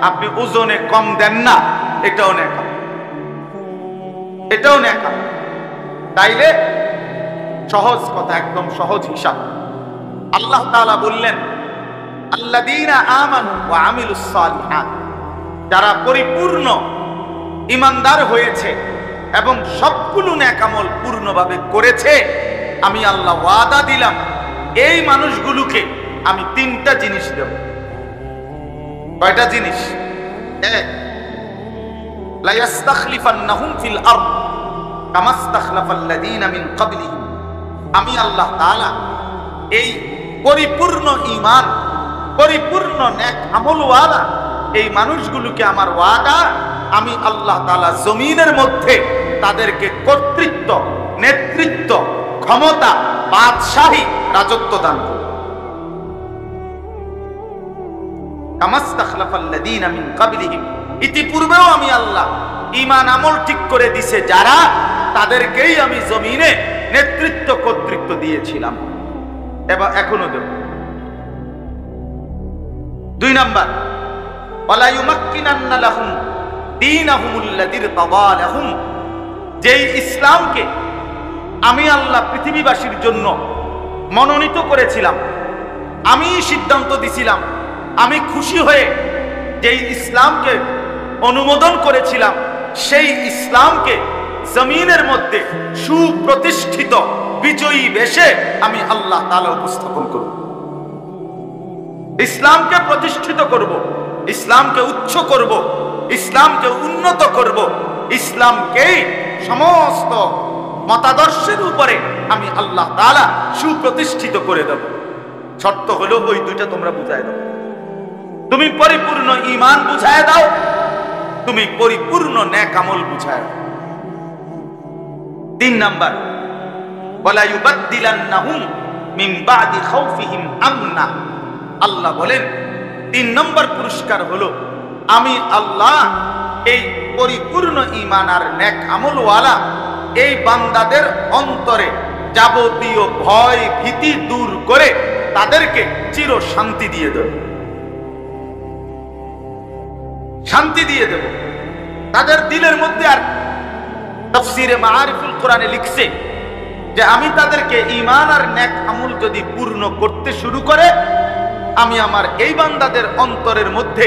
আপনি ওজনে কম দেন না, এটাও নেক আমল, এটাও নেক আমল। তাইলে সহজ কথা, একদম সহজ হিসাব। আল্লাহ তাআলা বললেন, আল্লাযীনা আমানু ওয়া আমিলুস সালিহাত, যারা পরিপূর্ণ ইমানদার হয়েছে এবং সবগুলো নেক আমল পূর্ণভাবে করেছে, আমি আল্লাহ ওয়াদা দিলাম এই মানুষগুলোকে আমি 3টা জিনিস দেব। কয়টা জিনিস? এক, লা ইস্তাখলিফান্নাহুম ফিল আরদ কামা ইস্তাখলাফাল্লাযীনা মিন ক্বাবলিহিম। আমি আল্লাহ তাআলা এই পরিপূর্ণ ঈমান, পরিপূর্ণ নেক আমলওয়ালা এই মানুষগুলোকে আমার ওয়াদা, আমি আল্লাহ তাআলা জমিনের মধ্যে তাদেরকে কর্তৃত্ব, নেতৃত্ব, ক্ষমতা, বাদশাহী, রাজত্ব দান করব। কামাস্তাখলাফাল্লাযীনা মিন ক্বাবলিহিম, ইতিপূর্বেও আমি আল্লাহ ঈমান আমল ঠিক করে দিছে যারা, তাদেরকেই আমি জমিনে নেতৃত্ব, কর্তৃত্ব দিয়েছিলাম, এবার এখনো দেব। 2 নাম্বার, ওয়ালা ইউমাক্কিনান্না লাহুম দীনাহুমুল্লাযী ইরতাদা লাহুম, যেই ইসলামকে আমি আল্লাহ পৃথিবীবাসীর জন্য মনোনীত করেছিলাম, আমি সিদ্ধান্ত দিছিলাম, আমি খুশি হয়ে যেই ইসলামকে অনুমোদন করেছিলাম, সেই ইসলামকে জমিনের মধ্যে সুপ্রতিষ্ঠিত বিজয়ী বেশে আমি আল্লাহ তাআলা উপস্থাপন করব। ইসলামকে প্রতিষ্ঠিত করব, ইসলামকে উচ্চ করব, ইসলামকে উন্নত করব, ইসলামকেই সমস্ত মতাদর্শের উপরে আমি আল্লাহ তাআলা সুপ্রতিষ্ঠিত করে দেব। শর্ত হলো ওই 2টা তোমরা বুঝায় দাও। তুমি পরিপূর্ণ ঈমান বুঝায় দাও, তুমি পরিপূর্ণ নেক আমল বুঝায় দাও। 3 নাম্বার, ওয়ালা ইউবাদদিলান্নাহুম মিন বাদি খাউফিহিম আমনা। আল্লাহ বলেন 3 নম্বর পুরস্কার হলো আমি আল্লাহ এই পরিপূর্ণ ঈমান আর নেক আমলওয়ালা এই বান্দাদের অন্তরে যাবতীয় ভয় ভীতি দূর করে তাদেরকে চির শান্তি দিয়ে দেব। শান্তি দিয়ে দেব তাদের দিলের মধ্যে। আর তাফসীরে মাআরিফুল কোরআনে লিখছে যে আমি তাদেরকে ঈমান আর নেক আমল যদি পূর্ণ করতে শুরু করে, আমি আমার এই বান্দাদের অন্তরের মধ্যে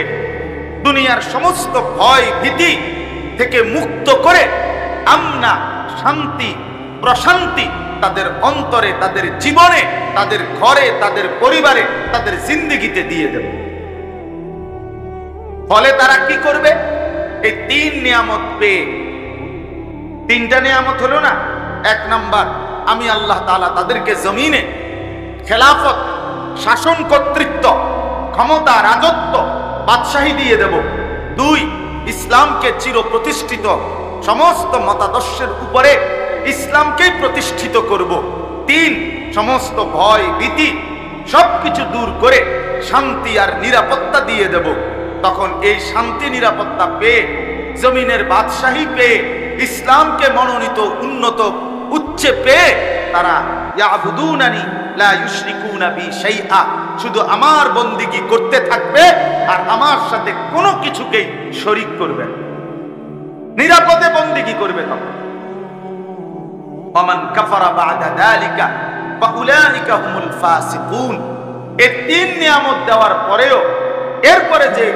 দুনিয়ার সমস্ত ভয় ভীতি থেকে মুক্ত করে আমনা, শান্তি, প্রশান্তি তাদের অন্তরে, তাদের জীবনে, তাদের ঘরে, তাদের পরিবারে, তাদের জিন্দেগিতে দিয়ে দেব। ফলে তারা কি করবে? এই 3 নিয়ামত পেয়ে, 3টা নিয়ামত হলো না? 1 নাম্বার, আমি আল্লাহ তাআলা তাদেরকে জমিনে খেলাফত, শাসন কর্তৃত্ব, ক্ষমতা, রাজত্ব, বাদশাহী দিয়ে দেব। 2, ইসলামকে চির প্রতিষ্ঠিত সমস্ত মতাদর্শের উপরে ইসলামকেই প্রতিষ্ঠিত করব। 3, সমস্ত ভয় ভীতি সবকিছু দূর করে শান্তি আর নিরাপত্তা দিয়ে দেব। তখন এই শান্তি নিরাপত্তা পেয়ে, জমিনের বাদশাহী পেয়ে, ইসলামকে মনোনীত উন্নত উচ্চে পেয়ে তারা ইয়াবুদুনানি লা ইউশরিকুনা বি শাইআ, শুধু আমার বন্দেগী করতে থাকবে আর আমার সাথে কোনো কিছুকেই শরীক করবে না, নিরাপদে বন্দেগী করবে। তখন ওমান কাফারা বা'দা যালিকা ফাউলাইকা হুমুল ফাসিকুন। এই 3 নিয়ামত দেওয়ার পরেও এরপরে যে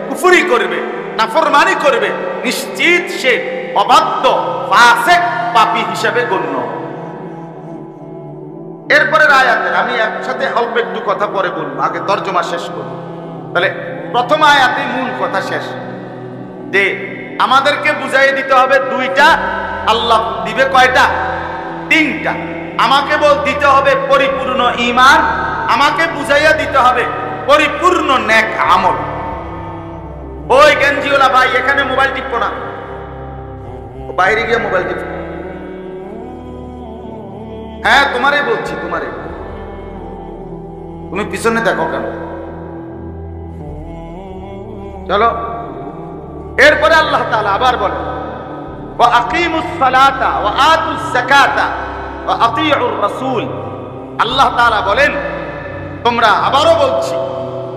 কুফরি করবে, নাফরমানি করবে, নিশ্চিত সে অবাধ্য, ফাসিক, পাপী হিসেবে গণ্য। এরপরের আয়াতের আমি একসাথে অল্প একটু কথা পরে বলবো, আগে তরজমা শেষ করব। তাহলে প্রথম আয়াতে মূল কথা শেষ, যে আমাদেরকে বুঝাই দিতে হবে 2টা, আল্লাহ দিবে কয়টা? 3টা। আমাকে দিতে হবে পরিপূর্ণ ঈমান, আমাকে বুঝাইয়া দিতে হবে পরিপূর্ণ নেক আমল। ওই গেঞ্জিওয়ালা ভাই, এখানে মোবাইল টিপো না, বাইরে গিয়ে মোবাইল টিপো। হ্যাঁ, তোমারই বলছি, তোমারই। তুমি পিছনে দেখো কেন? চলো। এরপরে আল্লাহ তাআলা আবার বলেন, ওয়া আকিমুস সালাতা ওয়া আতুজ যাকাতা ওয়া আতিউর রাসূল। আল্লাহ তাআলা বলেন, তোমরা, আবারও বলছি,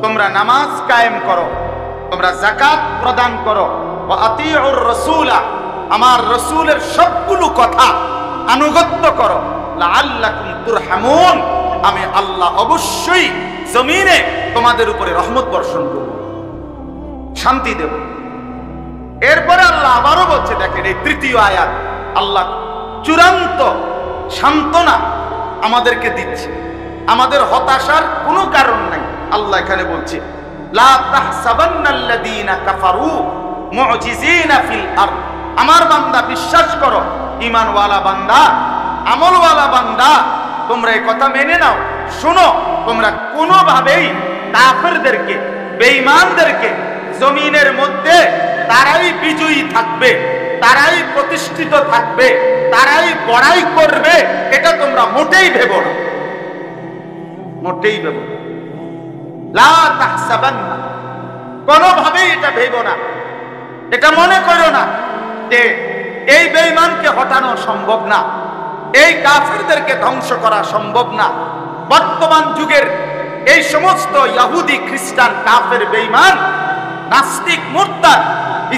তোমরা নামাজ কায়েম করো, তোমরা যাকাত প্রদান করো, ওয়া আতিউর রাসূলা, আমার রাসূলের সবগুলো কথা আনুগত্য করো, লাআল্লাকুম তুরহামুন, আমি আল্লাহ অবশ্যই জমিনে তোমাদের উপরে রহমত বর্ষণ করব, শান্তি দেব। এরপরে আল্লাহ আবারও বলছে, দেখেন এই তৃতীয় আয়াত, আল্লাহ চূড়ান্ত সান্ত্বনা আমাদেরকে দিচ্ছে, আমাদের হতাশার কোনো কারণ নাই। আল্লাহ এখানে বলছে, লা তাহসাবান্নাল্লাযীনা কাফারু মুজিজিনা ফিল আরদ। আমার বান্দা বিশ্বাস করো, ঈমানওয়ালা বান্দা, আমলওয়ালা বান্দা, তোমরা এই কথা মেনে নাও, শোনো, তোমরা কোনোভাবেই কাফেরদেরকে, বেঈমানদেরকে জমিনের মধ্যে তারাই বিজয়ী থাকবে, তারাই প্রতিষ্ঠিত থাকবে, তারাই বড়াই করবে, এটা তোমরা মোটেই ভেবো না, মোটেই ভেবো না। লা তাহসাবান্না, কোনোভাবেই এটা ভেবো না, এটা মনে করো না যে এই বেঈমানকে হটানো সম্ভব না, এই কাফেরদেরকে ধ্বংস করা সম্ভব না। বর্তমান যুগের এই সমস্ত ইহুদি, খ্রিস্টান, কাফের, বেঈমান, নাস্তিক, মুরতাদ,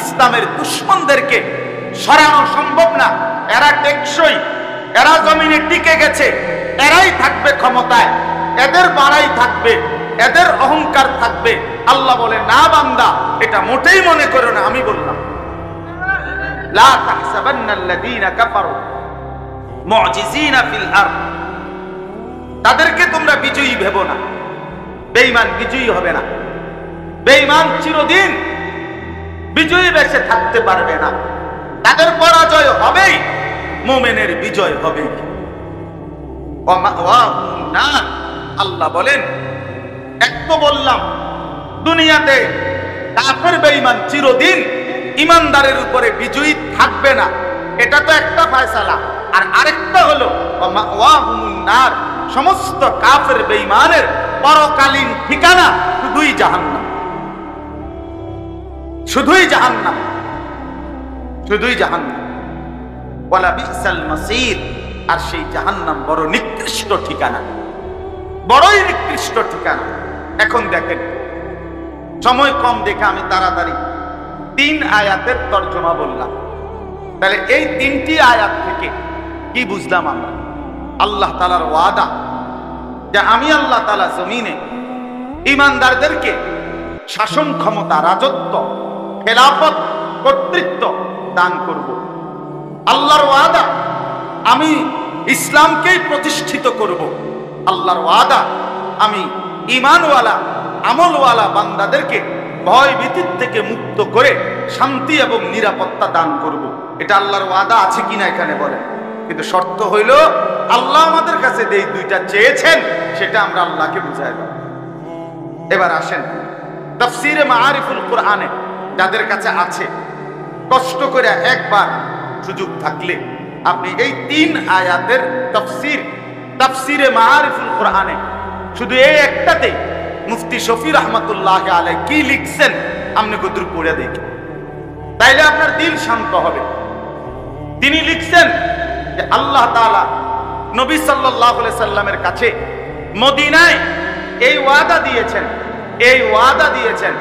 ইসলামের দুশমনদেরকে সরানো সম্ভব না। এরা টেকসই, এরা জমিনে টিকে গেছে, এরাই থাকবে ক্ষমতায়, এদের বাড়াই থাকবে, এদের অহংকার থাকবে। আল্লাহ বলে, না বান্দা, এটা মোটেই মনে করো না, আমি বললাম। লা তাহসাবান্নাল্লাযীনা কাফারু মুজিজিনা ফিল আরদ, তাদেরকে তোমরা বিজয়ী ভেবো না। বেঈমান বিজয়ী হবে না, বেঈমান চিরদিন বিজয়ী বেশে থাকতে পারবে না। তাদের পরাজয় হবেই, মুমিনের বিজয় হবে। আল্লাহ বলেন, এক তো বললাম দুনিয়াতে কাফের বেঈমান চিরদিন ইমানদারের উপরে বিজয়ী থাকবে না, এটা তো একটা ফয়সালা। আর আরেকটা হলো নার, সমস্ত কাফের বেঈমানের পরকালীন ঠিকানা শুধুই জাহান্নাম, শুধুই জাহান্নাম, শুধুই জাহান্নাম। ওয়ালা বিসাল মাসির, আর সেই জাহান্নাম বড় নিকৃষ্ট ঠিকানা, বড়ই নিকৃষ্ট ঠিকানা। এখন দেখেন, সময় কম দেখে আমি তাড়াতাড়ি 3 আয়াতের তর্জমা বললাম। তাহলে এই 3টি আয়াত থেকে কি বুঝলাম আমরা? আল্লাহ তাআলার ওয়াদা যে আমি আল্লাহ তাআলা জমিনে ঈমানদারদেরকে শাসন ক্ষমতা, রাজত্ব, খেলাফত, কর্তৃত্ব দান করব। আল্লাহর ওয়াদা আমি ইসলামকেই প্রতিষ্ঠিত করব। আল্লাহর ওয়াদা আমি ঈমানওয়ালা, আমলওয়ালা বান্দাদেরকে ভয় ভীতির থেকে মুক্ত করে শান্তি এবং নিরাপত্তা দান করব। এটা আল্লাহর ওয়াদা আছে কিনা এখানে বলেন। কিন্তু শর্ত হইল আল্লাহ আমাদের কাছে যে 2টা চেয়েছেন সেটা আমরা আল্লাহকে বুঝাই দেব। এবার আসেন তাফসীরে মাআরিফুল কোরআনে যাদের কাছে আছে, কষ্ট করে একবার সুযোগ থাকলে আপনি এই 3 আয়াতের তাফসীরে মাআরিফুল কোরআনে শুধু এই একটাতে মুফতি শফি রহমাতুল্লাহ আলাইহি কি লিখছেন আপনি কতদূর পড়ে দেখেন, তাইলে আপনার দিল শান্ত হবে। তিনি লিখছেন যে আল্লাহ তাআলা নবী সাল্লাল্লাহু আলাইহি সাল্লামের কাছে মদিনায় এই ওয়াদা দিয়েছেন, এই ওয়াদা দিয়েছেন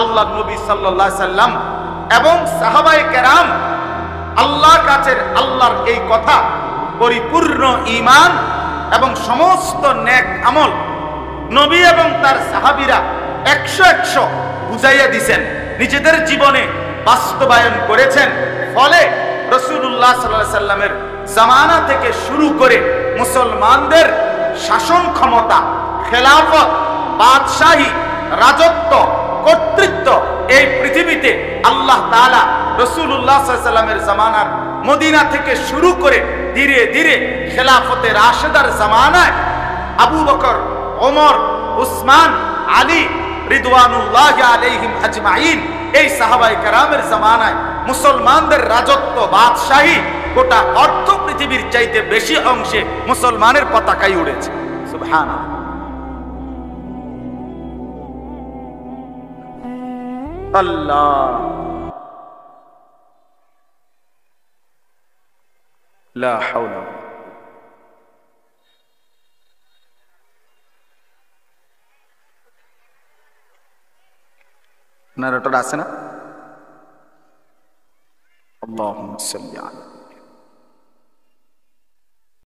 আল্লাহ নবী সাল্লাল্লাহু আলাইহি সাল্লাম এবং সাহাবায়ে কেরাম আল্লাহর কাছে আল্লাহর এই কথা পরিপূর্ণ ঈমান এবং সমস্ত নেক আমল নবী এবং তার সাহাবীরা 100 বুঝাইয়া দিয়েছেন, নিজেদের জীবনে বাস্তবায়ন করেছেন। ফলে রাসূলুল্লাহ সাল্লাল্লাহু আলাইহি সাল্লামের জামানা থেকে শুরু করে মুসলমানদের শাসন ক্ষমতা, খেলাফত, বাদশাহী, রাজত্ব, কর্তৃত্ব এই পৃথিবীতে আল্লাহ তাআলা রাসূলুল্লাহ সাল্লাল্লাহু আলাইহি সাল্লামের জামানার মদিনা থেকে শুরু করে ধীরে ধীরে খেলাফতে রাশেদার জামানায় আবু বকর, ওমর, উসমান, আলী রিদওয়ানুল্লাহি আলাইহিম আজমাইন, এই সাহাবায়ে কেরামের জামানায় মুসলমানদের রাজত্ব, বাদশাহী গোটা অর্ধ পৃথিবীর চাইতে বেশি অংশে মুসলমানের পতাকায় উড়েছে। সুবহানাল্লাহ। আল্লাহ লা হাওলা নারোটা আছে না? আল্লাহুম্মা সাল্লি আলা